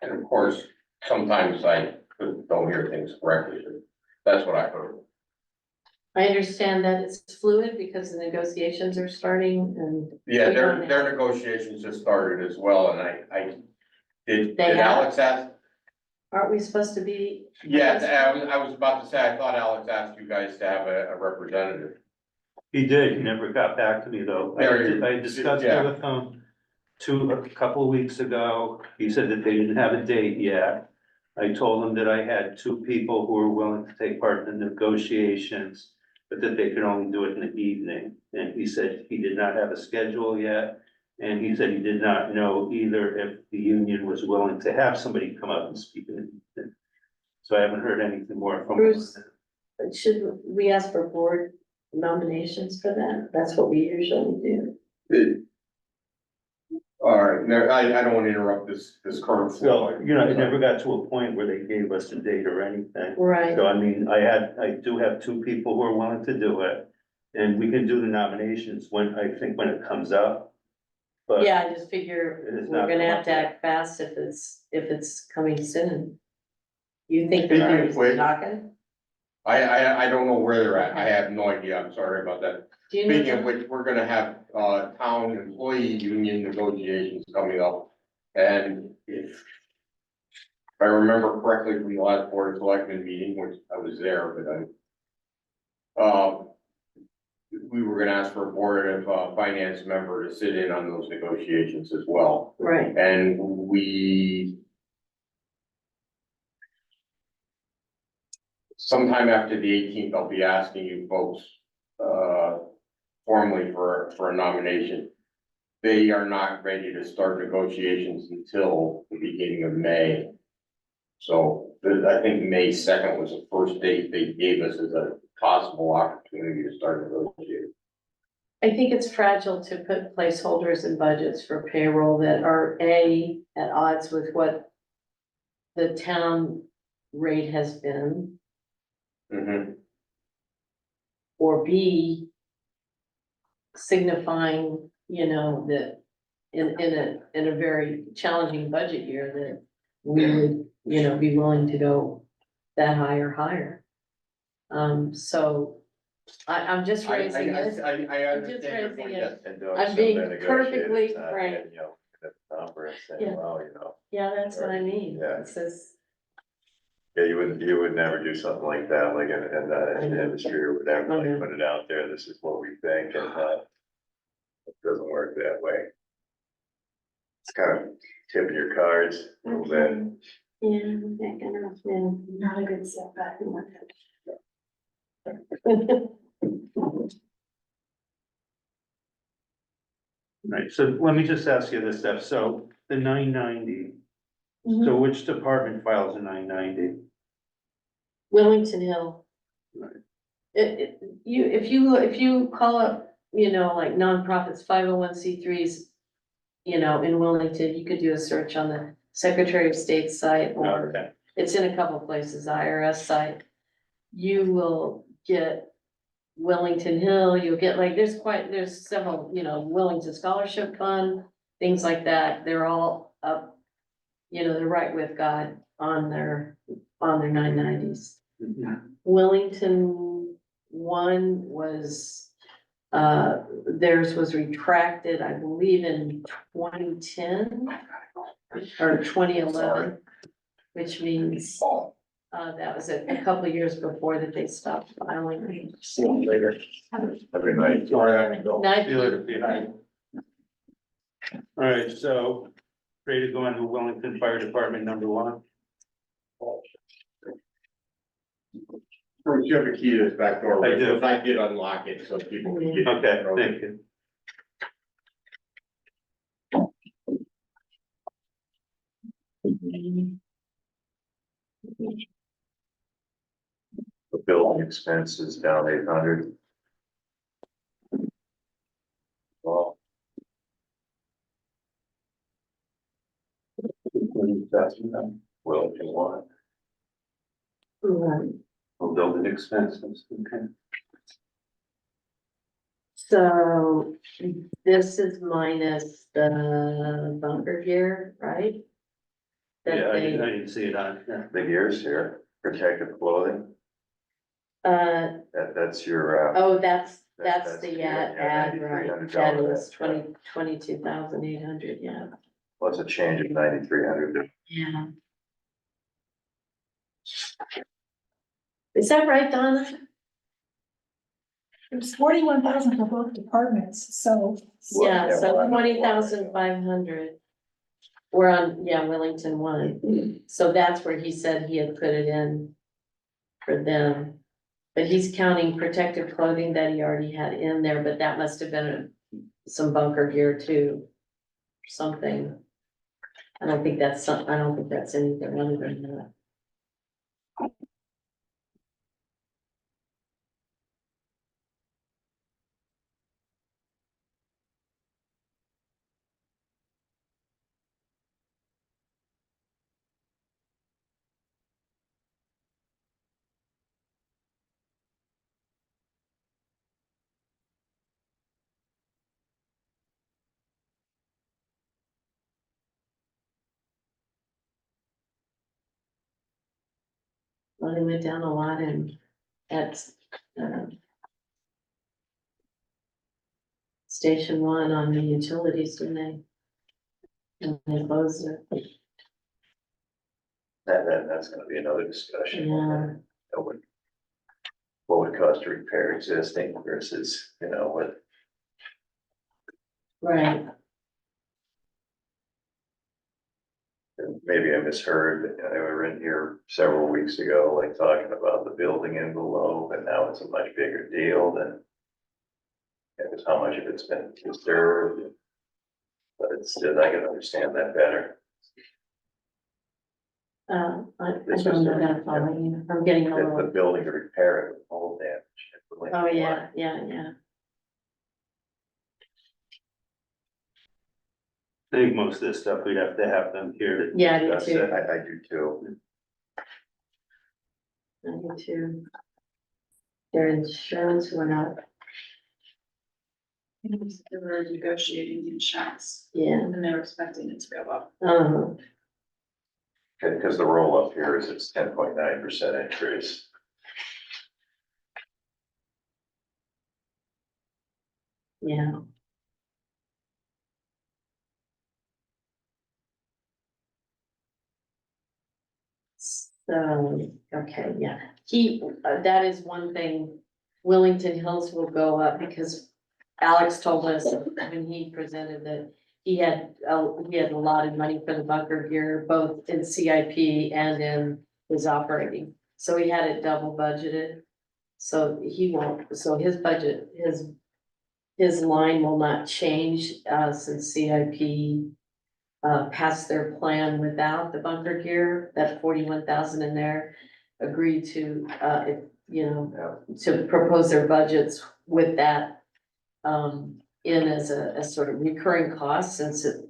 and of course, sometimes I don't hear things correctly, but that's what I heard. I understand that it's fluid because the negotiations are starting and. Yeah, we don't their know. negotiations just started as well, and I did They have? Alex ask? Aren't we supposed to be? Yeah, I was about to say, I thought Alex asked you guys to have a representative. He did, he never got back to me though. I discussed it with him a couple of weeks ago. He said that they didn't have a date yet. I told him that I had 2 people who were willing to take part in the negotiations, but that they could only do it in the evening. And he said he did not have a schedule yet. And he said he did not know either if the union was willing to have somebody come up and speak in the evening. So I haven't heard anything more from him. Bruce, should we ask for board nominations for that? That's what we usually do. All right, no, I don't want to interrupt this current flow. Well, it never got to a point where they gave us a date or anything. Right. So I mean, I do have 2 people who are willing to do it. And we can do the nominations when it comes up. But Yeah, I just figure It is we're not gonna come have up to yet. act fast if it's coming soon. You think Speaking they're of which- talking? I don't know where they're at. I have no idea. I'm sorry about that. Do you know? Speaking of which, we're gonna have, town employee union negotiations coming up. And if I remember correctly from the last board of selectmen meeting, which I was there, but we were gonna ask for a board of, finance member to sit in on those negotiations as well. Right. And we sometime after the 18th, I'll be asking you folks, formally for a nomination. they are not ready to start negotiations until the beginning of May. So, I think May 2nd was the first date they gave us as a possible opportunity to start negotiating. I think it's fragile to put placeholders in budgets for payroll that are at odds with what the town rate has been, Mm-hmm. or B, signifying, that in a very challenging budget year that we would, be willing to go that high or higher. So I'm just raising it. I I'm just understand your raising point, it. yes. And doing I'm some being negotiated perfectly time, frank. and, you know, the number and saying, Yeah. well, you know, Yeah, that's what I mean. Yeah. It says, yeah, you would never do something like that, like in the industry or whatever, like Mhm. put it out there, this is what we think, and, it doesn't work that way. It's kind of tipping your cards a little bit. Not a good setback. Right, so let me just ask you this stuff, so the 990, Mm-hmm. so which department files a 990? Wellington Hill. Right. If you call up, like nonprofits, 501c3s, in Wellington, you could do a search on the Secretary of State's site, or Okay. it's in a couple places, the IRS site. You will get Wellington Hill, you'll get there's several, Wellington Scholarship Fund, things like that. They're all up, they're right with God on their 990s. Wellington one was, theirs was retracted, I believe, in 2010 or 2011, which means, that was a couple of years before that they stopped filing. See you later. Every night. Night. See you later, Peter. All right, so ready to go into Wellington Fire Department #1? Bruce, you have a key to this back door, I right? do. Because I did unlock it, so people can get. in. Okay, thank you. The building expenses down 800. Well. That's, well, if you want, Right. Well, building expenses, okay. So this is minus the bunker gear, right? That Yeah, I they, didn't see it on, yeah. the gears here, protective clothing, that's your, that's that's the the, ad, right? $9,300 That is ad. 22,800, yeah. what's a change of 9,300? Yeah. Is that right, Donna? It was 41,000 for both departments, so. Yeah, so 20,500. We're on, Wellington one, so that's where he said he had put it in for them. But he's counting protective clothing that he already had in there, but that must have been some bunker gear too. Something. I don't think that's anything other than that. Well, they went down a lot at, Station 1 on the utilities, didn't they? And they closed it. That's gonna be another discussion. Yeah. What would it cost to repair existing versus, what, Right. maybe I misheard, but I were in here several weeks ago, like talking about the building envelope, and now it's a much bigger deal than. Because how much of it's been disturbed. But it's still, I can understand that better. I This don't was know the- that following, I'm getting a If the little, building to repair it with all damage. oh, yeah. I think most of this stuff we'd have to have them here to Yeah, I do discuss too. it. I do too. I do too. Their insurance went up, They were negotiating the insurance yeah. and they were expecting it to go up. Because the roll up here is it's 10.9% increase. Yeah. So, okay, yeah, that is one thing, Wellington Hills will go up because Alex told us when he presented that he had a lot of money for the bunker gear, both in CIP and in his operating. So he had it double budgeted. So he won't, so his budget, his line will not change, since CIP passed their plan without the bunker gear, that 41,000 in there, agreed to, to propose their budgets with that in as a sort of recurring cost, since it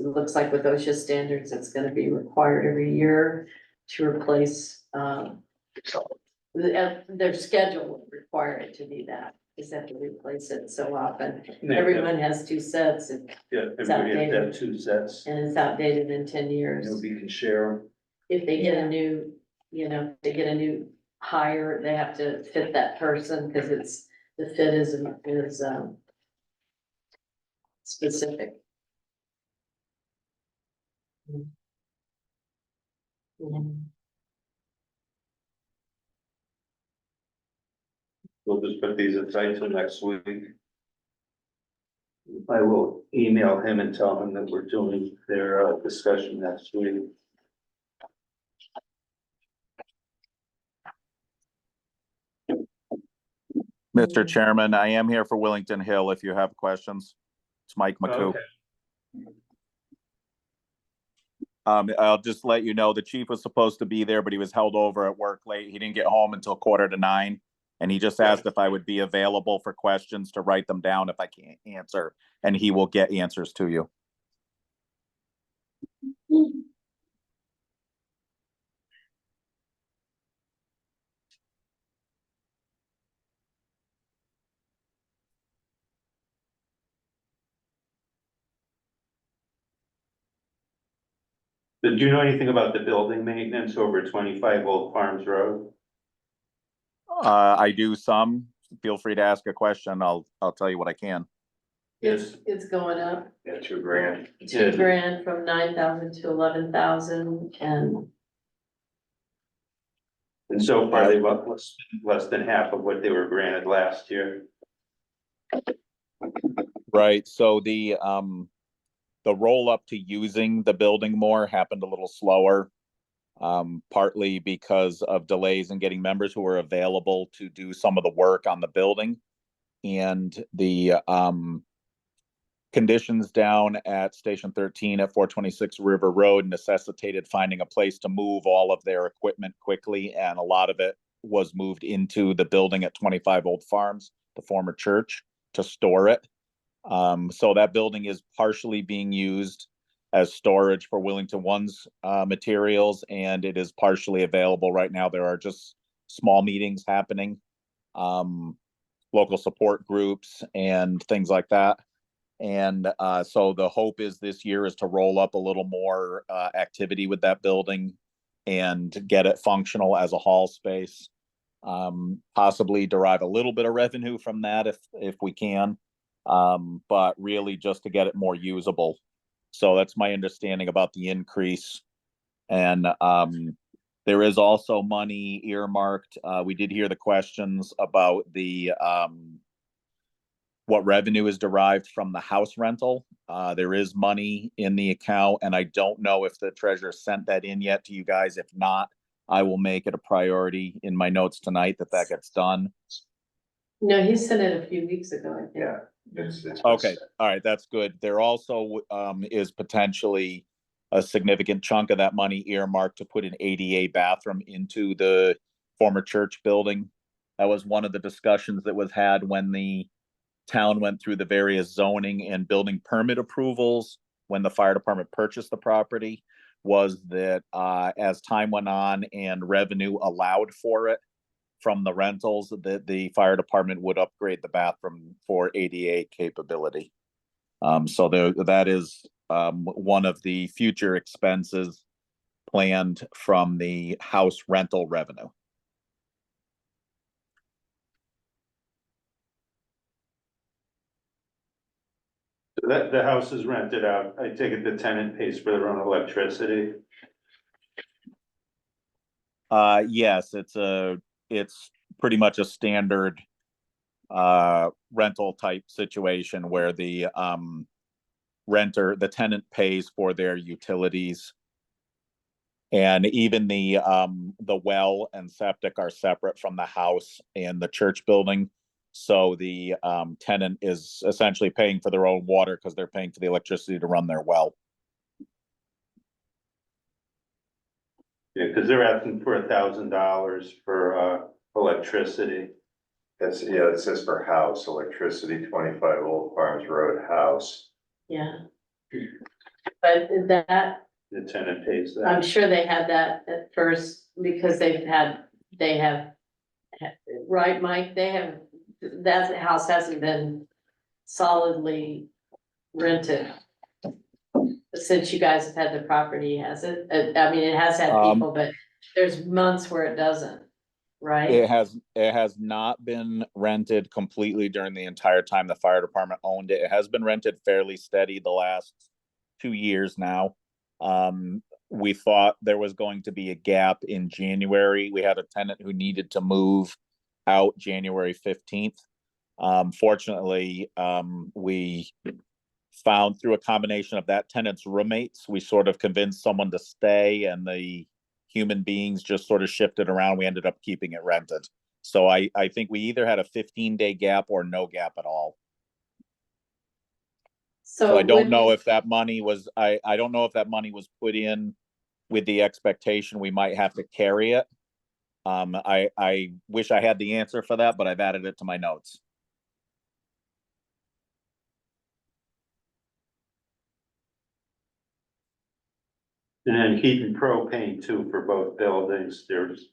looks like with OSHA standards, it's gonna be required every year to replace, their schedule will require it to be that, is have to replace it so often. Everyone has two sets, Yeah, everybody has to have two sets. and it's outdated in 10 years. Nobody can share them. If they get a new, they get a new hire, they have to fit that person, because the fit is specific. Yeah. We'll just put these aside till next week. I will email him and tell him that we're doing their discussion next week. Mr. Chairman, I am here for Wellington Hill if you have questions. It's Mike McCoo. Okay. I'll just let you know, the chief was supposed to be there, but he was held over at work late. He didn't get home until 8:45. And he just asked if I would be available for questions to write them down if I can't answer, and he will get answers to you. Did you know anything about the building maintenance over 25 Old Farms Road? I do some. Feel free to ask a question. I'll tell you what I can. It's going up. Yeah, $2,000. $2,000 from 9,000 to 11,000, and so far they've up less than half of what they were granted last year. Right, so the roll up to using the building more happened a little slower. Partly because of delays in getting members who were available to do some of the work on the building. And the conditions down at Station 13 at 426 River Road necessitated finding a place to move all of their equipment quickly, and a lot of it was moved into the building at 25 Old Farms, the former church, to store it. So that building is partially being used as storage for Wellington One's materials, and it is partially available right now. There are just small meetings happening, local support groups and things like that. And so the hope is this year is to roll up a little more activity with that building and get it functional as a hall space. Possibly derive a little bit of revenue from that if we can, but really just to get it more usable. So that's my understanding about the increase. And there is also money earmarked. We did hear the questions about the what revenue is derived from the house rental. There is money in the account, and I don't know if the treasurer sent that in yet to you guys. If not, I will make it a priority in my notes tonight that gets done. No, he sent it a few weeks ago, I think. Yeah. It's. Okay, all right, that's good. There also is potentially a significant chunk of that money earmarked to put an ADA bathroom into the former church building. That was one of the discussions that was had when the town went through the various zoning and building permit approvals when the fire department purchased the property, was that as time went on and revenue allowed for it from the rentals, that the fire department would upgrade the bathroom for ADA capability. So that is one of the future expenses planned from the house rental revenue. That, the house is rented out. I take it the tenant pays for their own electricity. Yes, it's pretty much a standard rental type situation where the the tenant pays for their utilities. And even the well and septic are separate from the house and the church building. So the tenant is essentially paying for their own water because they're paying for the electricity to run their well. Yeah, because they're asking for $1,000 for electricity. That's, yeah, it says for house, electricity, 25 Old Farms Road house. Yeah. But that, The tenant pays that. I'm sure they had that at first because they have, right, Mike, that house hasn't been solidly rented since you guys have had the property, has it? I mean, it has had people, but there's months where it doesn't, right? It has not been rented completely during the entire time the fire department owned it. It has been rented fairly steady the last 2 years now. We thought there was going to be a gap in January. We had a tenant who needed to move out January 15th. Fortunately, we found through a combination of that tenant's roommates, we sort of convinced someone to stay, and the human beings just sort of shifted around. We ended up keeping it rented. So I think we either had a 15-day gap or no gap at all. So I don't know if that money was, I don't know if that money was put in with the expectation we might have to carry it. I wish I had the answer for that, but I've added it to my notes. And then heat and propane too for both buildings. There's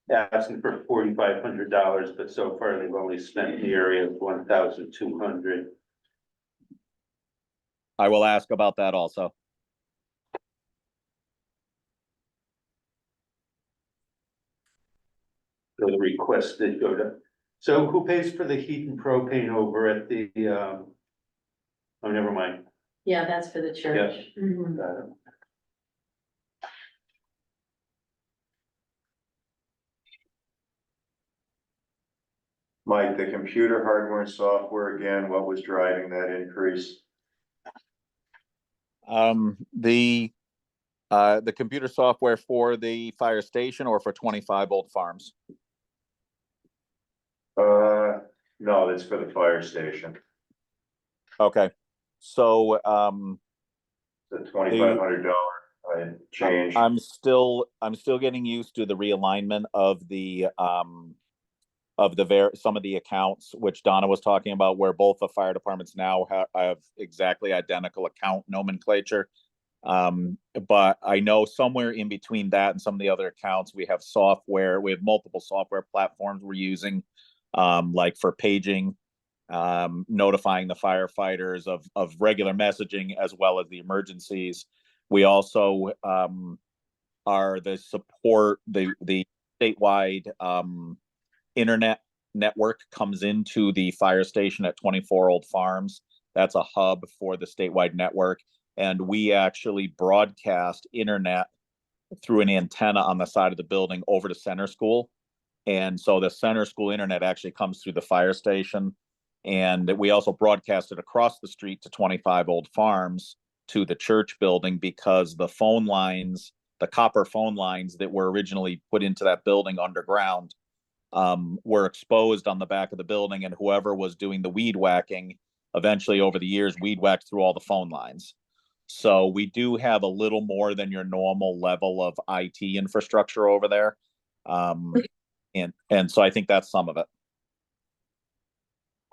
asking for $4,500, but so far they've only spent in the area of 1,200. I will ask about that also. So the request did go to, so who pays for the heat and propane over at the, oh, never mind. Yeah, that's for the church. Mhm. Got it. Mike, the computer hardware and software, again, what was driving that increase? The computer software for the fire station or for 25 Old Farms? No, that's for the fire station. Okay, so The $2,500 change. I'm still getting used to the realignment of some of the accounts, which Donna was talking about, where both the fire departments now have exactly identical account nomenclature. But I know somewhere in between that and some of the other accounts, we have software, we have multiple software platforms we're using, like for paging, notifying the firefighters of regular messaging as well as the emergencies. We also are the support, the statewide internet network comes into the fire station at 24 Old Farms. That's a hub for the statewide network. And we actually broadcast internet through an antenna on the side of the building over to Center School. And so the Center School internet actually comes through the fire station. And we also broadcasted across the street to 25 Old Farms to the church building, because the phone lines, the copper phone lines that were originally put into that building underground, were exposed on the back of the building, and whoever was doing the weed whacking, eventually over the years, weed whacked through all the phone lines. So we do have a little more than your normal level of IT infrastructure over there. And so I think that's some of it.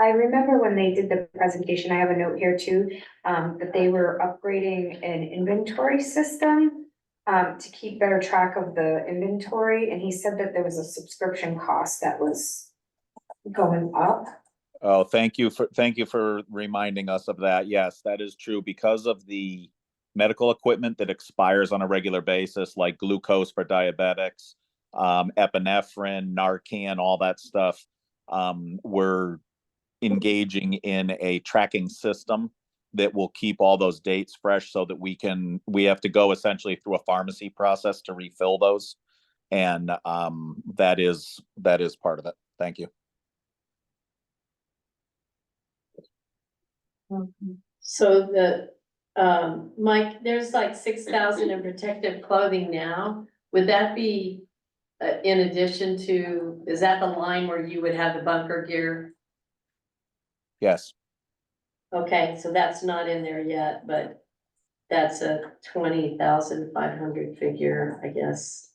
I remember when they did the presentation, I have a note here too, that they were upgrading an inventory system to keep better track of the inventory, and he said that there was a subscription cost that was going up. Oh, thank you for reminding us of that. Yes, that is true. Because of the medical equipment that expires on a regular basis, like glucose for diabetics, epinephrine, Narcan, all that stuff, we're engaging in a tracking system that will keep all those dates fresh so that we have to go essentially through a pharmacy process to refill those. And that is part of it. Thank you. So the, Mike, there's like 6,000 in protective clothing now. Would that be in addition to, is that the line where you would have the bunker gear? Yes. Okay, so that's not in there yet, but that's a 20,500 figure, I guess.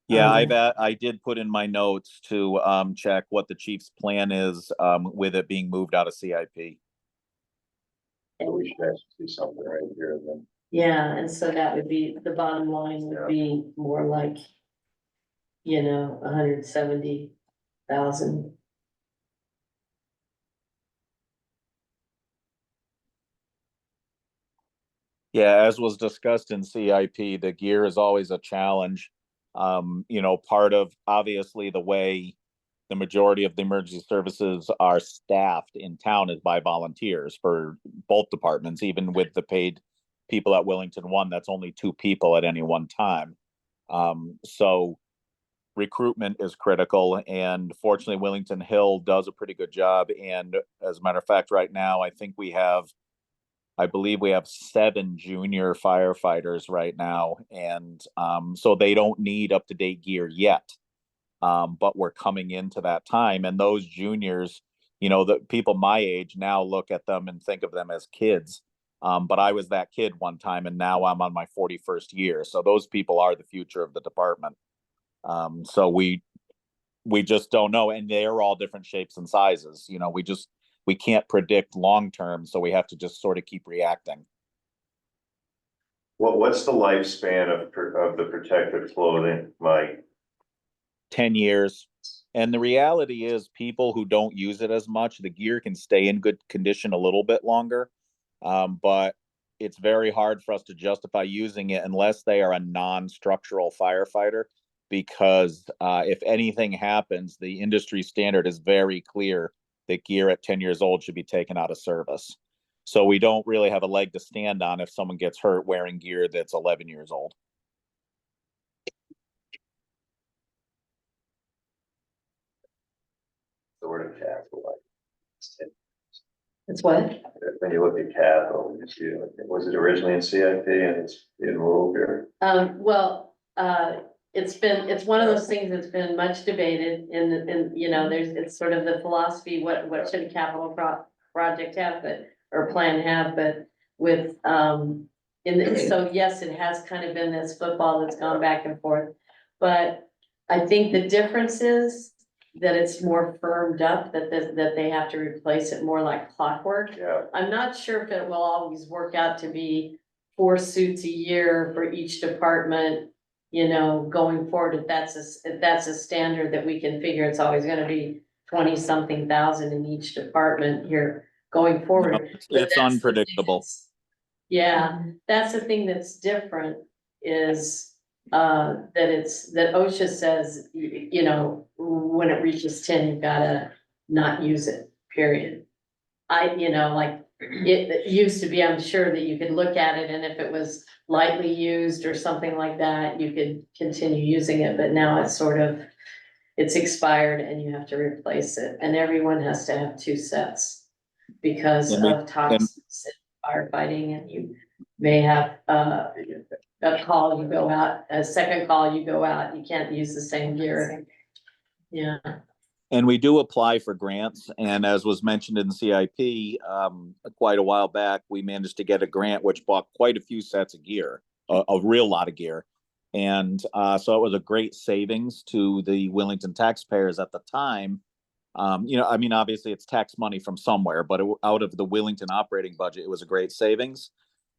Yeah, I did put in my notes to check what the chief's plan is with it being moved out of CIP. So we should actually see something right here then. Yeah, and so that would be, the bottom line would be more like, 170,000. Yeah, as was discussed in CIP, the gear is always a challenge. Part of obviously the way the majority of the emergency services are staffed in town is by volunteers for both departments. Even with the paid people at Willington One, that's only 2 people at any one time. So recruitment is critical, and fortunately Willington Hill does a pretty good job. And as a matter of fact, right now I believe we have 7 junior firefighters right now, and so they don't need up-to-date gear yet. But we're coming into that time, and those juniors, the people my age now look at them and think of them as kids. But I was that kid one time, and now I'm on my 41st year. So those people are the future of the department. So we just don't know, and they're all different shapes and sizes. We can't predict long term, so we have to just sort of keep reacting. What's the lifespan of the protective clothing, Mike? 10 years. And the reality is, people who don't use it as much, the gear can stay in good condition a little bit longer. But it's very hard for us to justify using it unless they are a non-structural firefighter, because if anything happens, the industry standard is very clear that gear at 10 years old should be taken out of service. So we don't really have a leg to stand on if someone gets hurt wearing gear that's 11 years old. The word capital, like. It's what? When you look at capital, you see, was it originally in CIP and it's being moved or? It's one of those things that's been much debated it's sort of the philosophy, what should a capital project have, or plan have, but with, so yes, it has kind of been this football that's gone back and forth. But I think the difference is that it's more firmed up, that they have to replace it more like clockwork. Yeah. I'm not sure if it will always work out to be 4 suits a year for each department, going forward. If that's a standard that we can figure, it's always gonna be 20-something thousand in each department here going forward. It's unpredictable. Yeah, that's the thing that's different, is that OSHA says, when it reaches 10, you've gotta not use it, period. It used to be, I'm sure that you could look at it, and if it was lightly used or something like that, you could continue using it, but now it's expired and you have to replace it, and everyone has to have 2 sets because of toxins in firefighting, and you may have a call, you go out, a second call, you go out, you can't use the same gear. Yeah. And we do apply for grants, and as was mentioned in the CIP, quite a while back, we managed to get a grant which bought quite a few sets of gear, a real lot of gear. And so it was a great savings to the Wellington taxpayers at the time. I mean, obviously it's tax money from somewhere, but out of the Wellington operating budget, it was a great savings.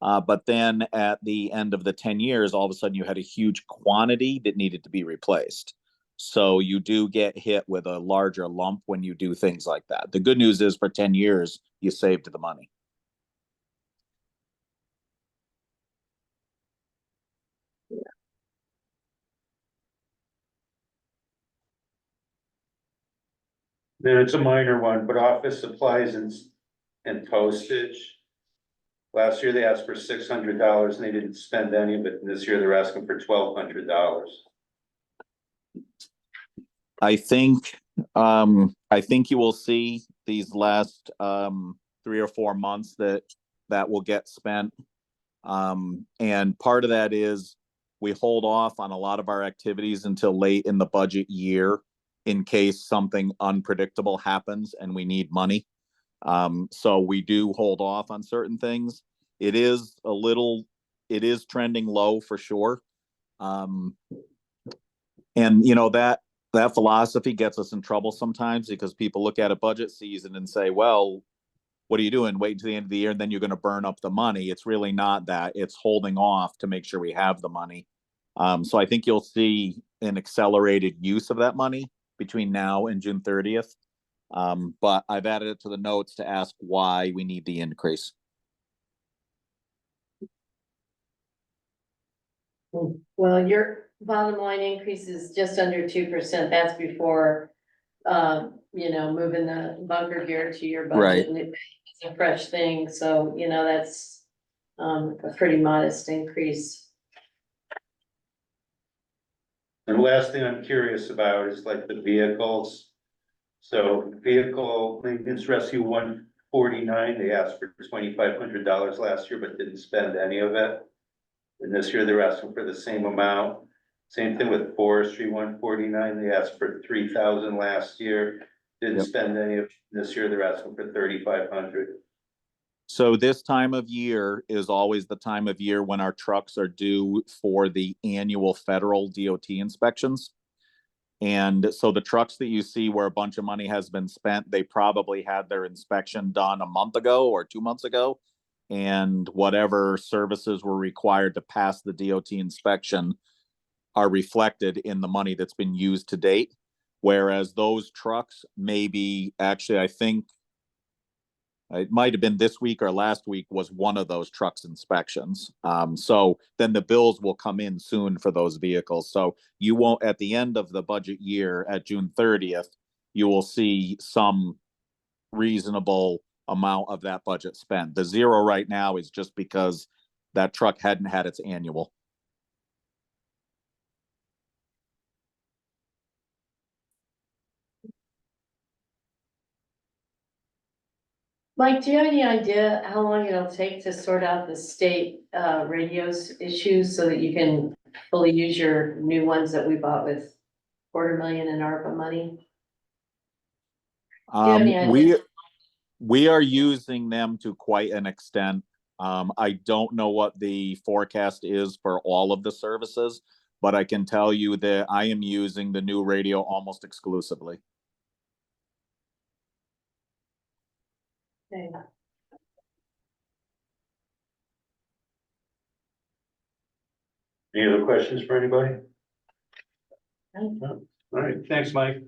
But then at the end of the 10 years, all of a sudden you had a huge quantity that needed to be replaced. So you do get hit with a larger lump when you do things like that. The good news is for 10 years, you saved the money. Then it's a minor one, but office supplies and postage. Last year they asked for $600 and they didn't spend any of it. This year they're asking for $1,200. I think you will see these last 3 or 4 months that will get spent. And part of that is we hold off on a lot of our activities until late in the budget year in case something unpredictable happens and we need money. So we do hold off on certain things. It is trending low for sure. And that philosophy gets us in trouble sometimes because people look at a budget season and say, well, what are you doing? Wait until the end of the year and then you're going to burn up the money. It's really not that. It's holding off to make sure we have the money. So I think you'll see an accelerated use of that money between now and June 30th. But I've added it to the notes to ask why we need the increase. Well, your bottom line increase is just under 2%. That's before, moving the bunker gear to your budget. Right. And it's a fresh thing, so, that's a pretty modest increase. And the last thing I'm curious about is like the vehicles. So vehicle maintenance rescue 149, they asked for $2,500 last year, but didn't spend any of it. And this year they're asking for the same amount. Same thing with forestry 149, they asked for 3,000 last year, didn't Yep. spend any of, this year they're asking for 3,500. So this time of year is always the time of year when our trucks are due for the annual federal DOT inspections. And so the trucks that you see where a bunch of money has been spent, they probably had their inspection done a month ago or 2 months ago. And whatever services were required to pass the DOT inspection are reflected in the money that's been used to date. Whereas those trucks maybe actually, I think it might have been this week or last week was one of those trucks inspections. So then the bills will come in soon for those vehicles. So you won't, at the end of the budget year at June 30th, you will see some reasonable amount of that budget spent. The zero right now is just because that truck hadn't had its annual. Mike, do you have any idea how long it'll take to sort out the state radios issues so that you can fully use your new ones that we bought with $250,000 in ARPA money? Do you have any idea? We are using them to quite an extent. I don't know what the forecast is for all of the services, but I can tell you that I am using the new radio almost exclusively. Okay. Any other questions for anybody? No. All right, thanks, Mike.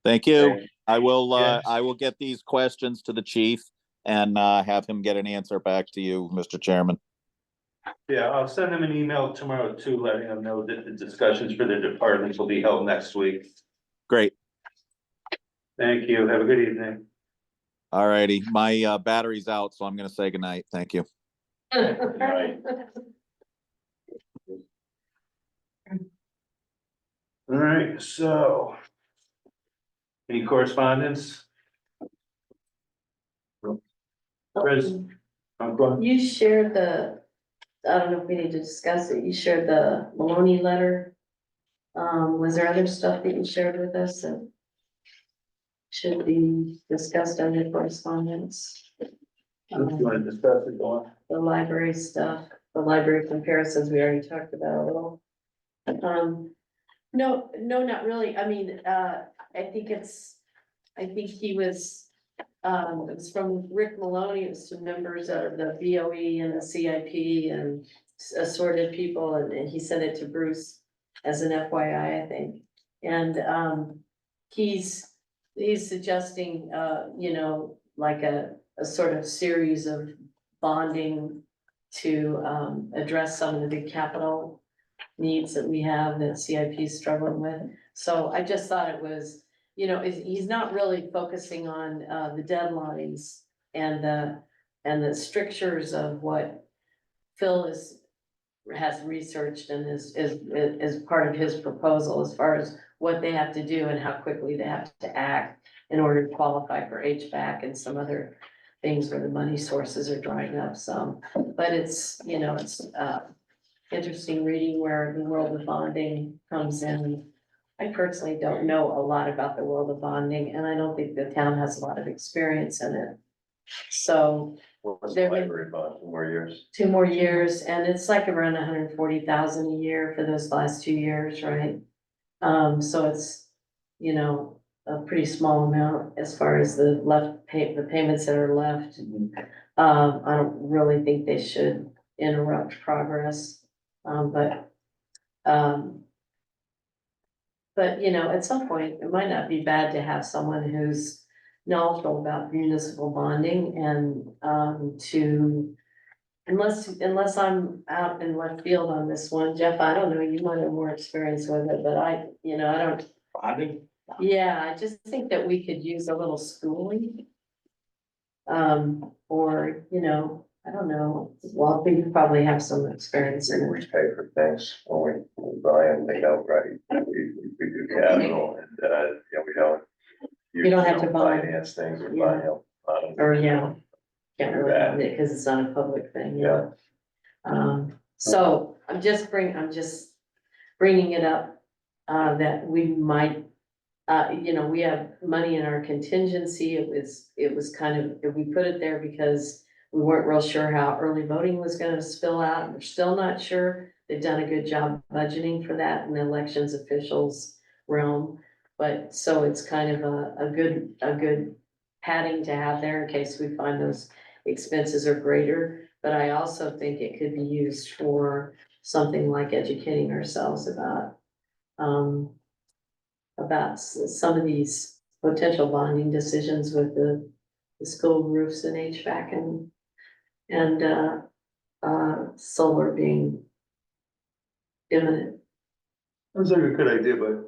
Thank you. Thanks. I will Yes. I will get these questions to the chief and have him get an answer back to you, Mr. Chairman. Yeah, I'll send him an email tomorrow too, letting him know that the discussions for the departments will be held next week. Great. Thank you. Have a good evening. All righty. My battery's out, so I'm gonna say goodnight. Thank you. All right, so. Any correspondence? Chris? You shared I don't know if we need to discuss it, you shared the Maloney letter. Was there other stuff that you shared with us that should be discussed under correspondence? If you want to discuss it, go on. The library stuff, the library comparisons, we already talked about a little. No, not really. I mean, I think he was, it was from Rick Maloney, it was to members of the BOE and the CIP and assorted people, and he sent it to Bruce as an FYI, I think. And, he's suggesting, you know, like a sort of series of bonding to, address some of the big capital needs that we have that CIP is struggling with. So I just thought it was, you know, he's not really focusing on, the deadlines and the strictures of what Phil has researched and is part of his proposal as far as what they have to do and how quickly they have to act in order to qualify for HVAC and some other things where the money sources are drying up some. But it's, you know, it's, interesting reading where the world of bonding comes in. I personally don't know a lot about the world of bonding, and I don't think the town has a lot of experience in it. So What's the there library bond, 2 more years? 2 more years, and it's like around 140,000 a year for those last 2 years, right? So it's, you know, a pretty small amount as far as the the payments that are left. I don't really think they should interrupt progress. But, you know, at some point, it might not be bad to have someone who's knowledgeable about municipal bonding and, unless I'm out in left field on this one, Jeff, I don't know, you might have more experience with it, but I don't. Bonding? Yeah, I just think that we could use a little schooling. Or, you know, I don't know, well, we probably have some experience in We it. pay for things when we buy and they don't, right? We do capital and, you know, we don't. You don't have to bond. Finance things, we Yeah. buy, you know. Or, yeah, can't really That. bond it because it's not a public thing, yeah. Yeah. So I'm just bringing it up, that we might, you know, we have money in our contingency. It was kind of, we put it there because we weren't real sure how early voting was gonna spill out. We're still not sure. They've done a good job budgeting for that in the elections officials realm. But so it's kind of a good padding to have there in case we find those expenses are greater. But I also think it could be used for something like educating ourselves about some of these potential bonding decisions with the school roofs and HVAC and solar being imminent. Sounds like a good idea, but,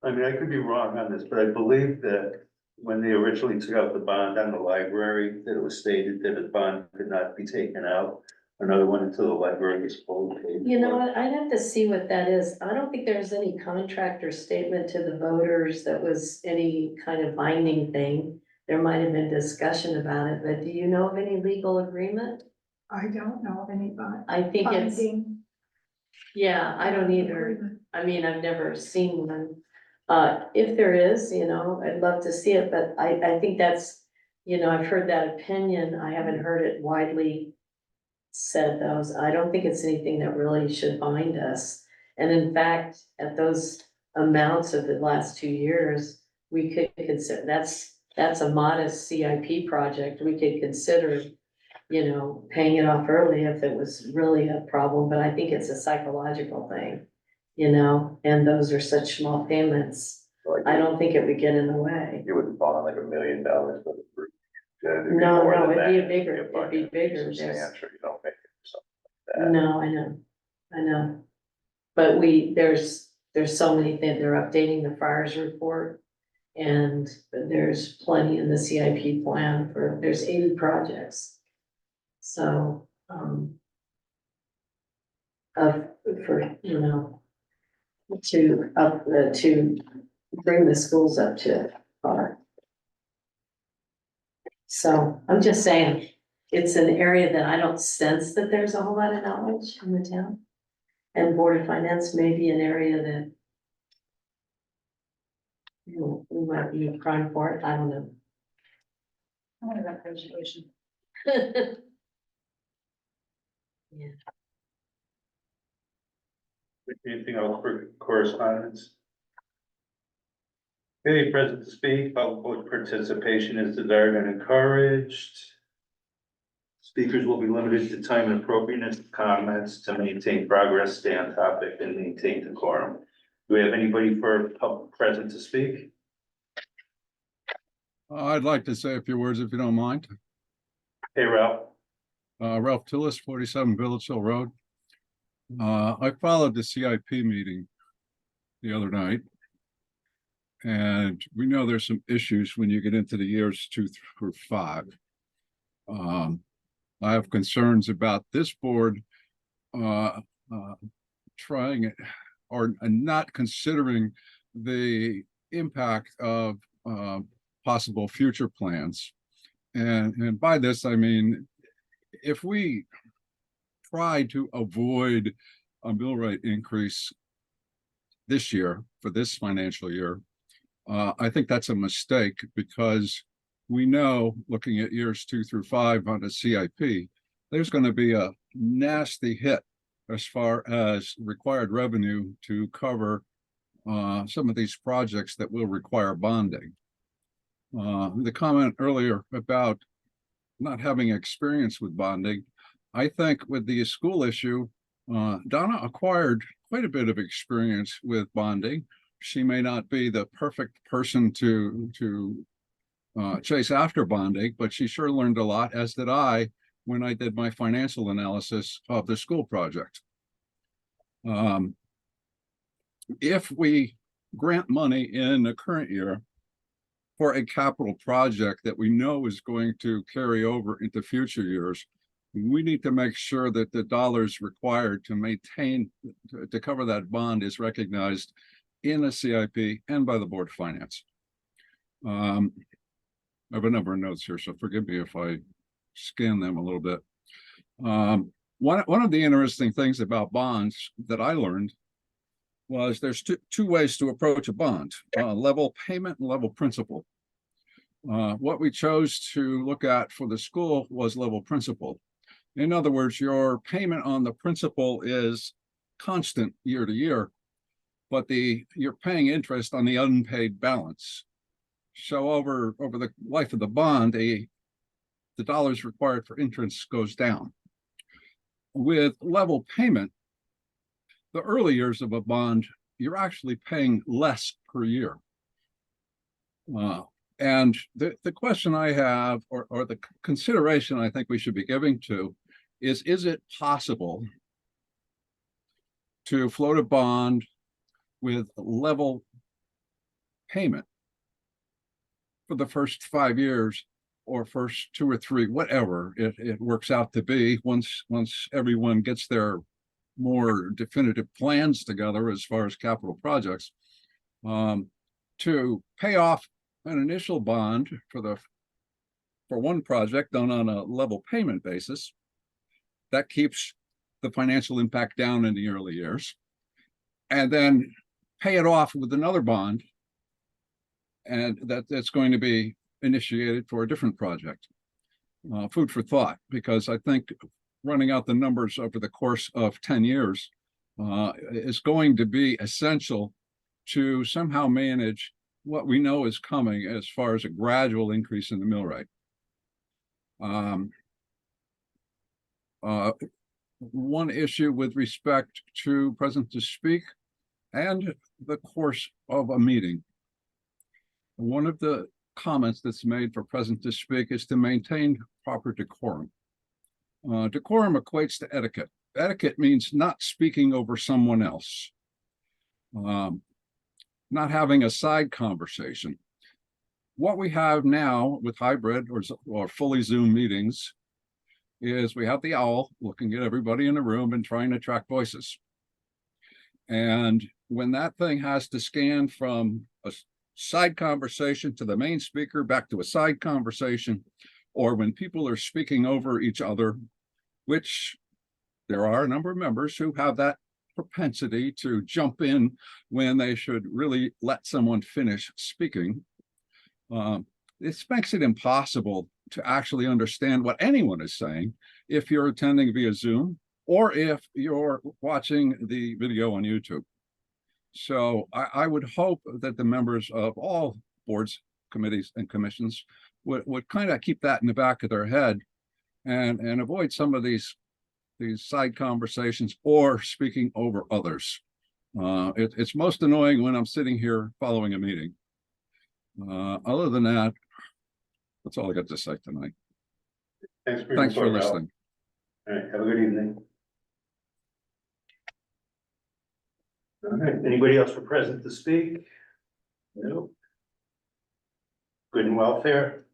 I mean, I could be wrong on this, but I believe that when they originally took out the bond on the library, that it was stated that a bond could not be taken out. Another one until the library was fully paid. You know for. what, I'd have to see what that is. I don't think there's any contract or statement to the voters that was any kind of binding thing. There might have been discussion about it, but do you know of any legal agreement? I don't know of anybody. I think it's, Binding. yeah, I don't either. I mean, I've never seen one. If there is, you know, I'd love to see it, but I think that's, you know, I've heard that opinion. I haven't heard it widely said those. I don't think it's anything that really should bind us. And in fact, at those amounts of the last 2 years, we could consider, that's a modest CIP project. We could consider, you know, paying it off early if it was really a problem, but I think it's a psychological thing, you know, and those are such small payments. Like, I don't think it would get in the way. You wouldn't bond like $1 million for the group. No, it'd be it'd be bigger. There's- Substantial, you don't make it something like that. No, I know. But there's so many things, they're updating the fires report. And there's plenty in the CIP plan there's 80 projects. So, for, you know, to bring the schools up to par. So I'm just saying, it's an area that I don't sense that there's a whole lot of knowledge in the town. And Board of Finance may be an area that We might be crying for it, I don't know. I want that graduation. Anything else for correspondence? Okay, present to speak, public participation is desired and encouraged. Speakers will be limited to time and appropriateness of comments to maintain progress, stay on topic, and maintain decorum. Do we have anybody for public present to speak? I'd like to say a few words if you don't mind. Hey, Ralph. Ralph Tillis, 47 Village Hill Road. I followed the CIP meeting the other night. And we know there's some issues when you get into the years 2 through 5. I have concerns about this board trying or not considering the impact of possible future plans. And by this, I mean, if we try to avoid a mill rate increase this year for this financial year, I think that's a mistake because we know, looking at years 2 through 5 on the CIP, there's going to be a nasty hit as far as required revenue to cover some of these projects that will require bonding. The comment earlier about not having experience with bonding, I think with the school issue, Donna acquired quite a bit of experience with bonding. She may not be the perfect person to chase after bonding, but she sure learned a lot, as did I when I did my financial analysis of the school project. If we grant money in the current year for a capital project that we know is going to carry over into future years, we need to make sure that the dollars required to maintain, to cover that bond is recognized in the CIP and by the Board of Finance. I have a number of notes here, so forgive me if I scan them a little bit. One of the interesting things about bonds that I learned was there's two ways to approach a bond, level payment and level principal. What we chose to look at for the school was level principal. In other words, your payment on the principal is constant year to year, but you're paying interest on the unpaid balance. So over the life of the bond, the dollars required for interest goes down. With level payment, the early years of a bond, you're actually paying less per year. And the question I have, or the consideration I think we should be giving to, is it possible to float a bond with level payment for the first 5 years or first 2 or 3, whatever it works out to be, once everyone gets their more definitive plans together as far as capital projects, to pay off an initial bond for one project done on a level payment basis. That keeps the financial impact down in the early years, and then pay it off with another bond, and that's going to be initiated for a different project. Food for thought, because I think running out the numbers over the course of 10 years is going to be essential to somehow manage what we know is coming as far as a gradual increase in the mill rate. One issue with respect to present to speak and the course of a meeting. One of the comments that's made for present to speak is to maintain proper decorum. Decorum equates to etiquette. Etiquette means not speaking over someone else, not having a side conversation. What we have now with hybrid or fully Zoom meetings is we have the owl looking at everybody in the room and trying to track voices. And when that thing has to scan from a side conversation to the main speaker, back to a side conversation, or when people are speaking over each other, which there are a number of members who have that propensity to jump in when they should really let someone finish speaking. This makes it impossible to actually understand what anyone is saying if you're attending via Zoom or if you're watching the video on YouTube. So I would hope that the members of all boards, committees, and commissions would kind of keep that in the back of their head and avoid some of these side conversations or speaking over others. It's most annoying when I'm sitting here following a meeting. Other than that, that's all I got to say tonight. Thanks for Thanks for your report, Al. listening. All right, have a good evening. All right, anybody else for present to speak? No. Good and welfare?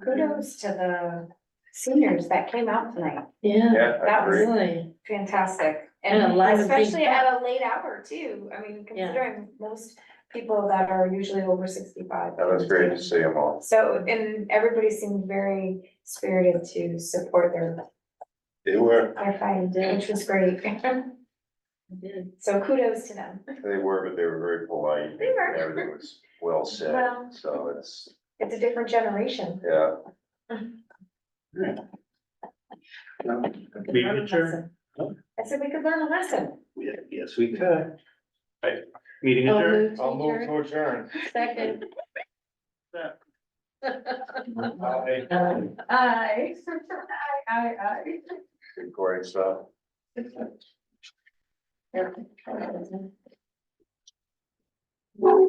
Kudos to the seniors that came out tonight. Yeah, That was really. fantastic. And a And lot of big especially at a late hour too. I mean, considering most people that are usually over 65. That was great to see them all. So, and everybody seemed very spirited to support They were. their fight, which was great. So kudos to them. They were, but they were very polite. They were. and everything was well said, Well. so it's, It's a different generation. yeah. Meeting adjourned. I said we could learn a lesson. Yes, we could. Right, meeting I'll adjourned. move to I'll move adjourn. to adjourn. Second. Aye. Aye. Aye. Good, great stuff. Aye.